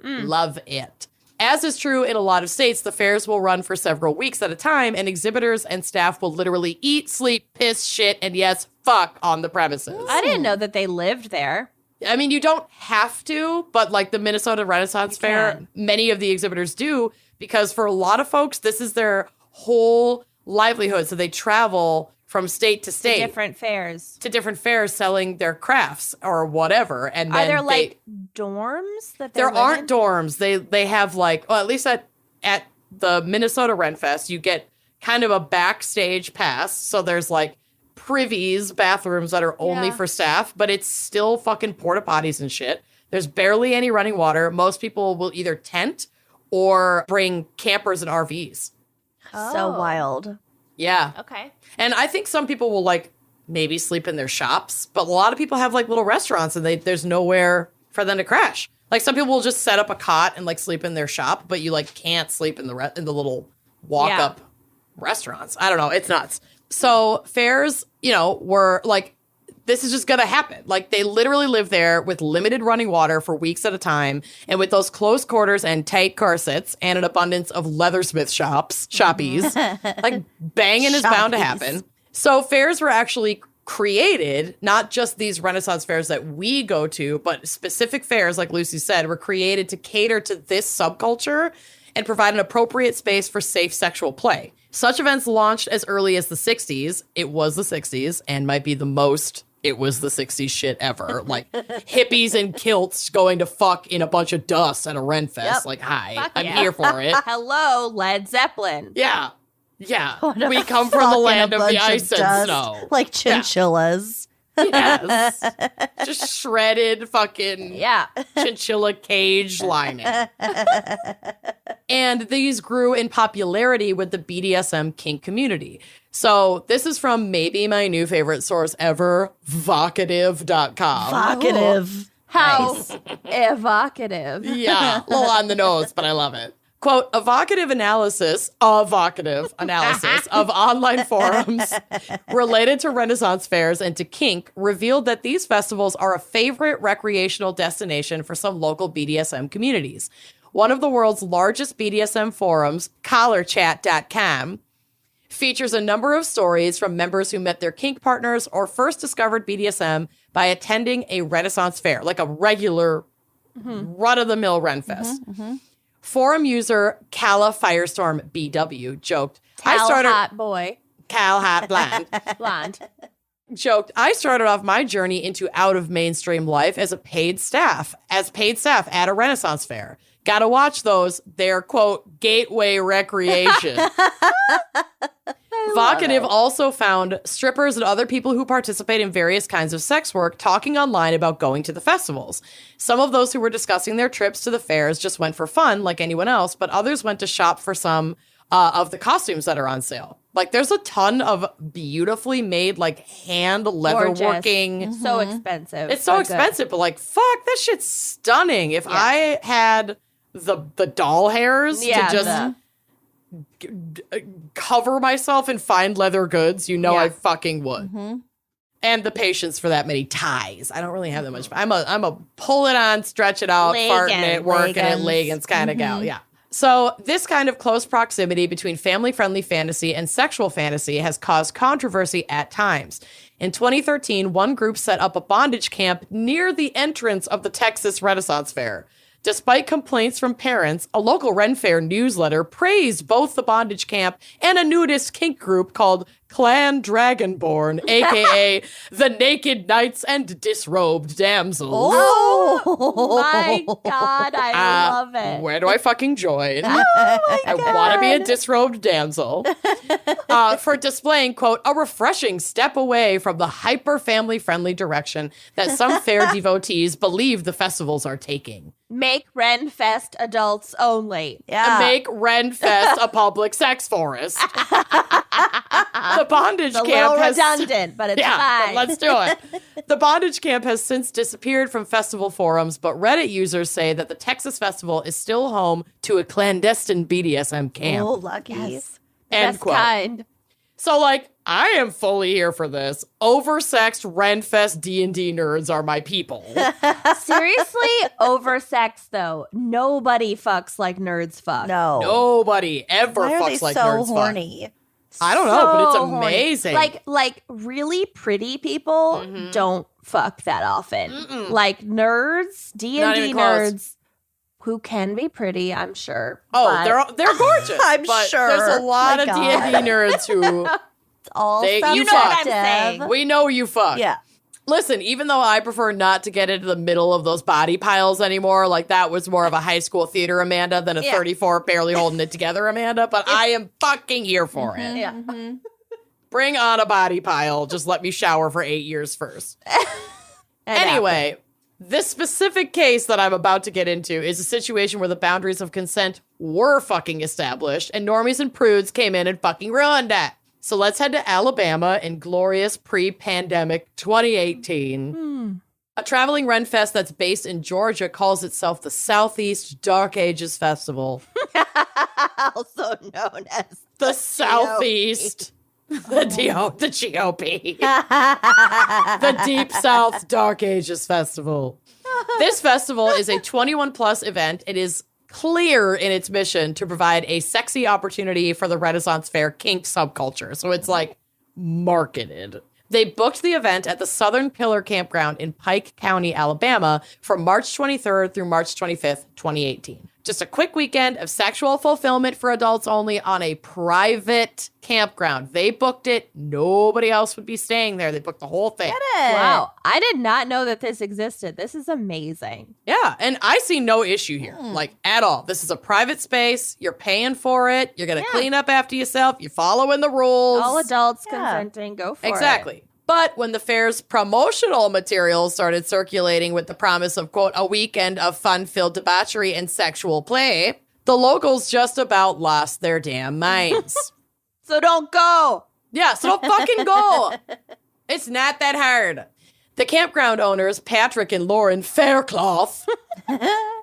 Speaker 4: love it. As is true in a lot of states, the fairs will run for several weeks at a time, and exhibitors and staff will literally eat, sleep, piss, shit, and yes, fuck on the premises.
Speaker 3: I didn't know that they lived there.
Speaker 4: I mean, you don't have to, but like the Minnesota Renaissance Fair,
Speaker 3: can.
Speaker 4: many of the exhibitors do, because for a lot of folks, this is their whole livelihood. So they travel from state to state
Speaker 3: Different fairs.
Speaker 4: to different fairs selling their crafts or whatever. And then
Speaker 3: Are there like dorms that
Speaker 4: there
Speaker 3: live
Speaker 4: aren't
Speaker 3: in?
Speaker 4: dorms. They have like, well, at least at the Minnesota Renfest, you get kind of a backstage pass. So there's like privies, bathrooms that are only
Speaker 3: Yeah.
Speaker 4: for staff, but it's still fucking porta potties and shit. There's barely any running water. Most people will either tent or bring campers and RVs.
Speaker 5: So wild.
Speaker 4: Yeah.
Speaker 3: Okay.
Speaker 4: And I think some people will like maybe sleep in their shops, but a lot of people have like little restaurants and there's nowhere for them to crash. Like some people will just set up a cot and like sleep in their shop, but you like can't sleep in the in the little walk up restaurants. I don't know. It's nuts. So fairs, were like this is just going to happen. Like, they literally live there with limited running water for weeks at a time, and with those close quarters and tight corsets and an abundance of leathersmith shoppies, like, banging is bound to happen. So fairs were actually created, not just these Renaissance fairs that we go to, but specific fairs, like Lucy said, were created to cater to this subculture and provide an appropriate space for safe sexual play. Such events launched as early as the 60s. It was the 60s and might be the most it was the 60s shit ever. Like hippies in kilts going to fuck in a bunch of dust at a Ren Fest.
Speaker 3: Yep.
Speaker 4: Like, hi,
Speaker 3: Fuck
Speaker 4: I'm
Speaker 3: yeah.
Speaker 4: here for it.
Speaker 3: Hello, Led Zeppelin.
Speaker 4: Yeah. Yeah. We come from the land of the ice and snow.
Speaker 5: Like chinchillas.
Speaker 4: Yes. Just shredded fucking chinchilla cage lining. And these grew in popularity with the BDSM kink community. So this is from maybe my new favorite source ever, vocative.com.
Speaker 5: Vocative.
Speaker 3: How evocative.
Speaker 4: Yeah, a little on the nose, but I love it. Quote, evocative analysis of online forums related to Renaissance fairs and to kink revealed that these festivals are a favorite recreational destination for some local BDSM communities. One of the world's largest BDSM forums, collarchat.com, features a number of stories from members who met their kink partners or first discovered BDSM by attending a Renaissance fair, like a regular run-of-the-mill Ren Fest. Forum user Calla Firestorm BW joked,
Speaker 3: Hot boy.
Speaker 4: Cal Hot Blonde.
Speaker 3: Blonde.
Speaker 4: Joked, I started off my journey into out of mainstream life as paid staff at a Renaissance fair. Gotta watch those. They're, quote, gateway recreation. Vocative also found strippers and other people who participate in various kinds of sex work talking online about going to the festivals. Some of those who were discussing their trips to the fairs just went for fun, like anyone else, but others went to shop for some of the costumes that are on sale. Like, there's a ton of beautifully made, like, hand leatherworking.
Speaker 3: So expensive.
Speaker 4: It's so expensive, but, like, fuck, that shit's stunning. If I had the doll hairs to just cover myself in fine leather goods, I fucking would. And the patience for that many ties. I don't really have that much. I'm a pull it on, stretch it out, farting it, working it, leggings kind of gal. Yeah. So this kind of close proximity between family-friendly fantasy and sexual fantasy has caused controversy at times. In 2013, one group set up a bondage camp near the entrance of the Texas Renaissance Fair. Despite complaints from parents, a local Ren Fair newsletter praised both the bondage camp and a nudist kink group called Clan Dragonborn, a.k.a. the Naked Knights and Disrobed Damsels.
Speaker 3: Oh my God, I love it.
Speaker 4: Where do I fucking join? I want to be a disrobed damsel. For displaying, quote, a refreshing step away from the hyper family-friendly direction that some fair devotees believe the festivals are taking.
Speaker 3: Make Ren Fest adults only.
Speaker 5: Yeah.
Speaker 4: Make Ren Fest a public sex forest. The bondage camp
Speaker 3: a little
Speaker 4: has
Speaker 3: redundant, but it's fine.
Speaker 4: Let's do it. The bondage camp has since disappeared from festival forums, but Reddit users say that the Texas Festival is still home to a clandestine BDSM camp.
Speaker 5: Oh, lucky.
Speaker 3: Yes.
Speaker 4: End
Speaker 3: Best
Speaker 4: quote.
Speaker 3: kind.
Speaker 4: So, like, I am fully here for this. Oversexed Renfest D&D nerds are my people.
Speaker 3: Seriously, oversexed though. Nobody fucks like nerds fuck.
Speaker 5: No.
Speaker 4: Nobody ever
Speaker 5: Why are
Speaker 4: fucks
Speaker 5: they
Speaker 4: like
Speaker 5: so
Speaker 4: nerds
Speaker 5: horny?
Speaker 4: fuck. I don't know, but it's
Speaker 3: So horny.
Speaker 4: amazing.
Speaker 3: Like really pretty people don't fuck that often. Like nerds,
Speaker 4: Not
Speaker 3: D&D
Speaker 4: even close.
Speaker 3: nerds, who can be pretty, I'm sure.
Speaker 4: Oh,
Speaker 3: but
Speaker 4: they're gorgeous.
Speaker 5: I'm
Speaker 4: but
Speaker 5: sure.
Speaker 4: There's a lot
Speaker 5: My
Speaker 4: of
Speaker 5: God.
Speaker 4: D&D nerds who
Speaker 5: It's all
Speaker 4: you
Speaker 3: know what I'm
Speaker 5: subjective.
Speaker 3: saying.
Speaker 4: we know you fuck.
Speaker 5: Yeah.
Speaker 4: Listen, even though I prefer not to get into the middle of those body piles anymore, like that was more of a high school theater Amanda than a 34 barely holding it together Amanda, but I am fucking here for it.
Speaker 3: Yeah.
Speaker 4: Bring on a body pile. Just let me shower for 8 years first. Anyway, this specific case that I'm about to get into is a situation where the boundaries of consent were fucking established and normies and prudes came in and fucking ruined it. So let's head to Alabama in glorious pre-pandemic 2018. A traveling Ren Fest that's based in Georgia calls itself the Southeast Dark Ages Festival.
Speaker 5: Also known as
Speaker 4: The Southeast. The GOP. The Deep South Dark Ages Festival. This festival is a 21-plus event. It is clear in its mission to provide a sexy opportunity for the Renaissance Fair kink subculture. So it's like marketed. They booked the event at the Southern Pillar Campground in Pike County, Alabama from March 23rd through March 25th, 2018. Just a quick weekend of sexual fulfillment for adults only on a private campground. They booked it. Nobody else would be staying there. They booked the whole thing.
Speaker 3: Wow. I did not know that this existed. This is amazing.
Speaker 4: Yeah, and I see no issue here, like at all. This is a private space. You're paying for it. You're going to clean up after yourself. You're following the rules.
Speaker 3: All adults consenting. Go for it.
Speaker 4: Exactly. But when the fair's promotional materials started circulating with the promise of, quote, a weekend of fun-filled debauchery and sexual play, the locals just about lost their damn minds.
Speaker 3: So don't go.
Speaker 4: Yeah, so don't fucking go. It's not that hard. The campground owners, Patrick and Lauren Faircloth,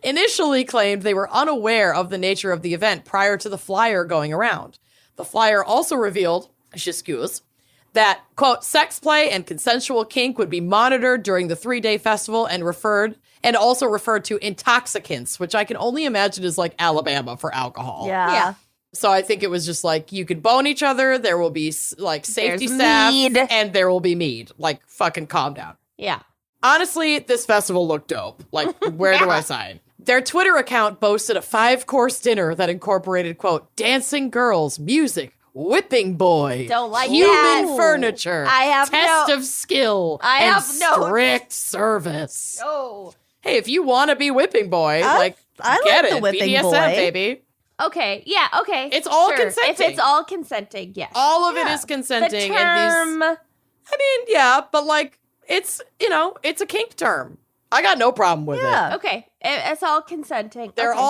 Speaker 4: initially claimed they were unaware of the nature of the event prior to the flyer going around. The flyer also revealed, j'excuse, that, quote, sex play and consensual kink would be monitored during the 3-day festival and also referred to intoxicants, which I can only imagine is like Alabama for alcohol.
Speaker 3: Yeah.
Speaker 4: So I think it was just like, you could bone each other, there will be like safety
Speaker 3: There's
Speaker 4: staff,
Speaker 3: mead.
Speaker 4: and there will be mead. Like, fucking calm down.
Speaker 3: Yeah.
Speaker 4: Honestly, this festival looked dope. Like, where do I sign? Their Twitter account boasted a 5-course dinner that incorporated, quote, dancing girls, music, whipping boy,
Speaker 3: Don't like
Speaker 4: human
Speaker 3: that.
Speaker 4: furniture,
Speaker 3: I have
Speaker 4: test
Speaker 3: no-
Speaker 4: of skill,
Speaker 3: I
Speaker 4: and
Speaker 3: have no-
Speaker 4: strict service.
Speaker 3: Oh.
Speaker 4: Hey, if you want to be whipping boy,
Speaker 5: I
Speaker 4: get
Speaker 5: like the
Speaker 4: it.
Speaker 5: whipping
Speaker 4: BDSM,
Speaker 5: boy.
Speaker 4: baby.
Speaker 3: Okay. Yeah. Okay.
Speaker 4: It's all
Speaker 3: Sure. If
Speaker 4: consenting.
Speaker 3: it's all consenting, yes.
Speaker 4: All of it is
Speaker 3: The
Speaker 4: consenting.
Speaker 3: term.
Speaker 4: And these, I mean, yeah, but like, it's, it's a kink term. I got no problem with
Speaker 5: Yeah.
Speaker 4: it.
Speaker 3: Okay. It's all consenting.
Speaker 4: They're
Speaker 3: Okay.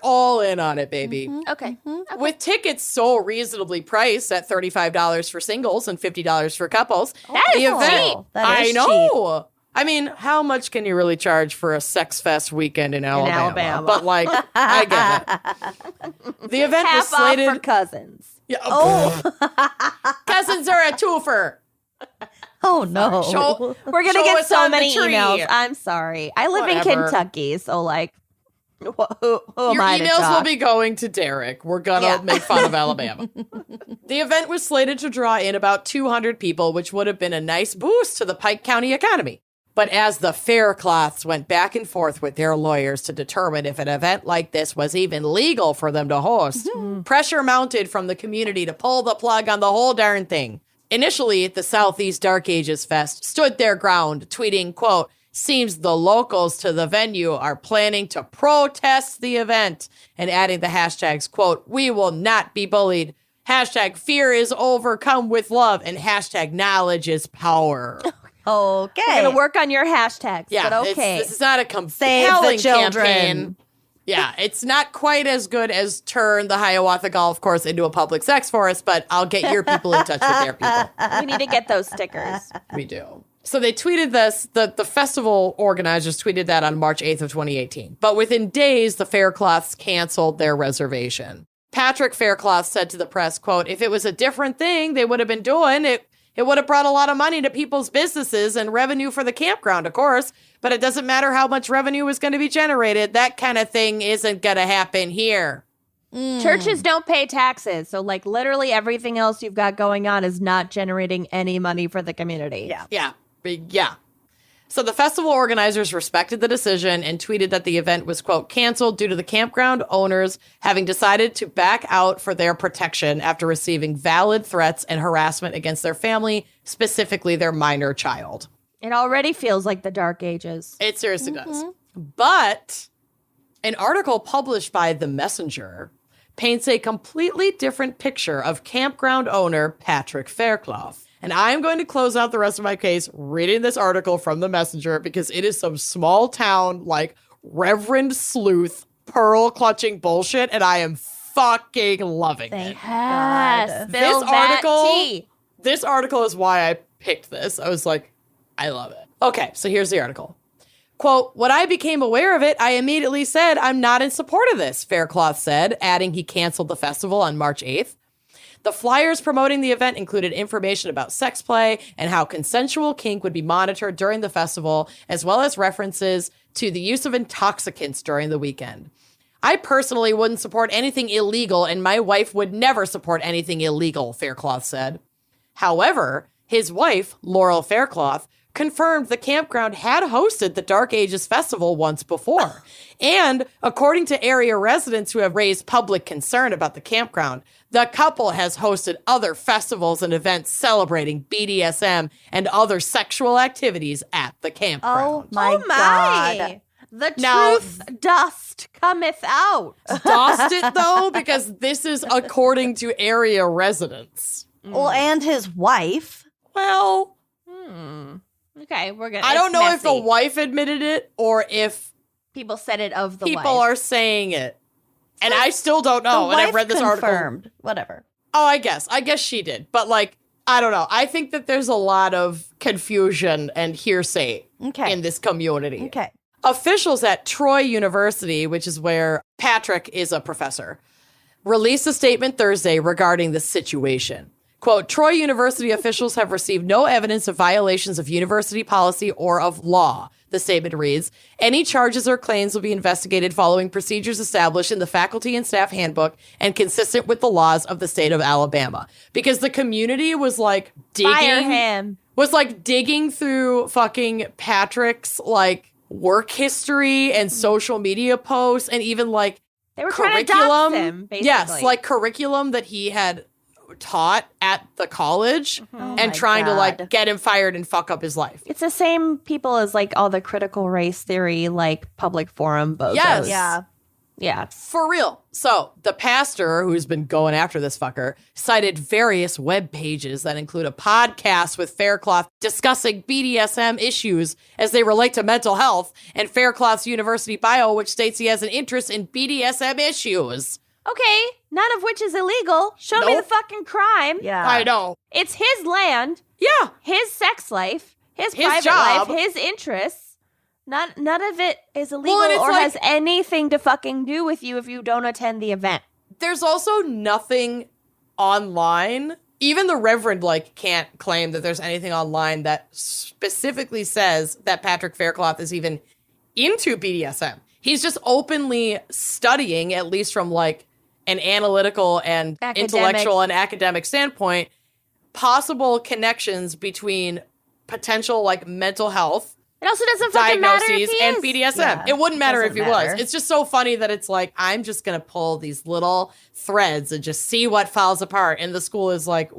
Speaker 4: all in on it, baby.
Speaker 3: Okay. Okay.
Speaker 4: With tickets so reasonably priced at $35 for singles and $50 for couples,
Speaker 3: That
Speaker 4: the
Speaker 3: is
Speaker 4: event,
Speaker 3: cheap.
Speaker 5: That
Speaker 4: I
Speaker 5: is
Speaker 4: know. I mean, how much can you really charge for a sex fest weekend in Alabama? But like, I get it. The event was
Speaker 3: Half off
Speaker 4: slated.
Speaker 3: for cousins.
Speaker 4: Yeah, cousins are a twofer.
Speaker 5: Oh no.
Speaker 3: We're gonna
Speaker 4: Show
Speaker 3: get
Speaker 4: us
Speaker 3: so
Speaker 4: on the
Speaker 3: many
Speaker 4: tree.
Speaker 3: emails. I'm sorry. I live in
Speaker 4: Whatever.
Speaker 3: Kentucky, so like, who am
Speaker 4: Your
Speaker 3: I to
Speaker 4: emails will
Speaker 3: talk?
Speaker 4: be going to Derek. We're gonna
Speaker 3: Yeah.
Speaker 4: make fun of Alabama. The event was slated to draw in about 200 people, which would have been a nice boost to the Pike County economy. But as the Faircloths went back and forth with their lawyers to determine if an event like this was even legal for them to host, pressure mounted from the community to pull the plug on the whole darn thing. Initially, the Southeast Dark Ages Fest stood their ground, tweeting, quote, seems the locals to the venue are planning to protest the event, and adding the hashtags, quote, we will not be bullied, hashtag fear is overcome with love, and hashtag knowledge is power.
Speaker 5: Okay.
Speaker 3: We're gonna work on your hashtags.
Speaker 4: Yeah,
Speaker 3: but okay.
Speaker 4: this is not a
Speaker 5: Save
Speaker 4: compelling
Speaker 5: the children.
Speaker 4: campaign. Yeah, it's not quite as good as turn the Hiawatha Golf Course into a public sex forest, but I'll get your people in touch with their people.
Speaker 3: We need to get those stickers.
Speaker 4: We do. So they tweeted this, the festival organizers tweeted that on March 8th of 2018. But within days, the Faircloths canceled their reservation. Patrick Faircloth said to the press, quote, if it was a different thing they would have been doing, it would have brought a lot of money to people's businesses and revenue for the campground, of course, but it doesn't matter how much revenue is going to be generated. That kind of thing isn't going to happen here.
Speaker 3: Churches don't pay taxes, so like literally everything else you've got going on is not generating any money for the community.
Speaker 5: Yeah.
Speaker 4: Yeah. So the festival organizers respected the decision and tweeted that the event was, quote, canceled due to the campground owners having decided to back out for their protection after receiving valid threats and harassment against their family, specifically their minor child.
Speaker 3: It already feels like the Dark Ages.
Speaker 4: It seriously does. But an article published by The Messenger paints a completely different picture of campground owner Patrick Faircloth. And I'm going to close out the rest of my case reading this article from The Messenger because it is some small town, like, Reverend Sleuth, pearl clutching bullshit, and I am fucking loving it.
Speaker 3: Yes,
Speaker 4: This article is why I picked this. I was like, I love it. Okay, so here's the article. Quote, when I became aware of it, I immediately said, I'm not in support of this, Faircloth said, adding he canceled the festival on March 8th. The flyers promoting the event included information about sex play and how consensual kink would be monitored during the festival, as well as references to the use of intoxicants during the weekend. I personally wouldn't support anything illegal, and my wife would never support anything illegal, Faircloth said. However, his wife, Laurel Faircloth, confirmed the campground had hosted the Dark Ages Festival once before. And according to area residents who have raised public concern about the campground, the couple has hosted other festivals and events celebrating BDSM and other sexual activities at the campground.
Speaker 5: Oh my God.
Speaker 3: The
Speaker 4: Now-
Speaker 3: truth dust cometh out.
Speaker 4: Dossed it, though, because this is according to area residents.
Speaker 5: Well, and his wife.
Speaker 4: Well,
Speaker 3: Okay, we're gonna.
Speaker 4: I don't
Speaker 3: it's
Speaker 4: know if the
Speaker 3: messy.
Speaker 4: wife admitted it or if
Speaker 3: people said it of the
Speaker 4: people
Speaker 3: wife.
Speaker 4: are saying it. And I still don't
Speaker 5: The
Speaker 4: know. And
Speaker 5: wife
Speaker 4: I've read this article.
Speaker 5: confirmed. Whatever.
Speaker 4: Oh, I guess she did. But like, I don't know. I think that there's a lot of confusion and hearsay
Speaker 5: Okay.
Speaker 4: in this community.
Speaker 5: Okay.
Speaker 4: Officials at Troy University, which is where Patrick is a professor, released a statement Thursday regarding the situation. Quote, Troy University officials have received no evidence of violations of university policy or of law. The statement reads, any charges or claims will be investigated following procedures established in the faculty and staff handbook and consistent with the laws of the state of Alabama. Because the community was like
Speaker 3: Fire him.
Speaker 4: digging through fucking Patrick's like work history and social media posts and even like
Speaker 3: They were trying to dox him, basically.
Speaker 4: Yes, like curriculum that he had taught at the college
Speaker 3: Oh
Speaker 4: and
Speaker 3: my
Speaker 4: trying to like
Speaker 3: God.
Speaker 4: get him fired and fuck up his life.
Speaker 3: It's the same people as like all the critical race theory, like public forum bozos.
Speaker 4: Yes.
Speaker 5: Yeah.
Speaker 3: Yeah.
Speaker 4: For real. So the pastor who's been going after this fucker cited various web pages that include a podcast with Faircloth discussing BDSM issues as they relate to mental health and Faircloth's university bio, which states he has an interest in BDSM issues.
Speaker 3: Okay, none of which is illegal. Show me the
Speaker 4: Nope.
Speaker 3: fucking crime.
Speaker 5: Yeah.
Speaker 4: I know.
Speaker 3: It's his land,
Speaker 4: Yeah.
Speaker 3: his sex life, his
Speaker 4: His
Speaker 3: private
Speaker 4: job.
Speaker 3: life, his interests. None of it is illegal
Speaker 4: and it's
Speaker 3: or
Speaker 4: like-
Speaker 3: has anything to fucking do with you if you don't attend the event.
Speaker 4: There's also nothing online. Even the Reverend like can't claim that there's anything online that specifically says that Patrick Faircloth is even into BDSM. He's just openly studying, at least from like an analytical and intellectual and academic standpoint, possible connections between potential like mental health
Speaker 3: It also doesn't fucking matter if
Speaker 4: diagnoses
Speaker 3: he
Speaker 4: and
Speaker 3: is.
Speaker 4: BDSM.
Speaker 5: Yeah,
Speaker 4: It wouldn't matter if
Speaker 5: doesn't
Speaker 4: he
Speaker 5: matter.
Speaker 4: was. It's just so funny that it's like, I'm just going to pull these little threads and just see what falls apart. And the school is like,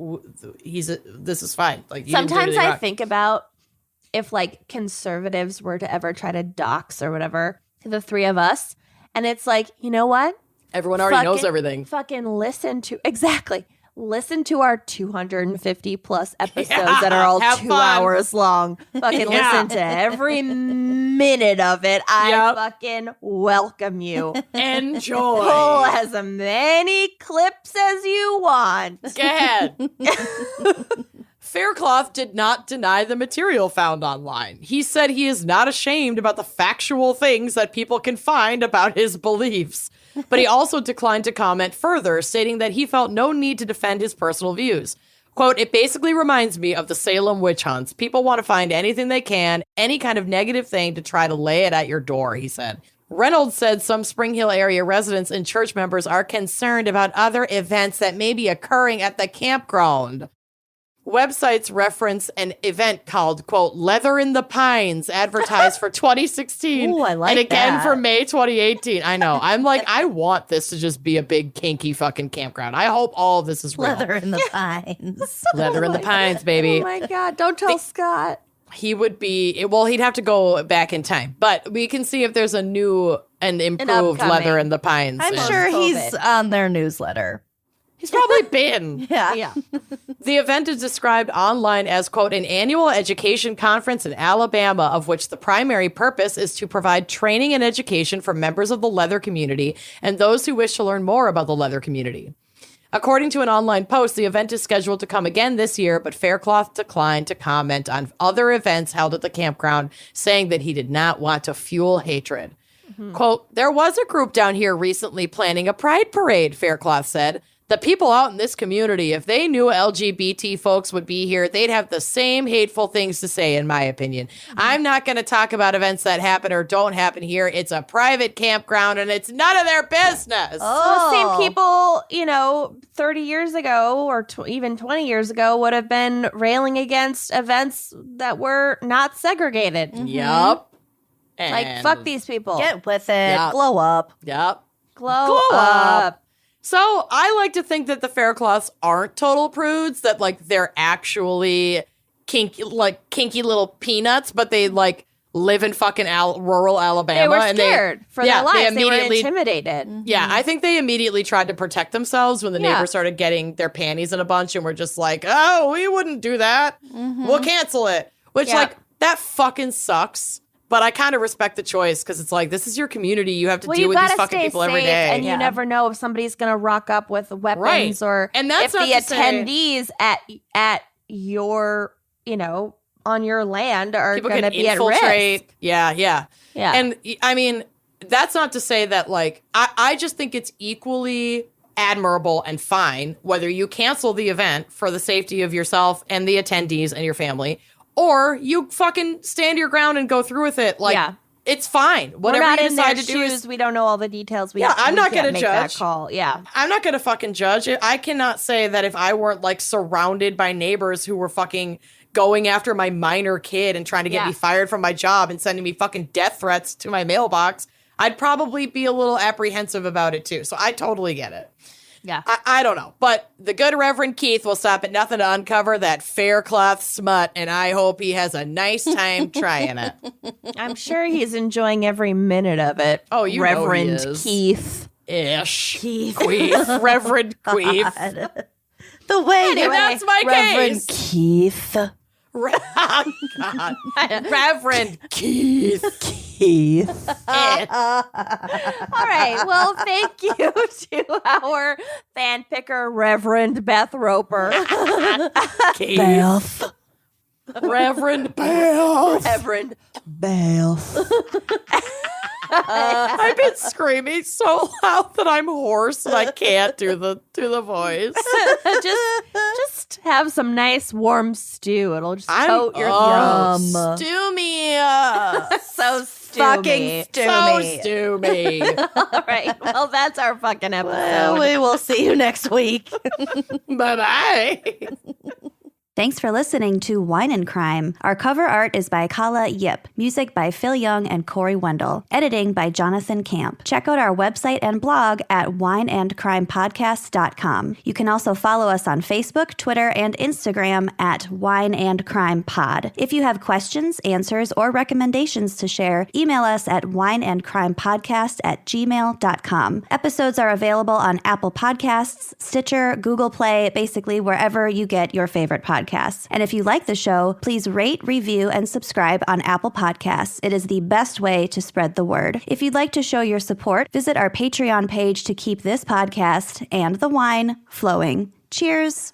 Speaker 4: this is fine. Like, you didn't do
Speaker 3: Sometimes
Speaker 4: anything
Speaker 3: I
Speaker 4: wrong.
Speaker 3: think about if like conservatives were to ever try to dox or whatever to the three of us. And it's like, you know what?
Speaker 4: Everyone already knows
Speaker 3: Fucking-
Speaker 4: everything.
Speaker 3: Fucking listen to our 250 plus episodes that are all
Speaker 4: have
Speaker 3: 2
Speaker 4: fun.
Speaker 3: hours long. Fucking
Speaker 4: Yeah.
Speaker 3: listen to every minute of it. I
Speaker 4: Yep.
Speaker 3: fucking welcome you.
Speaker 4: Enjoy.
Speaker 3: Pull as many clips as you want.
Speaker 4: Go ahead. Faircloth did not deny the material found online. He said he is not ashamed about the factual things that people can find about his beliefs. But he also declined to comment further, stating that he felt no need to defend his personal views. Quote, it basically reminds me of the Salem witch hunts. People want to find anything they can, any kind of negative thing to try to lay it at your door, he said. Reynolds said some Spring Hill area residents and church members are concerned about other events that may be occurring at the campground. Websites reference an event called, quote, Leather in the Pines, advertised for 2016.
Speaker 5: Ooh, I like
Speaker 4: and again
Speaker 5: that.
Speaker 4: for May 2018. I know. I'm like, I want this to just be a big kinky fucking campground. I hope all of this is real.
Speaker 5: Leather in the pines.
Speaker 4: Leather in the Pines, baby.
Speaker 3: Oh my God. Don't tell Scott.
Speaker 4: He would be, well, he'd have to go back in time. But we can see if there's a new and improved
Speaker 3: upcoming.
Speaker 4: Leather in the Pines.
Speaker 5: I'm
Speaker 4: And
Speaker 5: sure he's
Speaker 3: COVID.
Speaker 5: on their newsletter.
Speaker 4: he's probably been.
Speaker 5: Yeah.
Speaker 4: The event is described online as, quote, an annual education conference in Alabama, of which the primary purpose is to provide training and education for members of the leather community and those who wish to learn more about the leather community. According to an online post, the event is scheduled to come again this year, but Faircloth declined to comment on other events held at the campground, saying that he did not want to fuel hatred. Quote, there was a group down here recently planning a pride parade, Faircloth said. the people out in this community, if they knew LGBT folks would be here, they'd have the same hateful things to say, in my opinion. I'm not going to talk about events that happen or don't happen here. It's a private campground, and it's none of their business.
Speaker 3: The same people, 30 years ago or even 20 years ago would have been railing against events that were not segregated.
Speaker 4: Yup.
Speaker 3: Like, fuck these people.
Speaker 5: Get with it.
Speaker 4: Yep.
Speaker 5: Glow up.
Speaker 4: Yep.
Speaker 3: Glow up.
Speaker 4: So I like to think that the Faircloths aren't total prudes, that like they're actually kinky little peanuts, but they like live in fucking rural Alabama.
Speaker 3: They were scared for their lives. They were
Speaker 4: immediately
Speaker 3: intimidated.
Speaker 4: Yeah, I think they immediately tried to protect themselves when the neighbors started getting their panties in a bunch and were just like, oh, we wouldn't do that. We'll cancel it. Which like, that fucking sucks. But I kind of respect the choice because it's like, this is your community. You have to deal with these fucking people every day.
Speaker 3: And you never know if somebody's going to rock up with weapons or
Speaker 4: and that's
Speaker 3: if the attendees at your, on your land are going to be at risk.
Speaker 4: Yeah. And I mean, that's not to say that like, I just think it's equally admirable and fine whether you cancel the event for the safety of yourself and the attendees and your family, or you fucking stand your ground and go through with it. Like, it's fine. Whatever
Speaker 3: We're not
Speaker 4: you
Speaker 3: in their
Speaker 4: decide to do
Speaker 3: shoes. We don't know all the details.
Speaker 4: I'm not going to
Speaker 3: make
Speaker 4: judge.
Speaker 3: that call. Yeah.
Speaker 4: I'm not going to fucking judge it. I cannot say that if I weren't like surrounded by neighbors who were fucking going after my minor kid and trying to get me fired from my job and sending me fucking death threats to my mailbox, I'd probably be a little apprehensive about it too. So I totally get it.
Speaker 3: Yeah.
Speaker 4: I don't know. But the good Reverend Keith will stop at nothing to uncover that Faircloth smut, and I hope he has a nice time trying it.
Speaker 3: I'm sure he's enjoying every minute of it.
Speaker 4: Oh, you
Speaker 3: Reverend
Speaker 4: know he is.
Speaker 3: Keith.
Speaker 4: Ish.
Speaker 3: Keith.
Speaker 4: Queef. Reverend Queef.
Speaker 5: The way
Speaker 4: Anyway, that's my
Speaker 3: Reverend
Speaker 4: case.
Speaker 3: Keith.
Speaker 4: Oh, God. Reverend Keith.
Speaker 3: Keith. All right. Well, thank you to our fan picker, Reverend Beth Roper.
Speaker 4: Keith.
Speaker 3: Beth.
Speaker 4: Reverend Beth.
Speaker 3: Reverend Beth.
Speaker 4: I've been screaming so loud that I'm hoarse and I can't do the voice.
Speaker 3: just have some nice warm stew. It'll just coat your throat.
Speaker 4: Stew me.
Speaker 3: So stew
Speaker 5: fucking
Speaker 3: me.
Speaker 5: stew
Speaker 4: So
Speaker 5: me.
Speaker 4: stew me.
Speaker 3: All right. Well, that's our fucking episode.
Speaker 5: We will see you next week.
Speaker 4: Bye-bye.
Speaker 5: Thanks for listening to Wine and Crime. Our cover art is by Kala Yip, music by Phil Young and Corey Wendell, editing by Jonathan Camp. Check out our website and blog at wineandcrimepodcast.com. You can also follow us on Facebook, Twitter, and Instagram at Wine and Crime Pod. If you have questions, answers, or recommendations to share, email us at wineandcrimepodcast@gmail.com. Episodes are available on Apple Podcasts, Stitcher, Google Play, basically wherever you get your favorite podcasts. And if you like the show, please rate, review, and subscribe on Apple Podcasts. It is the best way to spread the word. If you'd like to show your support, visit our Patreon page to keep this podcast and the wine flowing. Cheers!